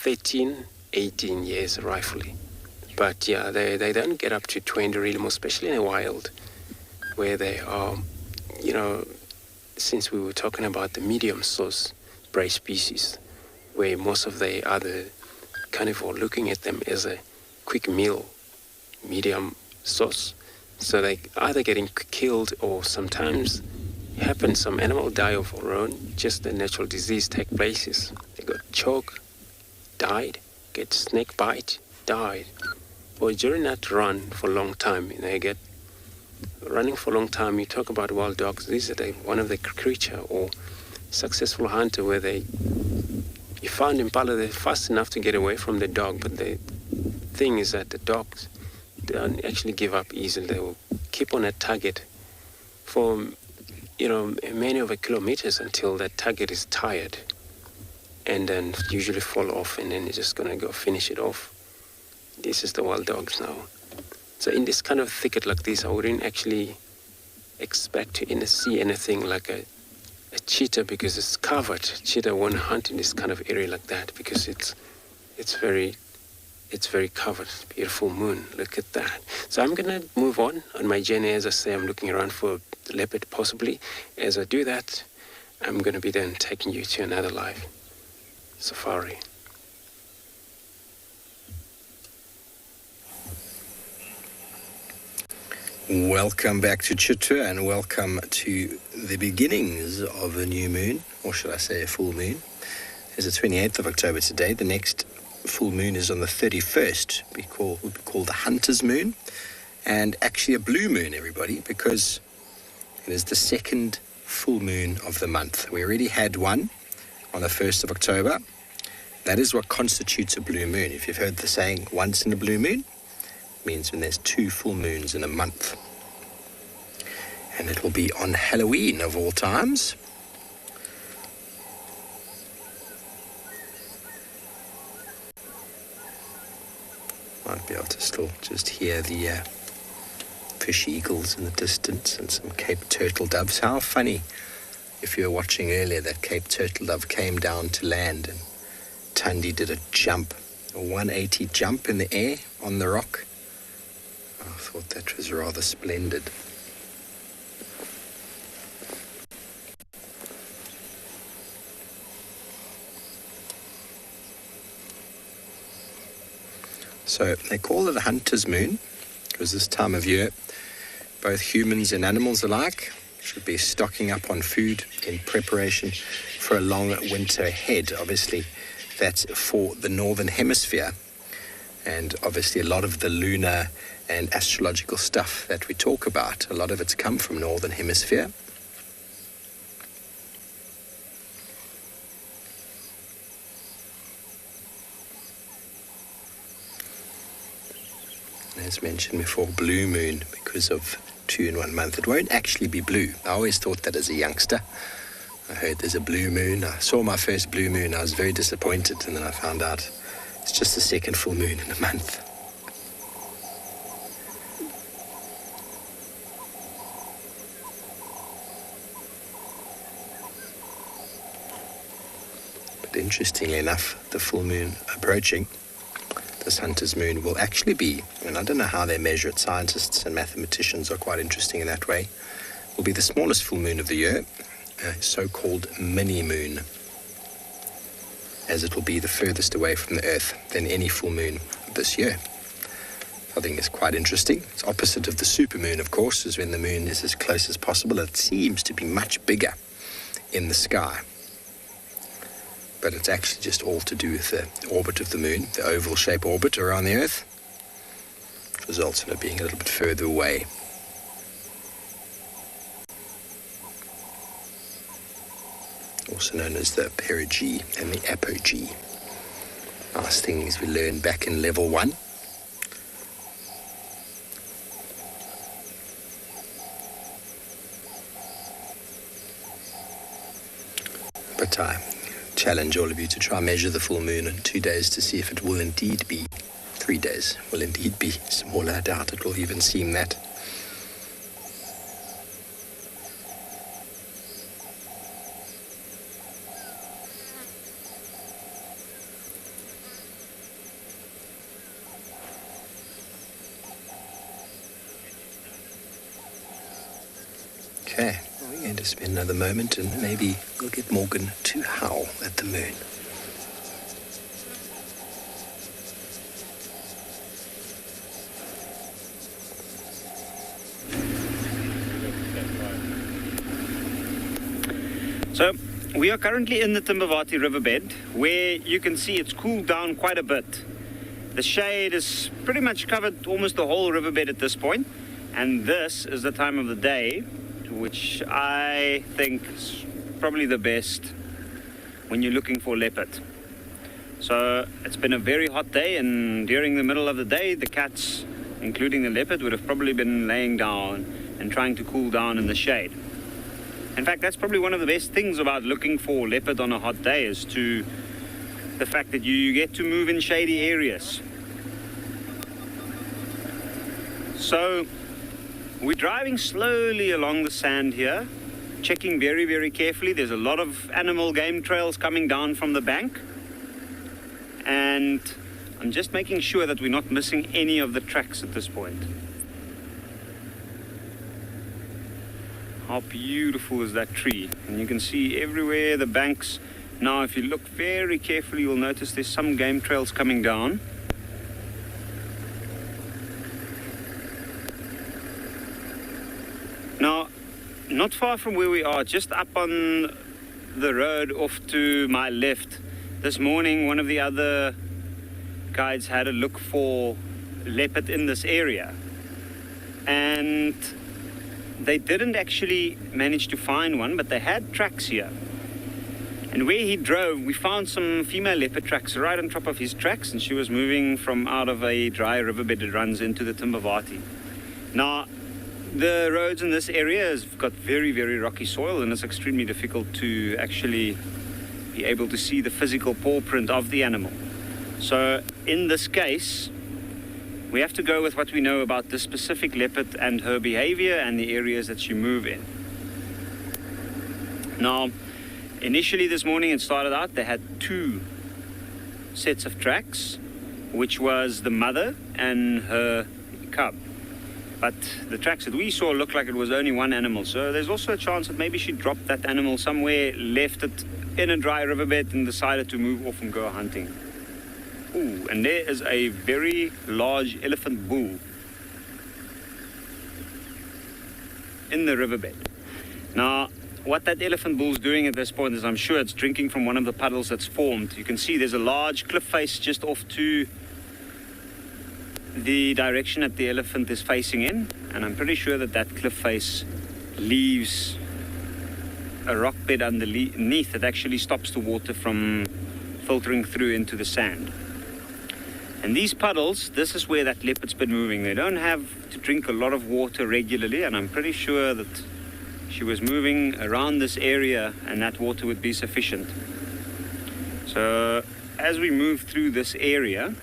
18 years roughly. But yeah, they don't get up to 20 really, more especially in the wild, where they are, since we were talking about the medium source prey species, where most of the other carnivore looking at them as a quick meal, medium source, So they either getting killed or sometimes happens some animal die of their own, just the natural disease take places. They got choke, died, get snake bite, died. Or during that run for a long time, they get running for a long time. You talk about wild dogs, these are one of the creature or successful hunter where you found Impala, they're fast enough to get away from the dog, but the thing is that the dogs don't actually give up easily. They will keep on a target for many over kilometers until that target is tired, and then usually fall off, and then you're just gonna go finish it off. This is the wild dogs now. So in this kind of thicket like this, I wouldn't actually expect to see anything like a cheetah, because it's covered. Cheetah won't hunt in this kind of area like that because it's very covered. Beautiful moon. Look at that. So I'm gonna move on my journey. As I say, I'm looking around for the leopard possibly. As I do that, I'm gonna be then taking you to another live safari. Welcome back to Chitwa, and welcome to the beginnings of a new moon, or should I say a full moon. It's the 28th of October today. The next full moon is on the 31st. Would be called the Hunter's Moon, and actually a blue moon, everybody, because it is the second full moon of the month. We already had one on the 1st of October. That is what constitutes a blue moon. If you've heard the saying, once in a blue moon, means when there's 2 full moons in a month. And it will be on Halloween of all times. Might be able to still just hear the fish eagles in the distance and some Cape turtle doves. How funny, if you were watching earlier, that Cape turtle dove came down to land and Tundi did a jump, a 180 jump in the air on the rock. I thought that was rather splendid. So they call it a hunter's moon because this time of year, both humans and animals alike should be stocking up on food in preparation for a long winter ahead. Obviously, that's for the northern hemisphere. And obviously a lot of the lunar and astrological stuff that we talk about, a lot of it's come from northern hemisphere. As mentioned before, blue moon, because of 2 in 1 month. It won't actually be blue. I always thought that as a youngster. I heard there's a blue moon. I saw my first blue moon. I was very disappointed, and then I found out it's just the second full moon in a month. But interestingly enough, the full moon approaching, this hunter's moon will actually be, and I don't know how they measure it, scientists and mathematicians are quite interesting in that way, will be the smallest full moon of the year, a so-called mini moon, as it will be the furthest away from the Earth than any full moon this year. I think it's quite interesting. It's opposite of the supermoon, of course, is when the moon is as close as possible. It seems to be much bigger in the sky. But it's actually just all to do with the orbit of the moon, the oval shape orbit around the Earth, which results in it being a little bit further away. Also known as the perigee and the apogee. Nice things we learned back in level 1. But I challenge all of you to try and measure the full moon in 2 days to see if it will indeed be 3 days, will indeed be smaller. I doubt it will even seem that. Okay, we're going to spend another moment and maybe we'll get Morgan to howl at the moon. So we are currently in the Timbavati riverbed, where you can see it's cooled down quite a bit. The shade is pretty much covered almost the whole riverbed at this point, and this is the time of the day which I think is probably the best when you're looking for leopard. So it's been a very hot day, and during the middle of the day the cats, including the leopard, would have probably been laying down and trying to cool down in the shade. In fact, that's probably one of the best things about looking for leopard on a hot day, is to the fact that you get to move in shady areas. So we're driving slowly along the sand here, checking very, very carefully. There's a lot of animal game trails coming down from the bank, and I'm just making sure that we're not missing any of the tracks at this point. How beautiful is that tree? And you can see everywhere the banks. Now, if you look very carefully, you'll notice there's some game trails coming down. Now, not far from where we are, just up on the road off to my left, this morning one of the other guides had a look for leopard in this area, and they didn't actually manage to find one, but they had tracks here. And where he drove, we found some female leopard tracks right on top of his tracks, and she was moving from out of a dry riverbed that runs into the Timbavati. Now, the roads in this area have got very, very rocky soil, and it's extremely difficult to actually be able to see the physical paw print of the animal. So in this case, we have to go with what we know about this specific leopard and her behavior and the areas that she moves in. Now, initially this morning it started out, they had 2 sets of tracks, which was the mother and her cub. But the tracks that we saw looked like it was only one animal. So there's also a chance that maybe she dropped that animal somewhere, left it in a dry riverbed, and decided to move off and go hunting. Ooh, and there is a very large elephant bull in the riverbed. Now, what that elephant bull's doing at this point is, I'm sure it's drinking from one of the puddles that's formed. You can see there's a large cliff face just off to the direction that the elephant is facing in, and I'm pretty sure that that cliff face leaves a rock bed underneath that actually stops the water from filtering through into the sand. And these puddles, this is where that leopard's been moving. They don't have to drink a lot of water regularly, and I'm pretty sure that she was moving around this area and that water would be sufficient. So as we move through this area,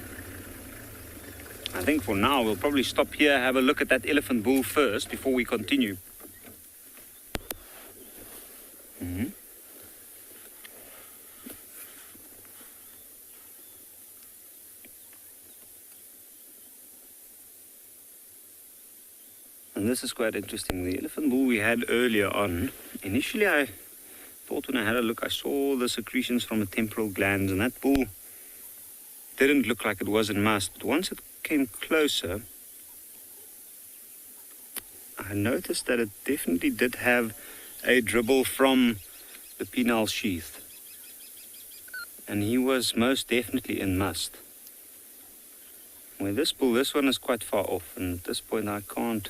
I think for now we'll probably stop here, have a look at that elephant bull first before we continue. And this is quite interesting. The elephant bull we had earlier on, initially I thought when I had a look, I saw the secretions from the temporal glands, and that bull didn't look like it was in must. But once it came closer, I noticed that it definitely did have a dribble from the penile sheath. And he was most definitely in must. Where this bull, this one is quite far off, and at this point I can't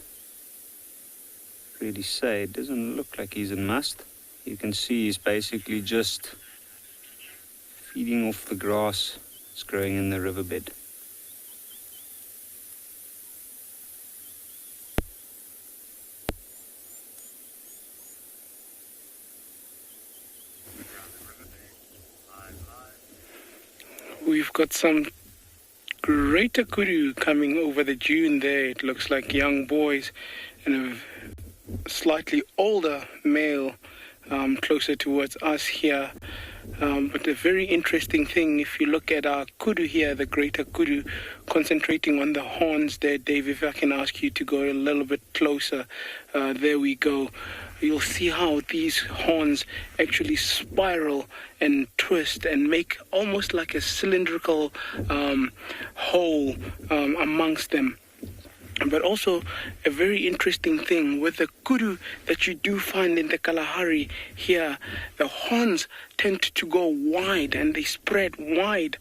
really say. It doesn't look like he's in must. You can see he's basically just feeding off the grass that's growing in the riverbed. We've got some greater kudu coming over the dune there. It looks like young boys and a slightly older male closer towards us here. But a very interesting thing, if you look at our kudu here, the greater kudu, concentrating on the horns there. Dave, if I can ask you to go a little bit closer. There we go. You'll see how these horns actually spiral and twist and make almost like a cylindrical hole amongst them. But also a very interesting thing with the kudu that you do find in the Kalahari here, the horns tend to go wide and they spread wide.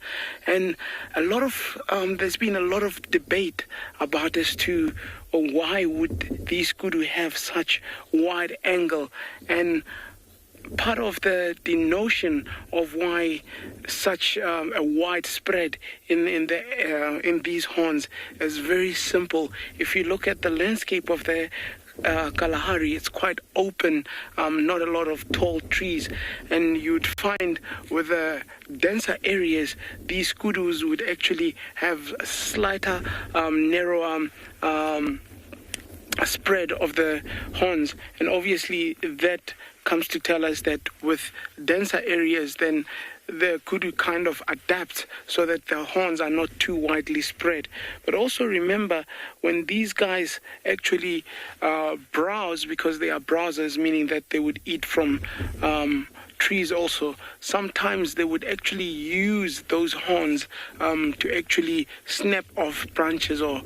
And there's been a lot of debate about as to why would these kudu have such wide angle. And part of the notion of why such a wide spread in these horns is very simple. If you look at the landscape of the Kalahari, it's quite open, not a lot of tall trees, and you'd find with the denser areas, these kudus would actually have a slighter, narrower spread of the horns, and obviously that comes to tell us that with denser areas, then the kudu kind of adapts so that the horns are not too widely spread. But also remember, when these guys actually browse, because they are browsers, meaning that they would eat from trees also, sometimes they would actually use those horns to actually snap off branches or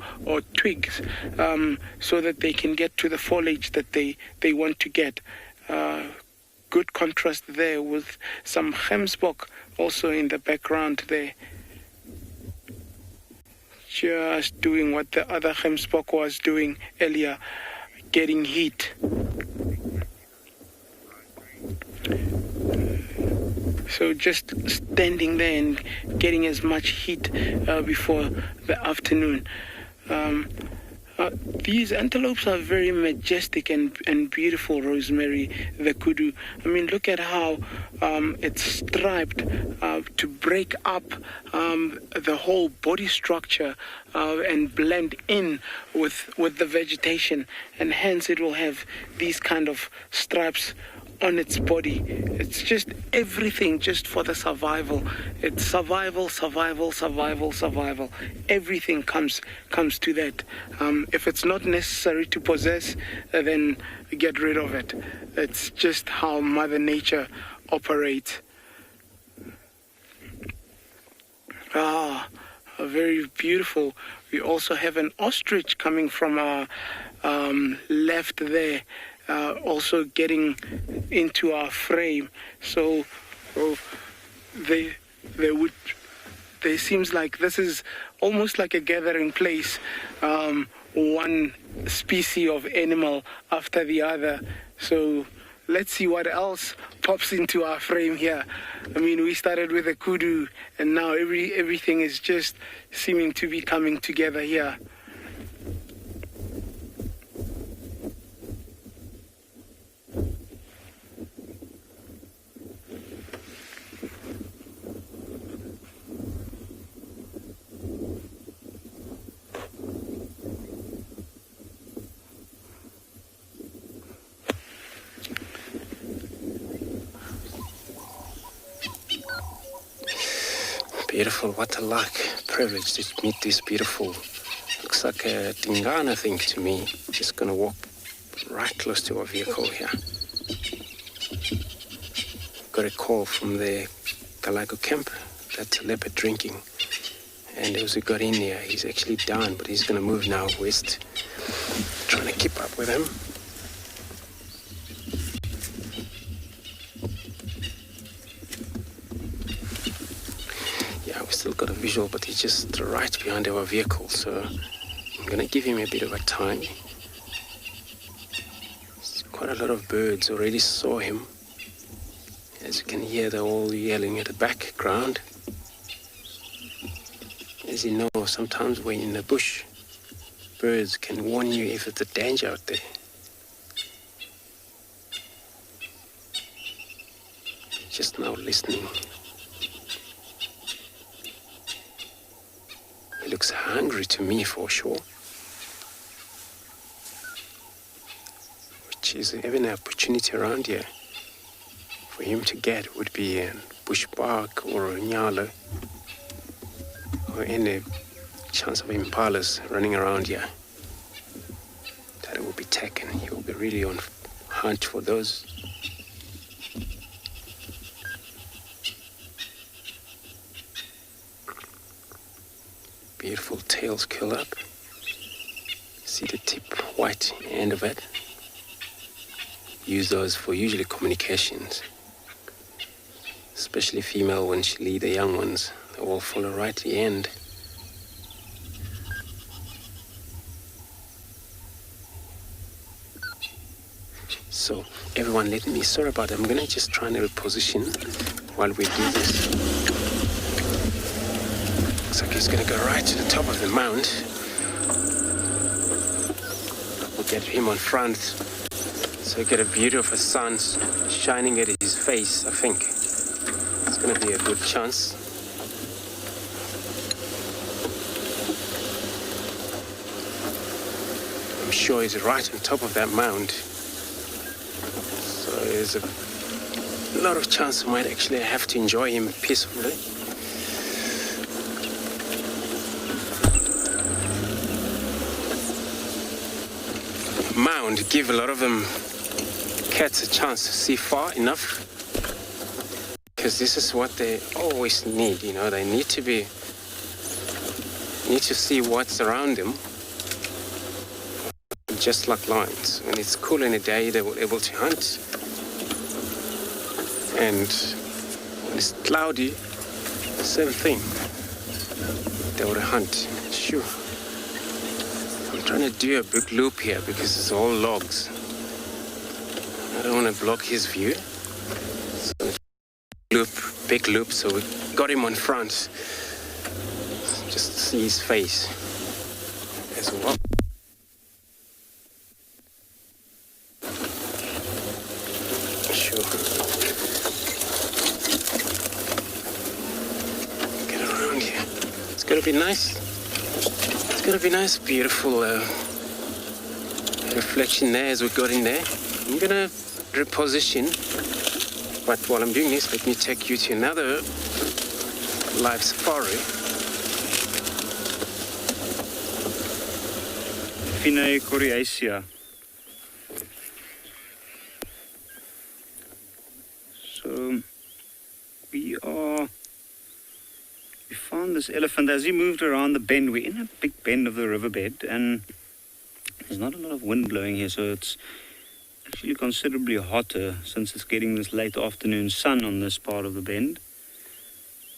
twigs so that they can get to the foliage that they want to get. Good contrast there with some gemsbok also in the background there, just doing what the other gemsbok was doing earlier, getting heat. So just standing there and getting as much heat before the afternoon. These antelopes are very majestic and beautiful, Rosemary, the kudu. I mean, look at how it's striped to break up the whole body structure and blend in with the vegetation, and hence it will have these kind of stripes on its body. It's just everything just for the survival. It's survival. Everything comes to that. If it's not necessary to possess, then get rid of it. It's just how Mother Nature operates. Very beautiful. We also have an ostrich coming from our left there. Also getting into our frame, so they seems like this is almost like a gathering place, one species of animal after the other. So let's see what else pops into our frame here. I mean, we started with a kudu, and now everything is just seeming to be coming together here. Beautiful, what a luck, privilege to meet this beautiful, looks like a Tingana thing to me. Just gonna walk right close to our vehicle here. Got a call from the Galago camp, that's a leopard drinking. And as we got in here, he's actually down, but he's gonna move now west. Trying to keep up with him. Still got a visual, but he's just right behind our vehicle, so I'm going to give him a bit of a time. There's quite a lot of birds already saw him. As you can hear, they're all yelling at the background. As you know, sometimes when you're in the bush, birds can warn you if it's a danger out there. Just now listening. He looks hungry to me for sure. Which is even an opportunity around here for him to get would be a bush bark or a nyalo or any chance of impalas running around here. That will be taken. He will be really on hunt for those. Beautiful tails curl up. See the tip white end of it? Use those for usually communications. Especially female when she lead the young ones. They will follow right to the end. So, everyone let me, sorry about it, I'm gonna just try and reposition while we do this. Looks like he's gonna go right to the top of the mound. We'll get him on front, so you get a view of the sun shining at his face, I think. It's gonna be a good chance. I'm sure he's right on top of that mound. So there's a lot of chance I might actually have to enjoy him peacefully. Mound give a lot of them cats a chance to see far enough, because this is what they always need, you know. They need to see what's around them, just like lions. When it's cool in the day, they were able to hunt, and when it's cloudy, same thing. They would hunt. Sure. I'm trying to do a big loop here because it's all logs. I don't want to block his view. So big loop, so we got him on front. Just to see his face as well. Sure. Get around here. It's gonna be nice. It's gonna be nice, beautiful reflection there as we got in there. I'm gonna reposition, but while I'm doing this, let me take you to another live safari. Phinda coriacea. So we found this elephant as he moved around the bend. We're in a big bend of the riverbed, and there's not a lot of wind blowing here, so it's actually considerably hotter since it's getting this late afternoon sun on this part of the bend.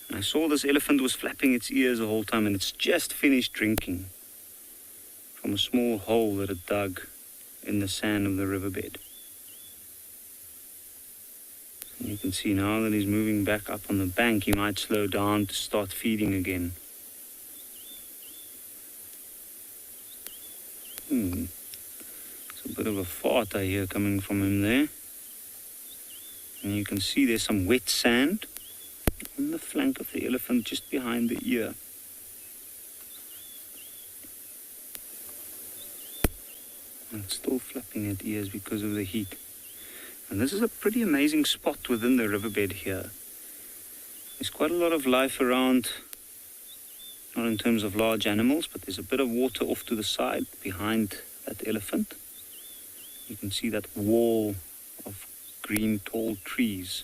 And I saw this elephant was flapping its ears the whole time, and it's just finished drinking from a small hole that it dug in the sand of the riverbed. And you can see now that he's moving back up on the bank, he might slow down to start feeding again. It's a bit of a fart I hear coming from him there. And you can see there's some wet sand on the flank of the elephant just behind the ear. And it's still flapping at ears because of the heat. And this is a pretty amazing spot within the riverbed here. There's quite a lot of life around, not in terms of large animals, but there's a bit of water off to the side behind that elephant. You can see that wall of green tall trees.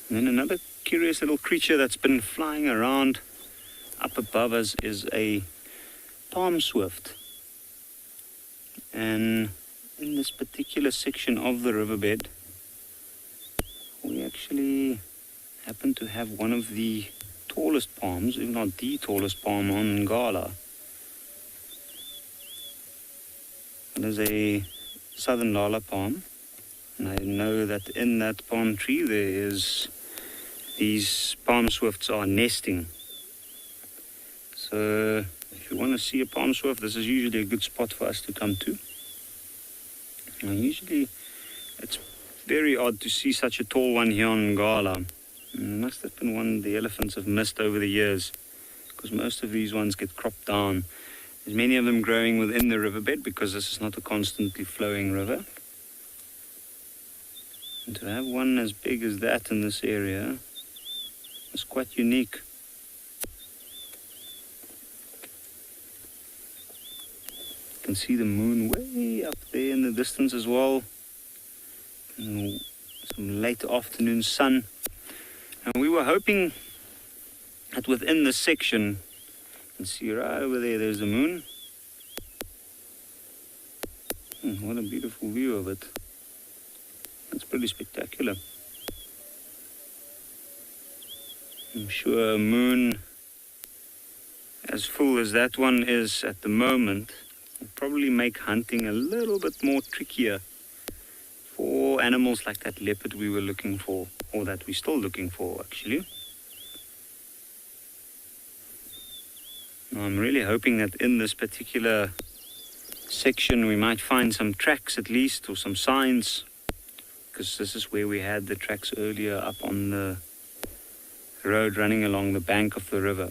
And then another curious little creature that's been flying around up above us is a palm swift. And in this particular section of the riverbed, we actually happen to have one of the tallest palms, if not the tallest palm on Ngala. It is a southern lala palm, and I know that in that palm tree these palm swifts are nesting. So if you want to see a palm swift, this is usually a good spot for us to come to. And usually it's very odd to see such a tall one here on Ngala. It must have been one the elephants have missed over the years, because most of these ones get cropped down. There's many of them growing within the riverbed because this is not a constantly flowing river. And to have one as big as that in this area is quite unique. You can see the moon way up there in the distance as well. And some late afternoon sun. And we were hoping that within this section, you can see right over there, there's the moon. What a beautiful view of it. It's pretty spectacular. I'm sure a moon as full as that one is at the moment will probably make hunting a little bit more trickier for animals like that leopard we were looking for, or that we're still looking for actually. Now, I'm really hoping that in this particular section we might find some tracks at least, or some signs, because this is where we had the tracks earlier up on the road running along the bank of the river.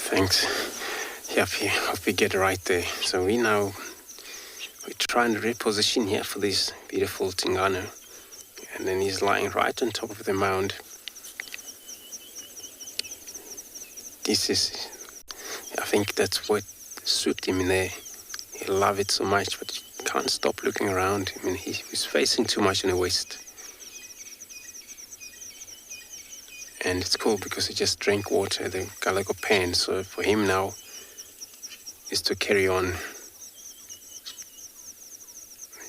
Thanks. Yep, hope we get right there. So we're trying to reposition here for this beautiful Tingano. And then he's lying right on top of the mound. I think that's what suited him in there. He loved it so much, but he can't stop looking around. I mean, he's facing too much in the west. And it's cool because he just drank water, the Galago pan. So for him now is to carry on. I'm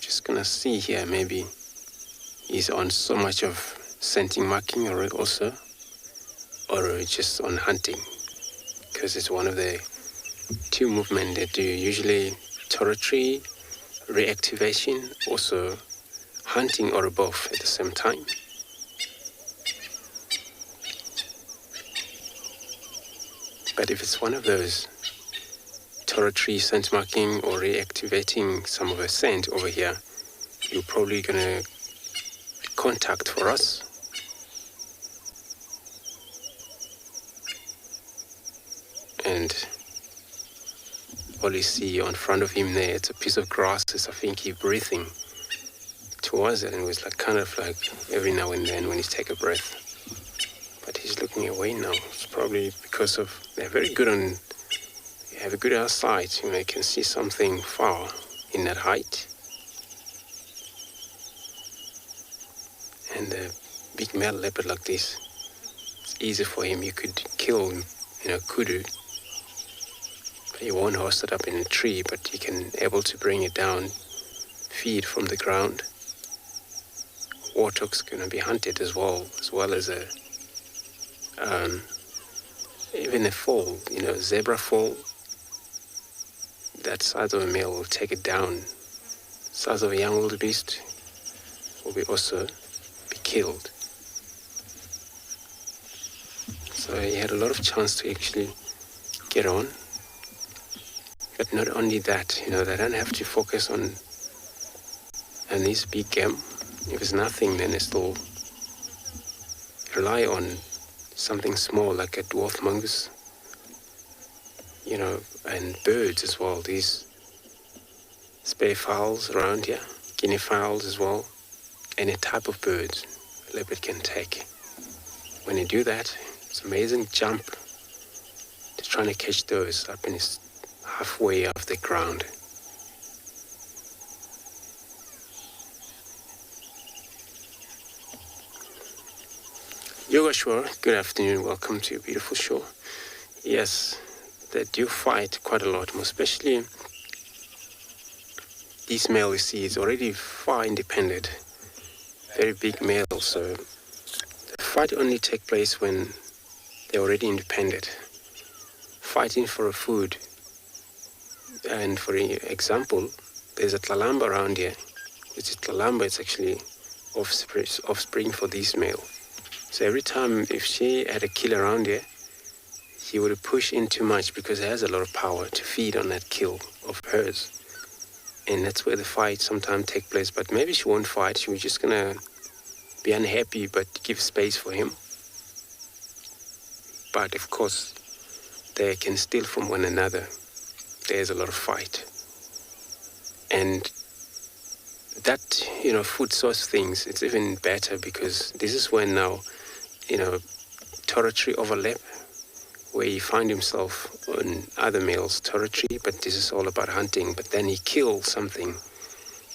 just gonna see here, maybe he's on so much of scenting marking or just on hunting. Because it's one of the two movements they do, usually territory, reactivation, also hunting or both at the same time. But if it's one of those territory scent marking or reactivating some of the scent over here, you're probably gonna contact for us. And all you see on front of him there, it's a piece of grass. I think he's breathing towards it, and it was like kind of like every now and then when he take a breath. But he's looking away now. It's probably because of they're very good on. You have a good eyesight. You can see something far in that height. And a big male leopard like this, it's easy for him. You could kill, Kudu. You won't host it up in a tree, but you can able to bring it down, feed from the ground. Warthog's going to be hunted as well as even a foal, zebra foal. That size of a male will take it down. Size of a young wildebeest will be also be killed. So he had a lot of chance to actually get on. But not only that, they don't have to focus on this big game. If it's nothing, then they still rely on something small like a dwarf mongoose, and birds as well. These spare fowls around here, guinea fowls as well, any type of birds a leopard can take. When you do that, it's amazing jump to trying to catch those up in his halfway off the ground. Yogeshwar, good afternoon, welcome to a beautiful show. Yes, they do fight quite a lot, especially this male you see is already far independent, very big male, so the fight only takes place when they're already independent, fighting for a food. And for example, there's a tlalamba around here, which is tlalamba, it's actually offspring for this male. So every time if she had a kill around here, he would push in too much because he has a lot of power to feed on that kill of hers. And that's where the fight sometimes take place. But maybe she won't fight, she was just gonna be unhappy but give space for him. But of course, they can steal from one another. There's a lot of fight. And that, food source things, it's even better because this is when now, territory overlap where he found himself on other males' territory, but this is all about hunting. But then he killed something,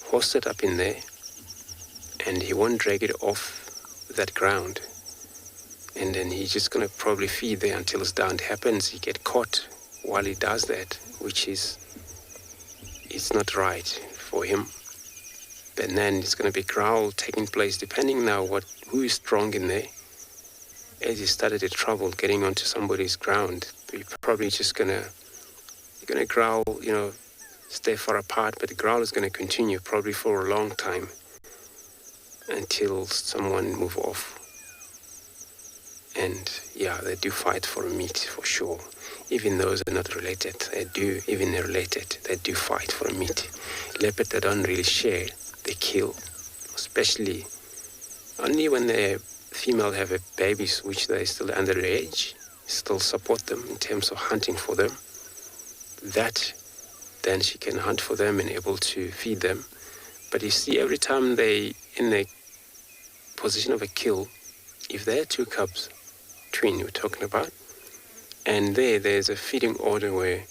hoisted it up in there, and he won't drag it off that ground. And then he's just going to probably feed there until it's done. It happens, he get caught while he does that, which is, it's not right for him. And then it's going to be growl taking place, depending now who is strong in there. As he started the trouble getting onto somebody's ground, you're probably just you're gonna growl, stay far apart, but the growl is going to continue probably for a long time until someone move off. And yeah, they do fight for meat for sure. Even those are not related, they do fight for meat. Leopard, they don't really share, they kill, especially only when the female have a babies, which they still underage, still support them in terms of hunting for them. That, then she can hunt for them and able to feed them. But you see, every time they in the position of a kill, if there are two cubs, twin we're talking about, and there's a feeding order where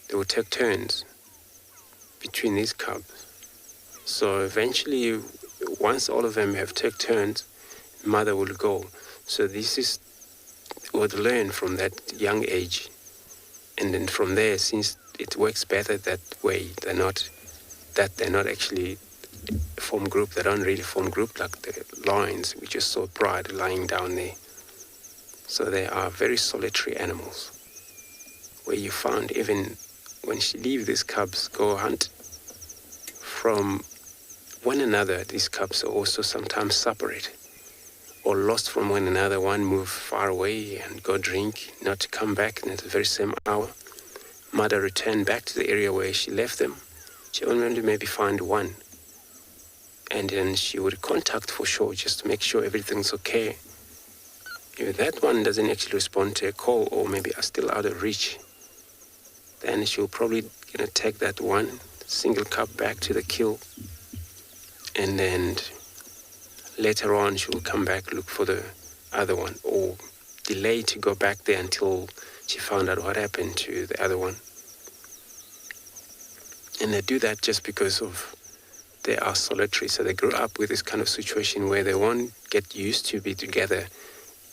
they will take turns between these cubs. So eventually, once all of them have taken turns, mother will go. So this is what they learn from that young age. And then from there, since it works better that way, they're not actually form group. They don't really form group like the lions, which is so proud lying down there. So they are very solitary animals, where you found even when she leaves these cubs go hunt from one another, these cubs are also sometimes separate or lost from one another. One move far away and go drink, not to come back at the very same hour. Mother returned back to the area where she left them. She only maybe find one. And then she would contact for sure, just to make sure everything's okay. If that one doesn't actually respond to a call, or maybe are still out of reach, then she'll probably take that one single cub back to the kill. And then later on, she will come back, look for the other one, or delay to go back there until she found out what happened to the other one. And they do that just because of they are solitary. So they grew up with this kind of situation where they won't get used to be together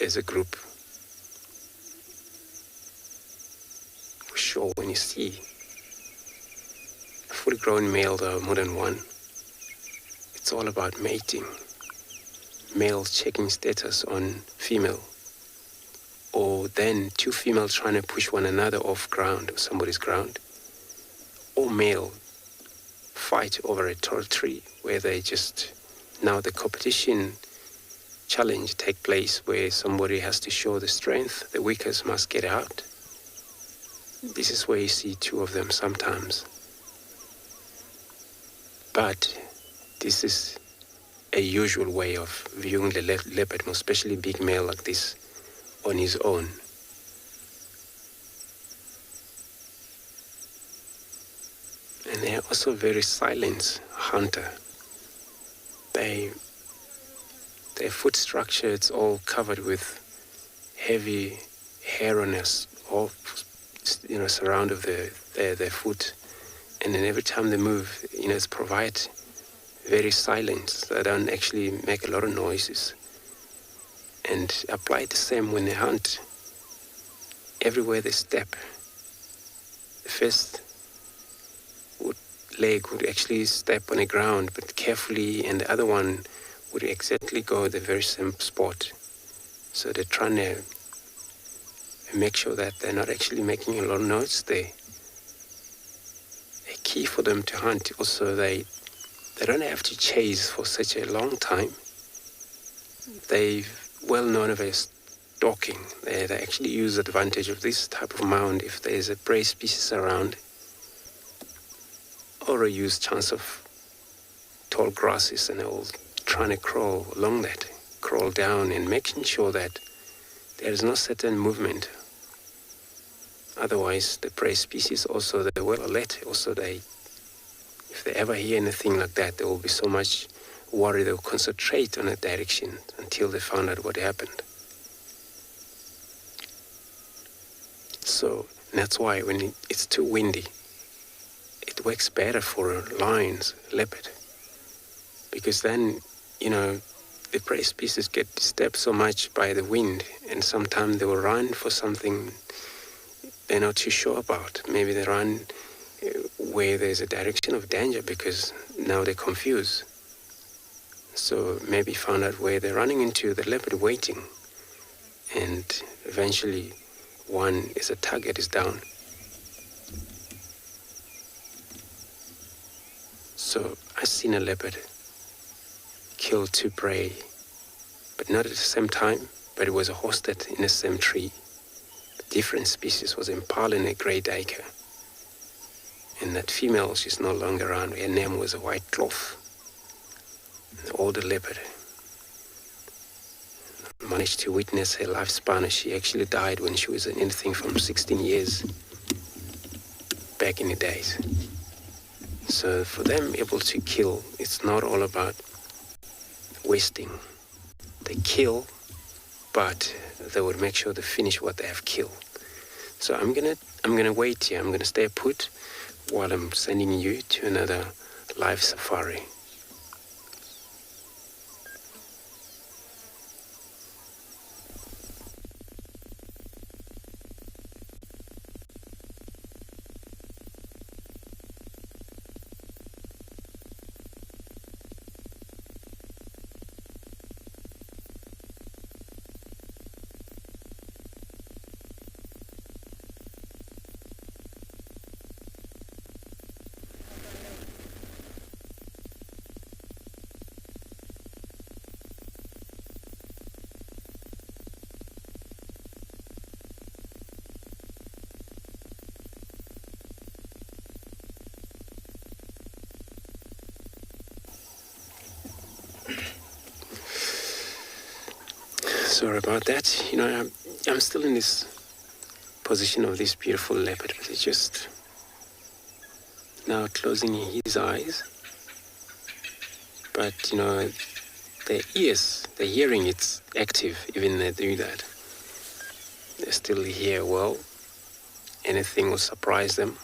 as a group. For sure, when you see a fully grown male, though, more than one, it's all about mating. Male checking status on female, or then two females trying to push one another off ground or somebody's ground, or male fight over a tall tree where they just, now the competition challenge take place where somebody has to show the strength, the weakest must get out. This is where you see two of them sometimes. But this is a usual way of viewing the leopard, especially big male like this, on his own. And they are also very silent hunter. Their foot structure, it's all covered with heavy hair on us, all surround of their foot. And then every time they move, it's provide very silent. They don't actually make a lot of noises. And apply the same when they hunt. Everywhere they step, the first leg would actually step on the ground, but carefully, and the other one would exactly go the very same spot. So they're trying to make sure that they're not actually making a lot of noise there. A key for them to hunt also, they don't have to chase for such a long time. They're well known of as stalking. They actually use advantage of this type of mound if there's a prey species around, or a use chance of tall grasses, and they will trying to crawl along that, crawl down, and making sure that there is no certain movement. Otherwise, the prey species also, they're well alert. Also, if they ever hear anything like that, they will be so much worried, they will concentrate on a direction until they found out what happened. So that's why when it's too windy, it works better for a lion's leopard. Because then, the prey species get disturbed so much by the wind, and sometimes they will run for something they're not too sure about. Maybe they run where there's a direction of danger because now they're confused. So maybe found out where they're running into, the leopard waiting, and eventually one is a target is down. So I seen a leopard kill 2 prey, but not at the same time, but it was hosted in the same tree. A different species was Impala and a grey duiker. And that female, she's no longer around. Her name was a white cloth. The older leopard. Managed to witness her lifespan. She actually died when she was anything from 16 years back in the days. So for them able to kill, it's not all about wasting. They kill, but they would make sure they finish what they have killed. So I'm gonna wait here. I'm gonna stay put while I'm sending you to another live safari. Sorry about that. I'm still in this position of this beautiful leopard, but it's just now closing his eyes. But, their ears, the hearing, it's active, even they do that. They still hear well. Anything will surprise them.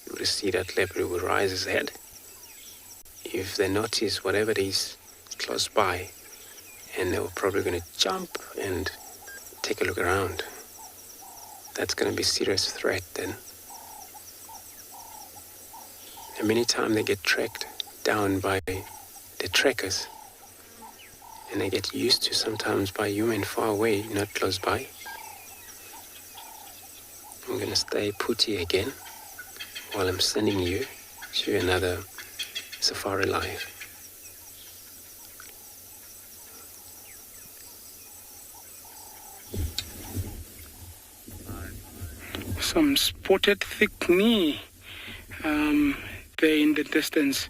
You will see that leopard will raise his head. If they notice whatever it is close by, and they were probably going to jump and take a look around. That's going to be a serious threat then. And many times they get tracked down by the trackers, and they get used to sometimes by human far away, not close by. I'm going to stay put here again while I'm sending you to another safari live. Some spotted thick knee there in the distance.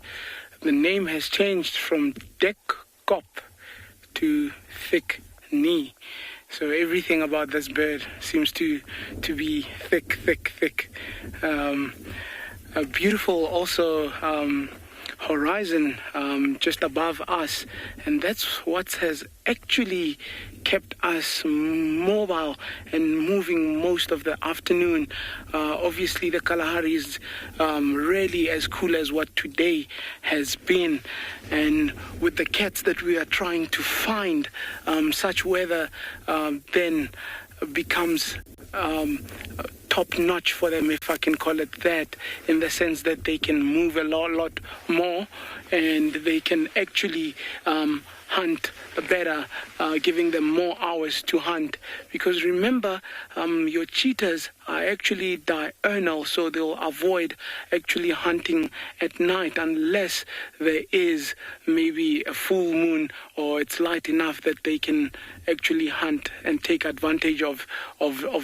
The name has changed from deck cop to thick knee. So everything about this bird seems to be thick. A beautiful also horizon just above us, and that's what has actually kept us mobile and moving most of the afternoon. Obviously the Kalahari is rarely as cool as what today has been, and with the cats that we are trying to find, such weather then becomes top-notch for them, if I can call it that, in the sense that they can move a lot more, and they can actually hunt better, giving them more hours to hunt. Because remember, your cheetahs are actually diurnal, so they'll avoid actually hunting at night unless there is maybe a full moon or it's light enough that they can actually hunt and take advantage of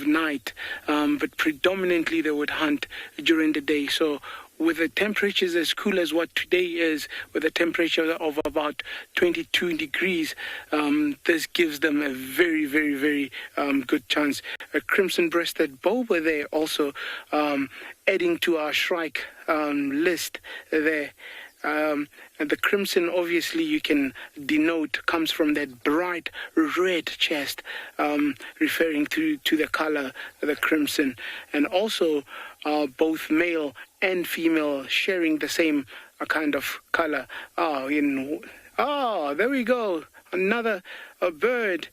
night. But predominantly they would hunt during the day. So with the temperatures as cool as what today is, with a temperature of about 22 degrees, this gives them a very, very, very good chance. A crimson-breasted boba there also, adding to our shrike list there. And the crimson, obviously, you can denote comes from that bright red chest, referring to the color, the crimson. And also, both male and female sharing the same kind of color. There we go. Another bird,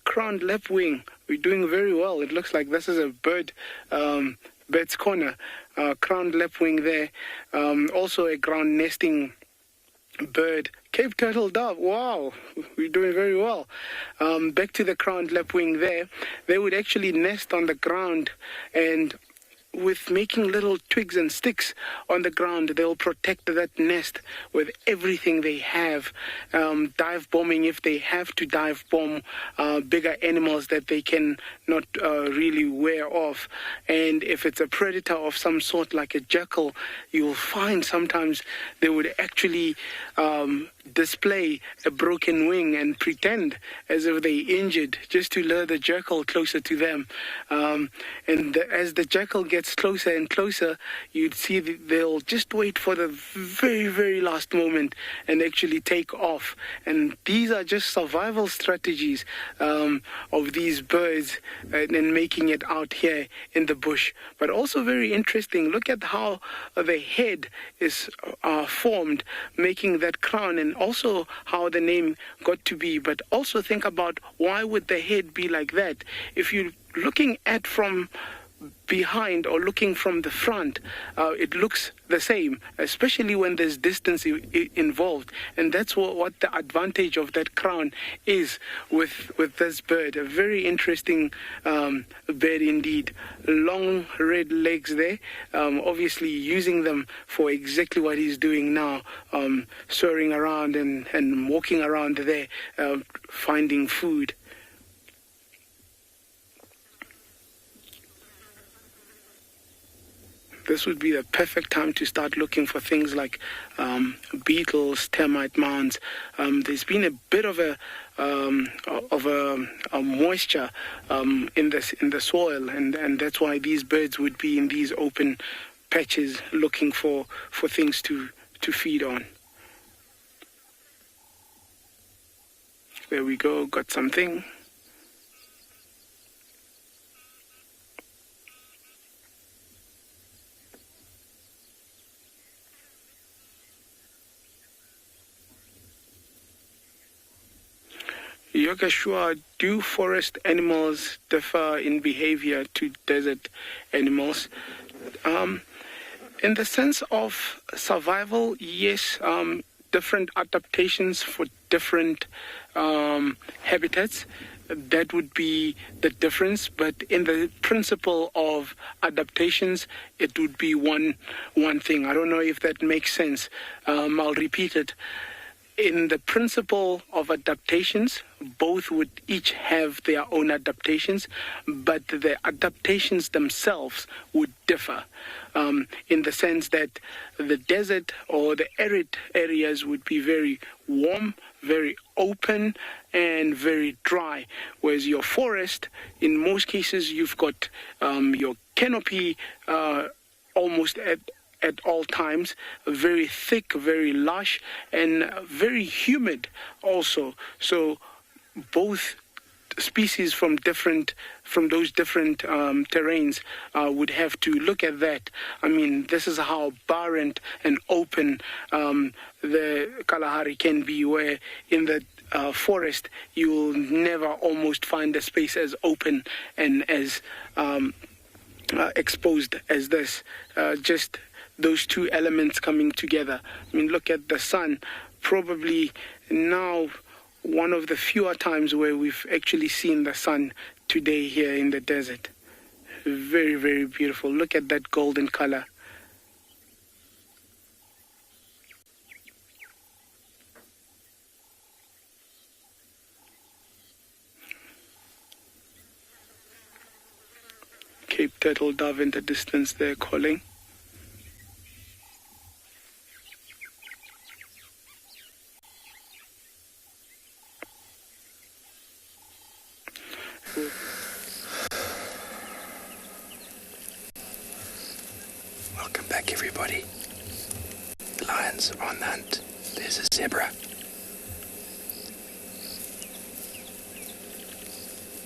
crowned lapwing. We're doing very well. It looks like this is a bird's corner. Crowned lapwing there. Also a ground nesting bird. Cape turtle dove. Wow, we're doing very well. Back to the crowned lapwing there. They would actually nest on the ground, and with making little twigs and sticks on the ground, they'll protect that nest with everything they have. Dive bombing if they have to dive bomb bigger animals that they can not really wear off. And if it's a predator of some sort like a jackal, you'll find sometimes they would actually display a broken wing and pretend as if they injured just to lure the jackal closer to them. As the jackal gets closer and closer, you'd see they'll just wait for the very, very last moment and actually take off. And these are just survival strategies of these birds and making it out here in the bush. But also very interesting, look at how the head is formed, making that crown, and also how the name got to be. But also think about, why would the head be like that? If you're looking at from behind or looking from the front, it looks the same, especially when there's distance involved. And that's what the advantage of that crown is with this bird. A very interesting bird indeed. Long red legs there, obviously using them for exactly what he's doing now, soaring around and walking around there, finding food. This would be the perfect time to start looking for things like beetles, termite mounds. There's been a bit of a moisture in the soil, and that's why these birds would be in these open patches looking for things to feed on. There we go, got something. Yogashua, do forest animals differ in behavior to desert animals? In the sense of survival, yes, different adaptations for different habitats. That would be the difference, but in the principle of adaptations, it would be one thing. I don't know if that makes sense. I'll repeat it. In the principle of adaptations, both would each have their own adaptations, but the adaptations themselves would differ in the sense that the desert or the arid areas would be very warm, very open, and very dry, whereas your forest, in most cases, you've got your canopy almost at all times, very thick, very lush, and very humid also. So both species from those different terrains would have to look at that. I mean, this is how barren and open the Kalahari can be, where in the forest you'll never almost find a space as open and as exposed as this. Just those two elements coming together. I mean, look at the sun. Probably now one of the fewer times where we've actually seen the sun today here in the desert. Very, very beautiful. Look at that golden color. Cape turtle dove in the distance there calling. Welcome back, everybody. The lions are on the hunt. There's a zebra.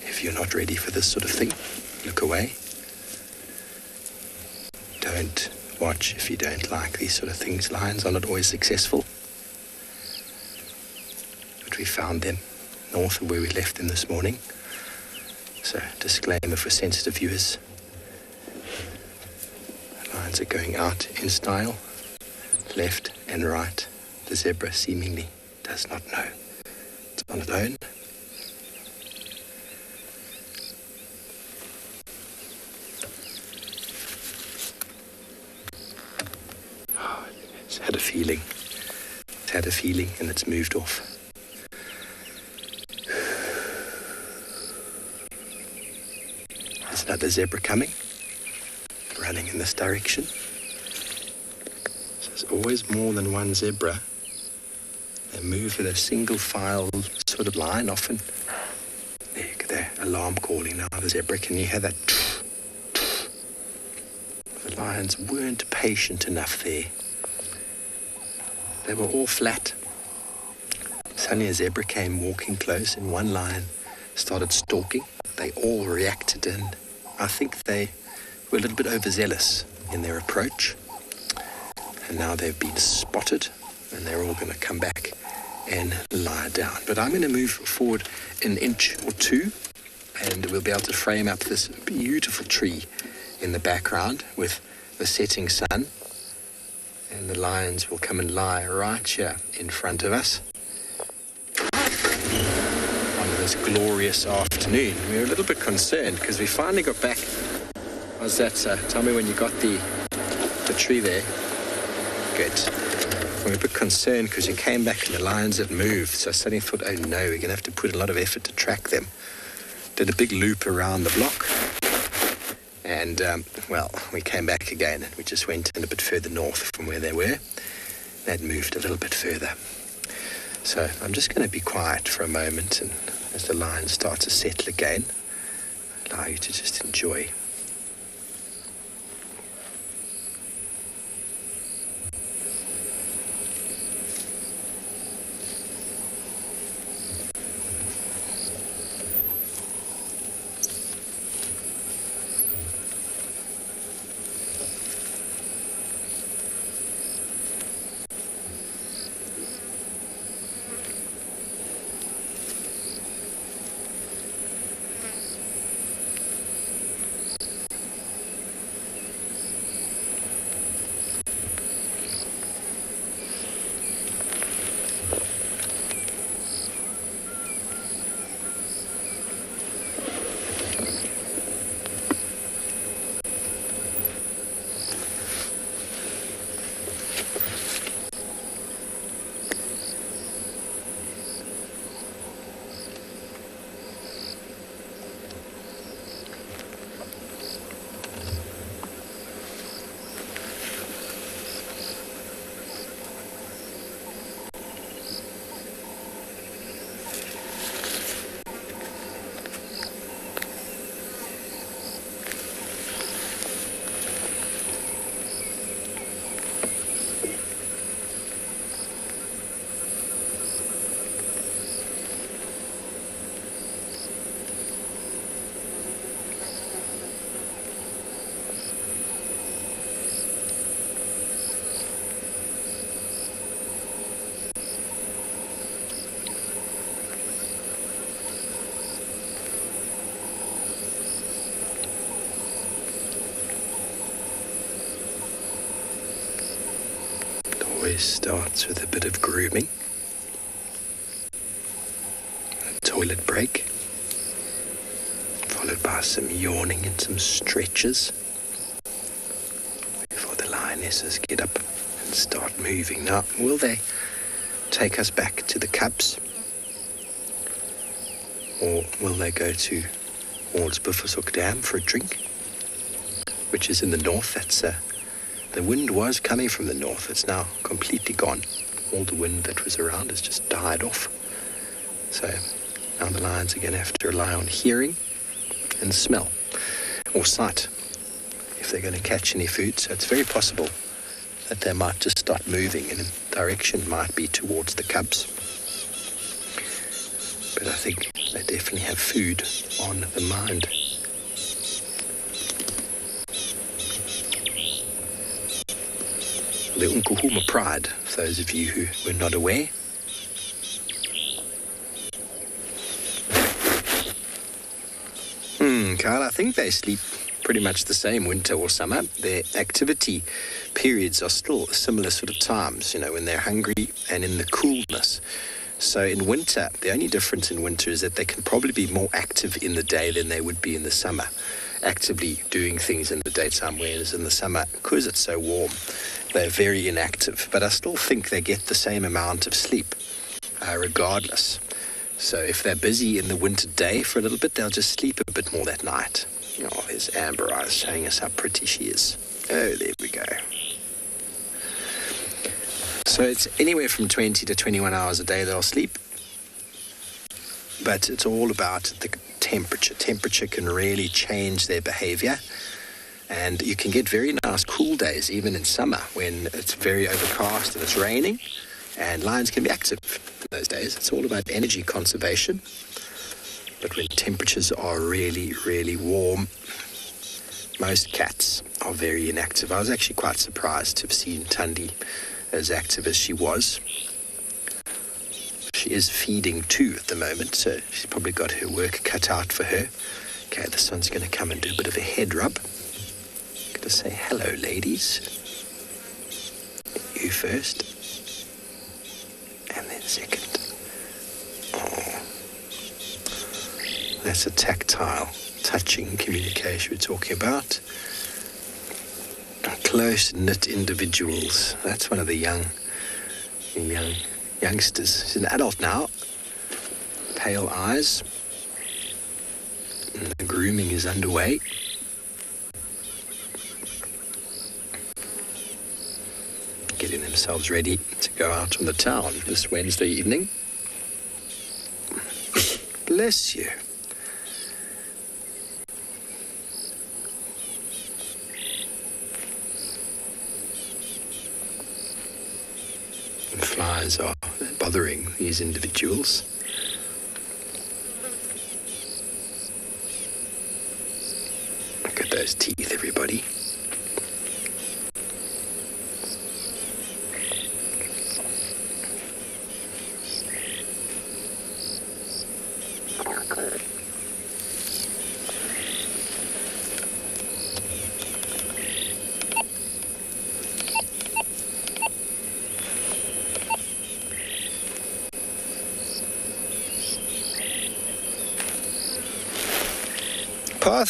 If you're not ready for this sort of thing, look away. Don't watch if you don't like these sort of things. Lions are not always successful. But we found them north of where we left them this morning. So, disclaimer for sensitive viewers. The lions are going out in style, left and right. The zebra seemingly does not know. It's on its own. It's had a feeling. It's had a feeling and it's moved off. There's another zebra coming, running in this direction. So there's always more than one zebra. They move in a single file sort of line often. There you go, their alarm calling now. The zebra, can you hear that? The lions weren't patient enough there. They were all flat. Suddenly a zebra came walking close and one lion started stalking. They all reacted and I think they were a little bit overzealous in their approach. And now they've been spotted and they're all going to come back and lie down. But I'm going to move forward an inch or two and we'll be able to frame up this beautiful tree in the background with the setting sun. And the lions will come and lie right here in front of us on this glorious afternoon. We're a little bit concerned because we finally got back. How's that, sir? Tell me when you got the tree there. Good. We're a bit concerned because you came back and the lions had moved. So I suddenly thought, oh no, we're going to have to put a lot of effort to track them. Did a big loop around the block. And, well, we came back again and we just went in a bit further north from where they were. They'd moved a little bit further. So I'm just going to be quiet for a moment and as the lion starts to settle again, allow you to just enjoy. Starts with a bit of grooming, a toilet break, followed by some yawning and some stretches before the lionesses get up and start moving. Now, will they take us back to the cubs or will they go towards Buffelshoek Dam for a drink, which is in the north? That's the wind was coming from the north. It's now completely gone. All the wind that was around has just died off. So now the lions are going to have to rely on hearing and smell, or sight, if they're going to catch any food. So it's very possible that they might just start moving, and the direction might be towards the cubs. But I think they definitely have food on the mind. The Nkuhuma Pride, for those of you who were not aware. Kyle, I think they sleep pretty much the same winter or summer. Their activity periods are still similar sort of times, when they're hungry and in the coolness. So in winter, the only difference in winter is that they can probably be more active in the day than they would be in the summer, actively doing things in the daytime, whereas in the summer, because it's so warm, they're very inactive. But I still think they get the same amount of sleep, regardless. So if they're busy in the winter day for a little bit, they'll just sleep a bit more that night. Oh, there's Amber Eyes showing us how pretty she is. Oh, there we go. So it's anywhere from 20 to 21 hours a day they'll sleep. But it's all about the temperature. Temperature can really change their behavior. And you can get very nice cool days, even in summer, when it's very overcast and it's raining. And lions can be active in those days. It's all about energy conservation. But when temperatures are really, really warm, most cats are very inactive. I was actually quite surprised to have seen Tundi as active as she was. She is feeding too at the moment, so she's probably got her work cut out for her. Okay, this one's going to come and do a bit of a head rub. Going to say hello, ladies. You first. And then second. Oh. That's a tactile, touching communication we're talking about. Close-knit individuals. That's one of the youngsters. She's an adult now. Pale eyes. And the grooming is underway. Getting themselves ready to go out on the town this Wednesday evening. Bless you. The flies are bothering these individuals. Look at those teeth, everybody.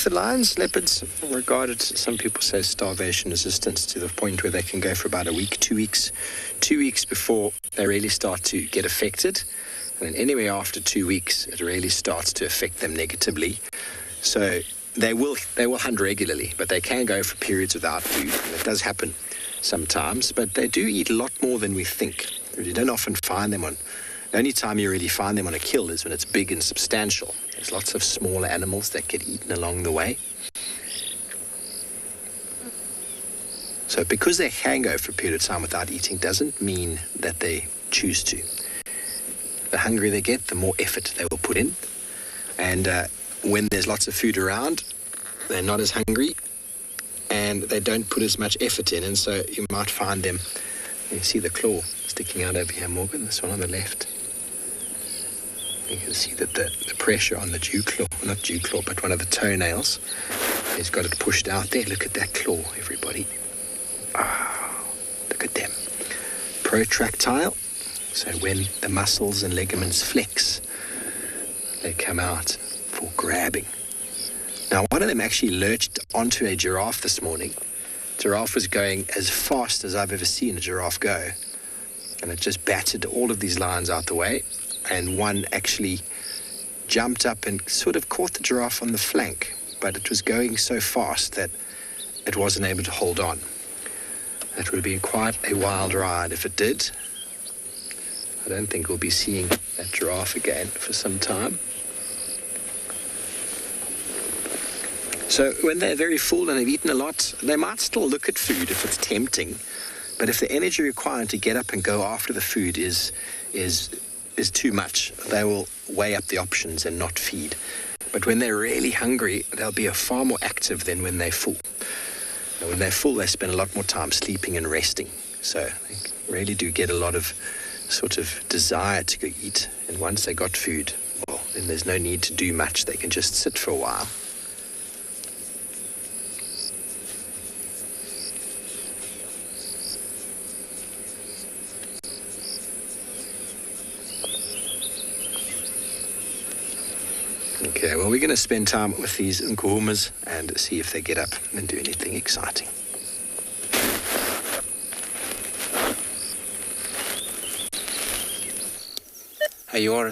The lions, leopards, regarded, some people say, starvation resistance, to the point where they can go for about a week, 2 weeks. 2 weeks before they really start to get affected. And then anyway, after 2 weeks, it really starts to affect them negatively. So they will hunt regularly, but they can go for periods without food. And it does happen sometimes, but they do eat a lot more than we think. You don't often find them on... The only time you really find them on a kill is when it's big and substantial. There's lots of smaller animals that get eaten along the way. So because they can go for a period of time without eating doesn't mean that they choose to. The hungrier they get, the more effort they will put in. And when there's lots of food around, they're not as hungry and they don't put as much effort in. And so you might find them, you see the claw sticking out over here, Morgan, this one on the left. You can see that the pressure on the dew claw, not dew claw, but one of the toenails, has got it pushed out there. Look at that claw, everybody. Oh, look at them. Protractile. So when the muscles and ligaments flex, they come out for grabbing. Now, one of them actually lurched onto a giraffe this morning. Giraffe was going as fast as I've ever seen a giraffe go. And it just battered all of these lions out the way. And one actually jumped up and sort of caught the giraffe on the flank. But it was going so fast that it wasn't able to hold on. It would have been quite a wild ride if it did. I don't think we'll be seeing that giraffe again for some time. So when they're very full and they've eaten a lot, they might still look at food if it's tempting. But if the energy required to get up and go after the food is too much, they will weigh up the options and not feed. But when they're really hungry, they'll be far more active than when they're full. And when they're full, they spend a lot more time sleeping and resting. So they really do get a lot of sort of desire to go eat. And once they got food, well, then there's no need to do much. They can just sit for a while. Okay, well, we're going to spend time with these nkuhumas and see if they get up and do anything exciting. Hey, you are.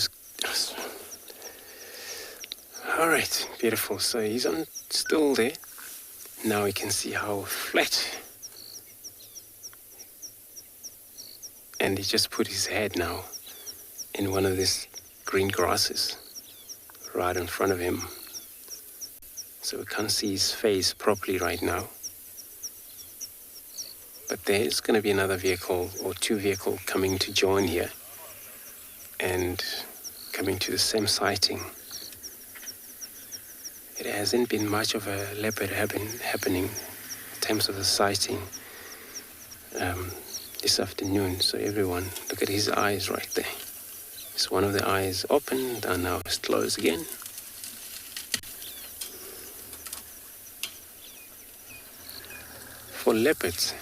All right, beautiful. So he's still there. Now we can see how flat. And he just put his head now in one of these green grasses right in front of him. So we can't see his face properly right now. But there's going to be another vehicle or two vehicles coming to join here and coming to the same sighting. It hasn't been much of a leopard happening in terms of the sighting this afternoon. So everyone, look at his eyes right there. It's one of the eyes opened and now it's closed again. For leopards,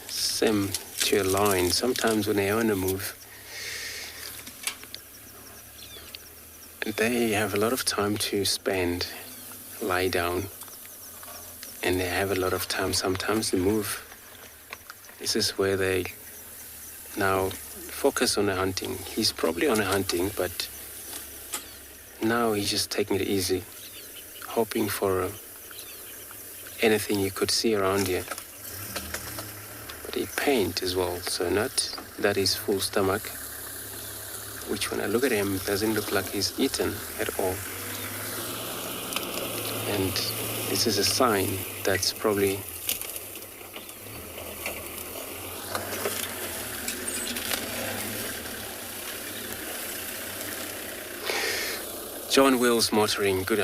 same to a lion. Sometimes when they're on the move, they have a lot of time to spend, lie down, and they have a lot of time sometimes to move. This is where they now focus on the hunting. He's probably on a hunting, but now he's just taking it easy, hoping for anything you could see around here. But he paint as well, so not that he's full stomach, which when I look at him, doesn't look like he's eaten at all. And this is a sign that's probably John Wills Motoring, good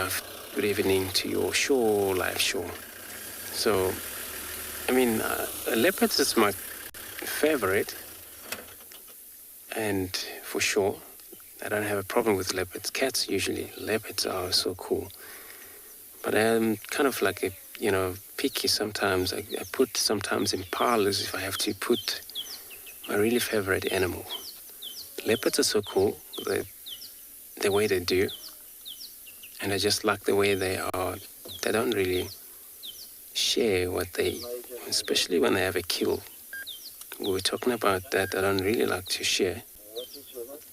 evening to your show, live show. So, I mean, leopards is my favorite, and for sure, I don't have a problem with leopards. Cats usually, leopards are so cool. But I'm kind of like picky sometimes. I put sometimes impalas if I have to put my really favorite animal. Leopards are so cool, the way they do. And I just like the way they are. They don't really share what they, especially when they have a kill. We were talking about that. I don't really like to share.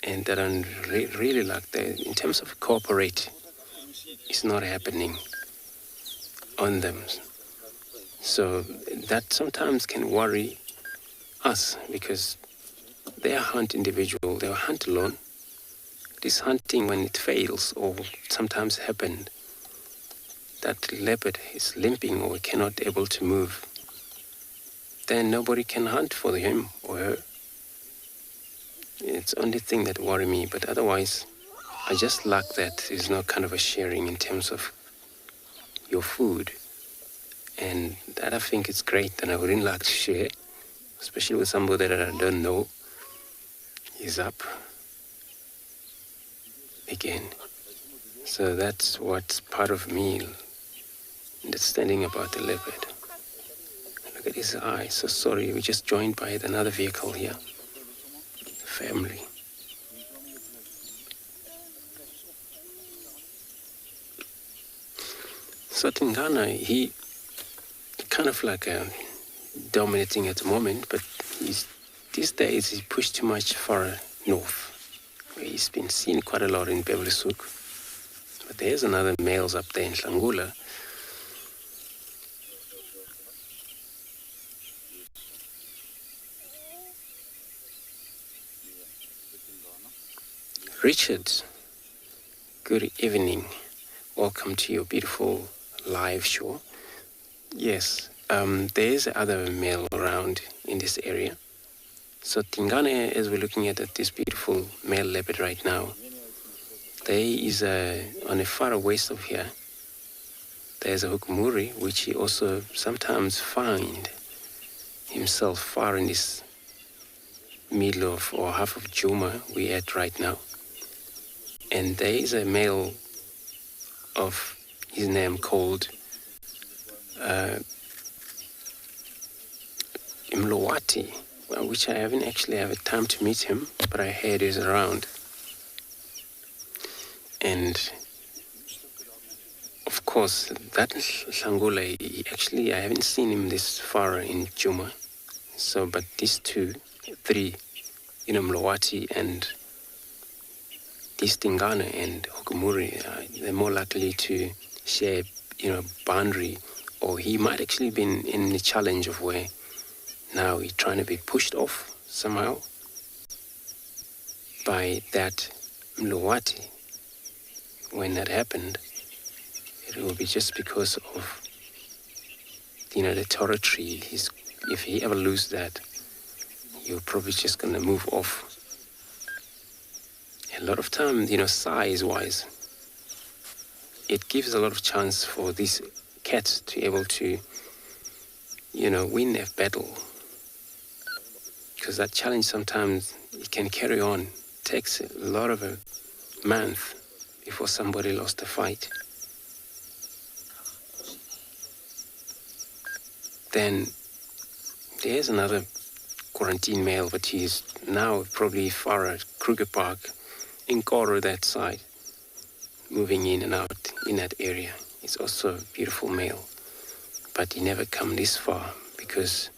And I don't really like that. In terms of cooperate, it's not happening on them. So that sometimes can worry us because they are hunt individual. They will hunt alone. This hunting, when it fails, or sometimes happened, that leopard is limping or cannot able to move, then nobody can hunt for him or her. It's the only thing that worry me, but otherwise, I just like that there's no kind of a sharing in terms of your food. And that I think it's great, and I wouldn't like to share, especially with somebody that I don't know. He's up again. So that's what's part of me understanding about the leopard. Look at his eyes. So sorry, we just joined by another vehicle here. Family. So Tingana, he kind of like dominating at the moment, but these days he pushed too much far north. He's been seen quite a lot in Beverly Souk. But there's another males up there in Hlangula. Richard, good evening. Welcome to your beautiful live show. Yes, there's other male around in this area. So Tingane, as we're looking at this beautiful male leopard right now, there is on a far west of here, there's a hukumuri, which he also sometimes find himself far in this middle of or half of Djuma we're at right now. And there is a male of his name called Imlowati, which I haven't actually had time to meet him, but I heard he's around. And of course, that Hlangula, I haven't seen him this far in Djuma. So, but these three, Mlowati and this Tingane and Hukumuri, they're more likely to share, boundary, or he might actually been in the challenge of where now he's trying to be pushed off somehow by that Mlowati. When that happened, it will be just because of, the territory. If he ever loses that, you're probably just going to move off. A lot of time, size-wise, it gives a lot of chance for these cats to be able to, win their battle. Because that challenge sometimes it can carry on. It takes a lot of a month before somebody lost a fight. Then there's another quarantine male, but he's now probably far at Kruger Park in Koro, that side, moving in and out in that area. He's also a beautiful male, but he never come this far because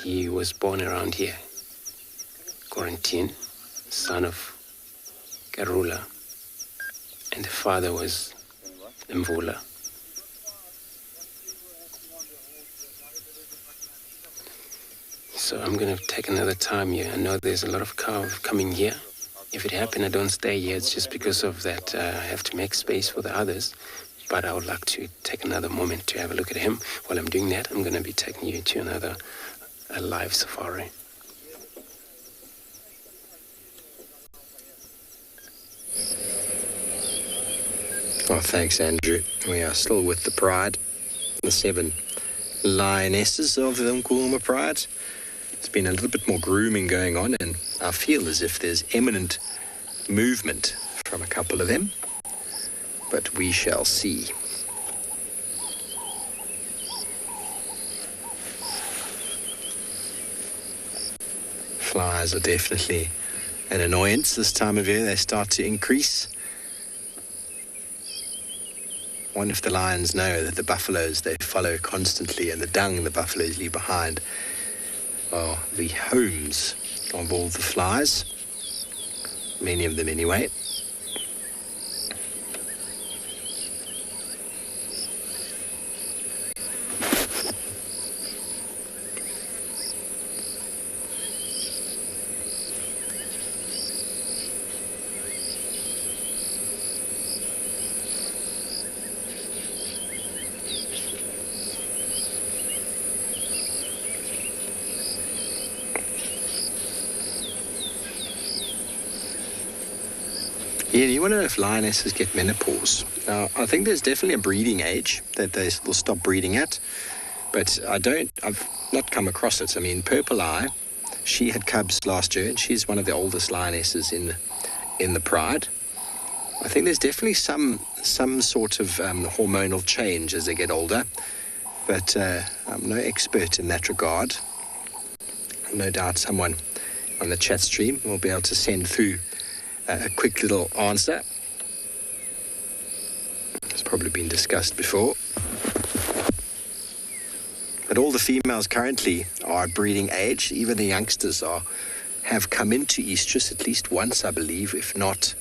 he was born around here. Quarantine, son of Karula, and the father was Mvula. So I'm going to take another time here. I know there's a lot of cow coming here. If it happened, I don't stay here. It's just because of that. I have to make space for the others. But I would like to take another moment to have a look at him. While I'm doing that, I'm going to be taking you to a live safari. Oh, thanks, Andrew. We are still with the Pride, the 7 lionesses of the Djuma Pride. There's been a little bit more grooming going on, and I feel as if there's imminent movement from a couple of them, but we shall see. Flies are definitely an annoyance this time of year. They start to increase. I wonder if the lions know that the buffaloes they follow constantly and the dung the buffaloes leave behind are the homes of all the flies. Many of them anyway. Yeah, you want to know if lionesses get menopause. Now, I think there's definitely a breeding age that they will stop breeding at, but I've not come across it. I mean, Purple Eye, she had cubs last year, and she's one of the oldest lionesses in the Pride. I think there's definitely some sort of hormonal change as they get older, but I'm no expert in that regard. No doubt someone on the chat stream will be able to send through a quick little answer. It's probably been discussed before. But all the females currently are at breeding age. Even the youngsters have come into estrus at least once, I believe. If not,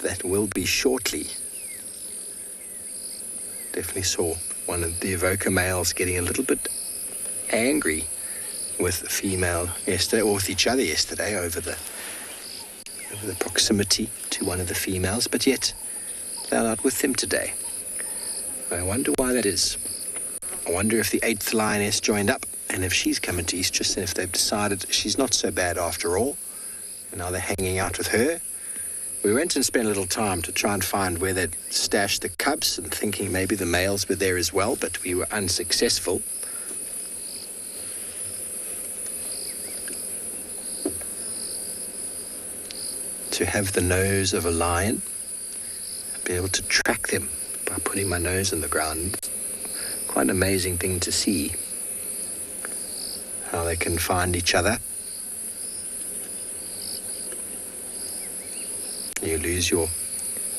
that will be shortly. Definitely saw one of the evoker males getting a little bit angry with the female yesterday, or with each other yesterday, over the proximity to one of the females, but yet they're not with them today. I wonder why that is. I wonder if the 8th lioness joined up, and if she's coming to estrus, and if they've decided she's not so bad after all, and now they're hanging out with her. We went and spent a little time to try and find where they'd stashed the cubs, and thinking maybe the males were there as well, but we were unsuccessful. To have the nose of a lion, be able to track them by putting my nose in the ground, quite an amazing thing to see, how they can find each other. You lose your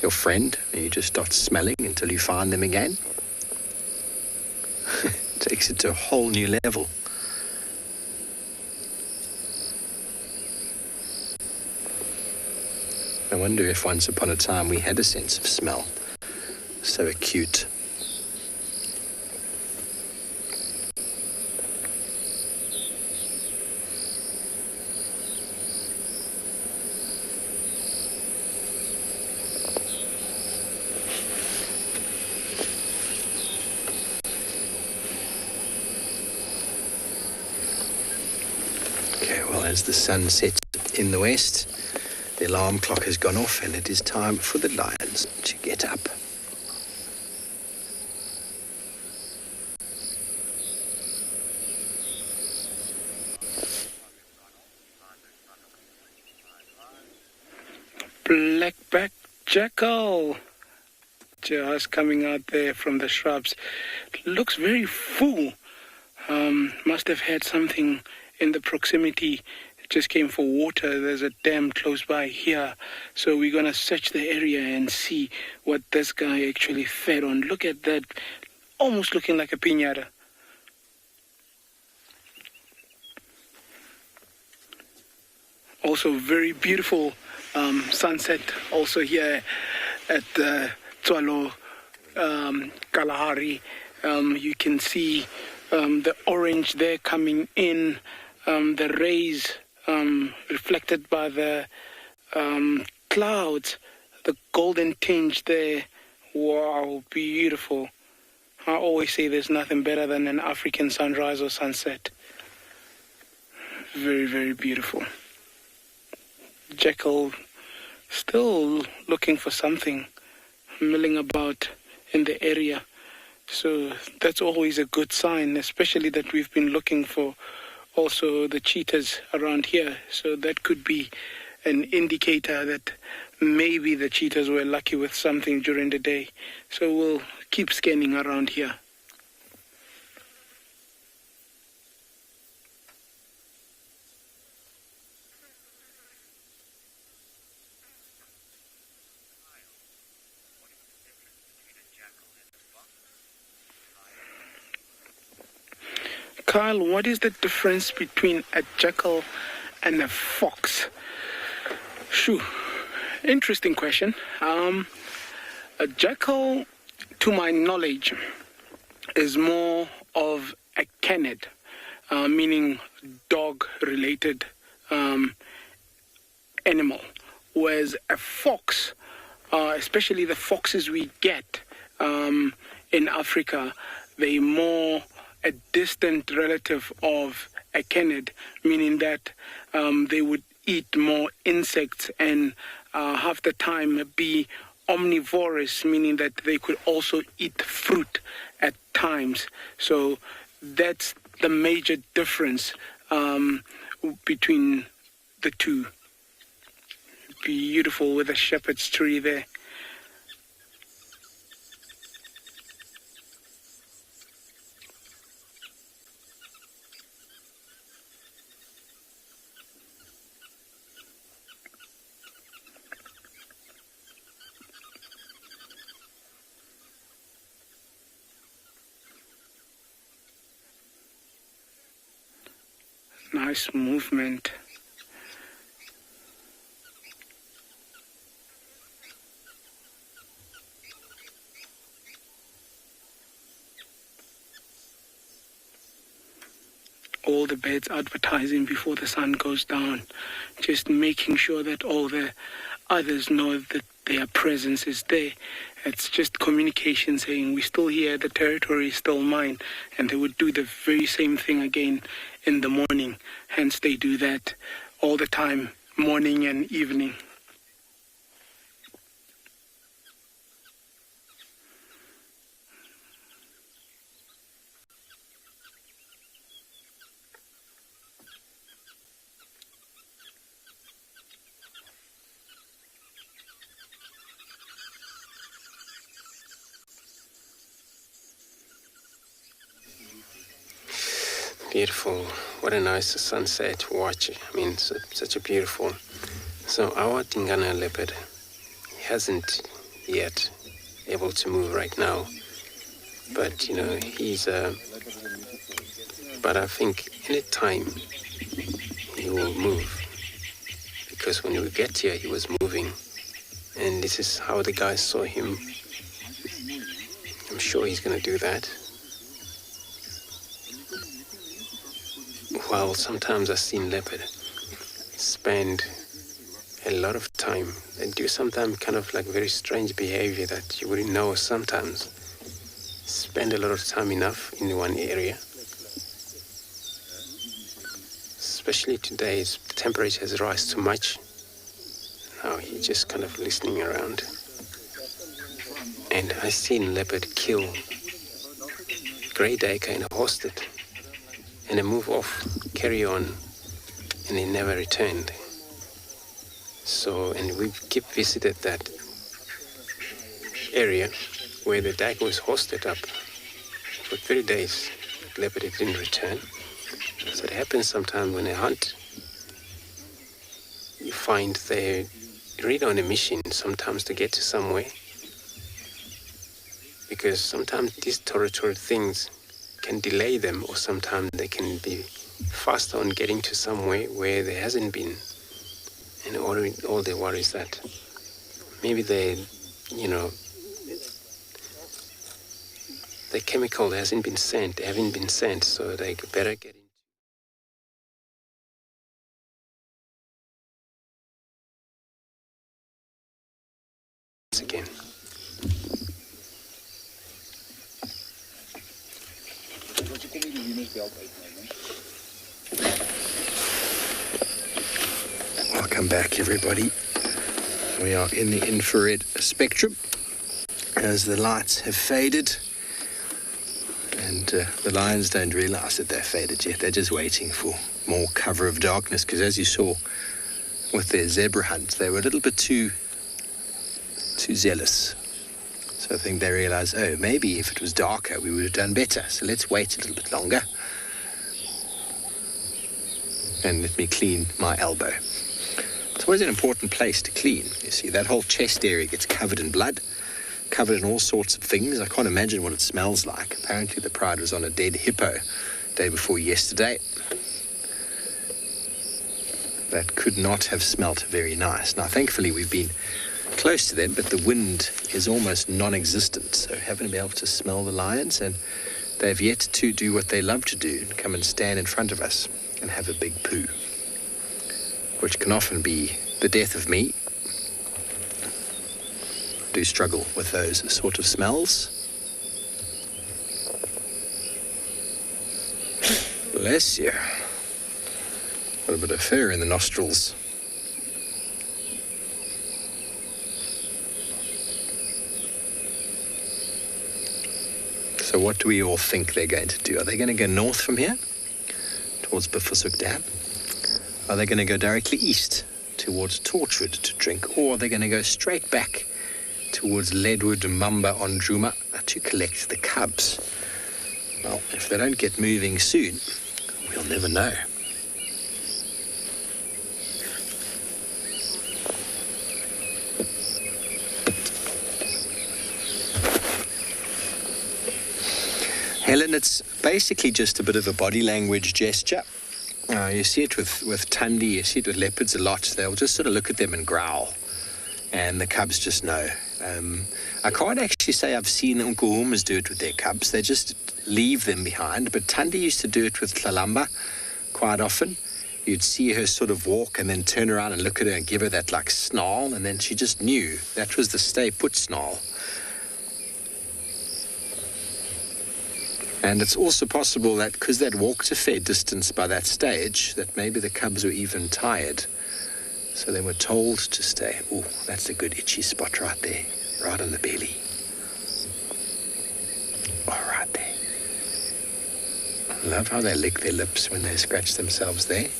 friend and you just start smelling until you find them again. Takes it to a whole new level. I wonder if once upon a time we had a sense of smell so acute. As the sun sets in the west, the alarm clock has gone off and it is time for the lions to get up. Blackback jackal just coming out there from the shrubs. Looks very full. Must have had something in the proximity. Just came for water. There's a dam close by here, so we're gonna search the area and see what this guy actually fed on. Look at that, almost looking like a piñata. Also very beautiful sunset also here at the Tswalu Kalahari. You can see the orange there coming in, the rays reflected by the clouds, the golden tinge there. Wow, beautiful. I always say there's nothing better than an African sunrise or sunset. Very, very beautiful. Jackal still looking for something, milling about in the area. So that's always a good sign, especially that we've been looking for also the cheetahs around here. So that could be an indicator that maybe the cheetahs were lucky with something during the day. So we'll keep scanning around here. Kyle, what is the difference between a jackal and a fox? Shoo, interesting question. A jackal, to my knowledge, is more of a canid, meaning dog-related animal, whereas a fox, especially the foxes we get in Africa, they're more a distant relative of a canid, meaning that they would eat more insects and half the time be omnivorous, meaning that they could also eat fruit at times. So that's the major difference between the two. Beautiful with a shepherd's tree there. Nice movement. All the beds advertising before the sun goes down, just making sure that all the others know that their presence is there. It's just communication saying, we're still here, the territory is still mine. And they would do the very same thing again in the morning. Hence, they do that all the time, morning and evening. Beautiful. What a nice sunset to watch. I mean, such a beautiful. So our Tingana leopard, he hasn't yet able to move right now. But, you know, he's but I think any time he will move. Because when we get here, he was moving. And this is how the guys saw him. I'm sure he's going to do that. While sometimes I've seen leopard spend a lot of time and do sometimes kind of like very strange behavior that you wouldn't know sometimes. Spend a lot of time enough in one area. Especially today, the temperature has risen too much. Now he's just kind of listening around. And I seen leopard kill grey duiker in a hosted. And they move off, carry on, and they never returned. So, and we keep visited that area where the duiker was hosted up for 3 days. The leopard didn't return. So it happens sometimes when they hunt. You find they're really on a mission sometimes to get to somewhere. Because sometimes these territorial things can delay them, or sometimes they can be faster on getting to somewhere where there hasn't been. And all they worry is that maybe the chemical hasn't been sent, they haven't been sent, so they better get in again. Welcome back, everybody. We are in the infrared spectrum as the lights have faded, and the lions don't realize that they're faded yet. They're just waiting for more cover of darkness, because as you saw with their zebra hunt, they were a little bit too zealous. So I think they realize, oh, maybe if it was darker, we would have done better. So let's wait a little bit longer. And let me clean my elbow. It's always an important place to clean. You see, that whole chest area gets covered in blood, covered in all sorts of things. I can't imagine what it smells like. Apparently the Pride was on a dead hippo day before yesterday. That could not have smelt very nice. Now, thankfully, we've been close to them, but the wind is almost non-existent, so haven't been able to smell the lions, and they've yet to do what they love to do, come and stand in front of us and have a big poo, which can often be the death of me. I do struggle with those sort of smells. Bless you. Got a bit of fur in the nostrils. So what do we all think they're going to do? Are they going to go north from here, towards Bifosuk Dam? Are they going to go directly east, towards Torchwood to drink? Or are they going to go straight back towards Leadwood Mamba on Djuma to collect the cubs? Well, if they don't get moving soon, we'll never know. Helen, it's basically just a bit of a body language gesture. You see it with Tundi, you see it with leopards a lot. They'll just sort of look at them and growl, and the cubs just know. I can't actually say I've seen Nkuhumas do it with their cubs. They just leave them behind, but Tundi used to do it with Tlalamba quite often, you'd see her sort of walk and then turn around and look at her and give her that like snarl, and then she just knew that was the stay put snarl. And it's also possible that because they'd walked a fair distance by that stage, that maybe the cubs were even tired. So they were told to stay. Oh, that's a good itchy spot right there, right on the belly. Oh, right there. I love how they lick their lips when they scratch themselves there.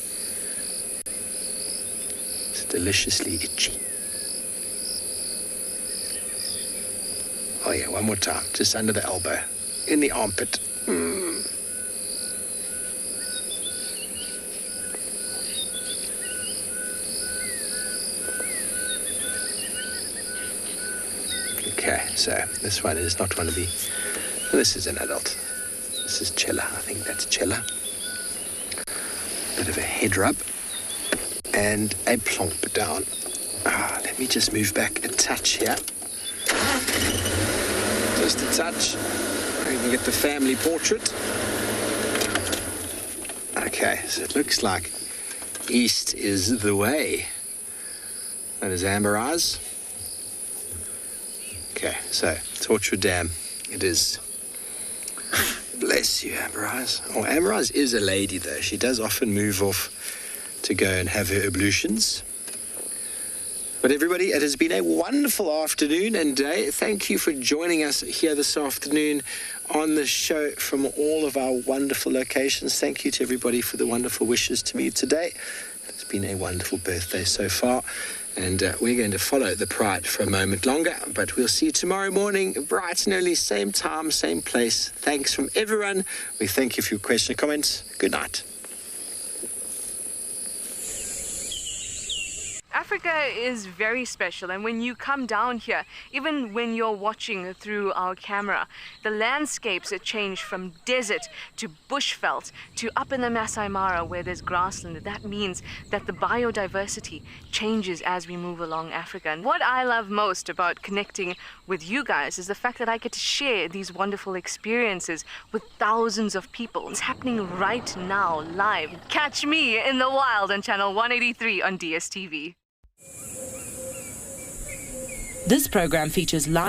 It's deliciously itchy. Oh yeah, one more time, just under the elbow, in the armpit. Okay, so this one is not one of the... This is an adult. This is Chella. I think that's Chella. Bit of a head rub. And a plonk down. Let me just move back a touch here. Just a touch. We can get the family portrait. Okay, so it looks like east is the way. That is Amber Eyes. Okay, so Torchwood Dam, it is. Bless you, Amber Eyes. Oh, Amber Eyes is a lady, though. She does often move off to go and have her ablutions. But everybody, it has been a wonderful afternoon and day. Thank you for joining us here this afternoon on the show from all of our wonderful locations. Thank you to everybody for the wonderful wishes to me today. It's been a wonderful birthday so far. And we're going to follow the Pride for a moment longer, but we'll see you tomorrow morning, bright and early, same time, same place. Thanks from everyone. We thank you for your questions and comments. Good night. Africa is very special, and when you come down here, even when you're watching through our camera, the landscapes change from desert to bushveld to up in the Masai Mara where there's grassland. That means that the biodiversity changes as we move along Africa. And what I love most about connecting with you guys is the fact that I get to share these wonderful experiences with thousands of people. It's happening right now, live. Catch me in the wild on channel 183 on DSTV. This program features live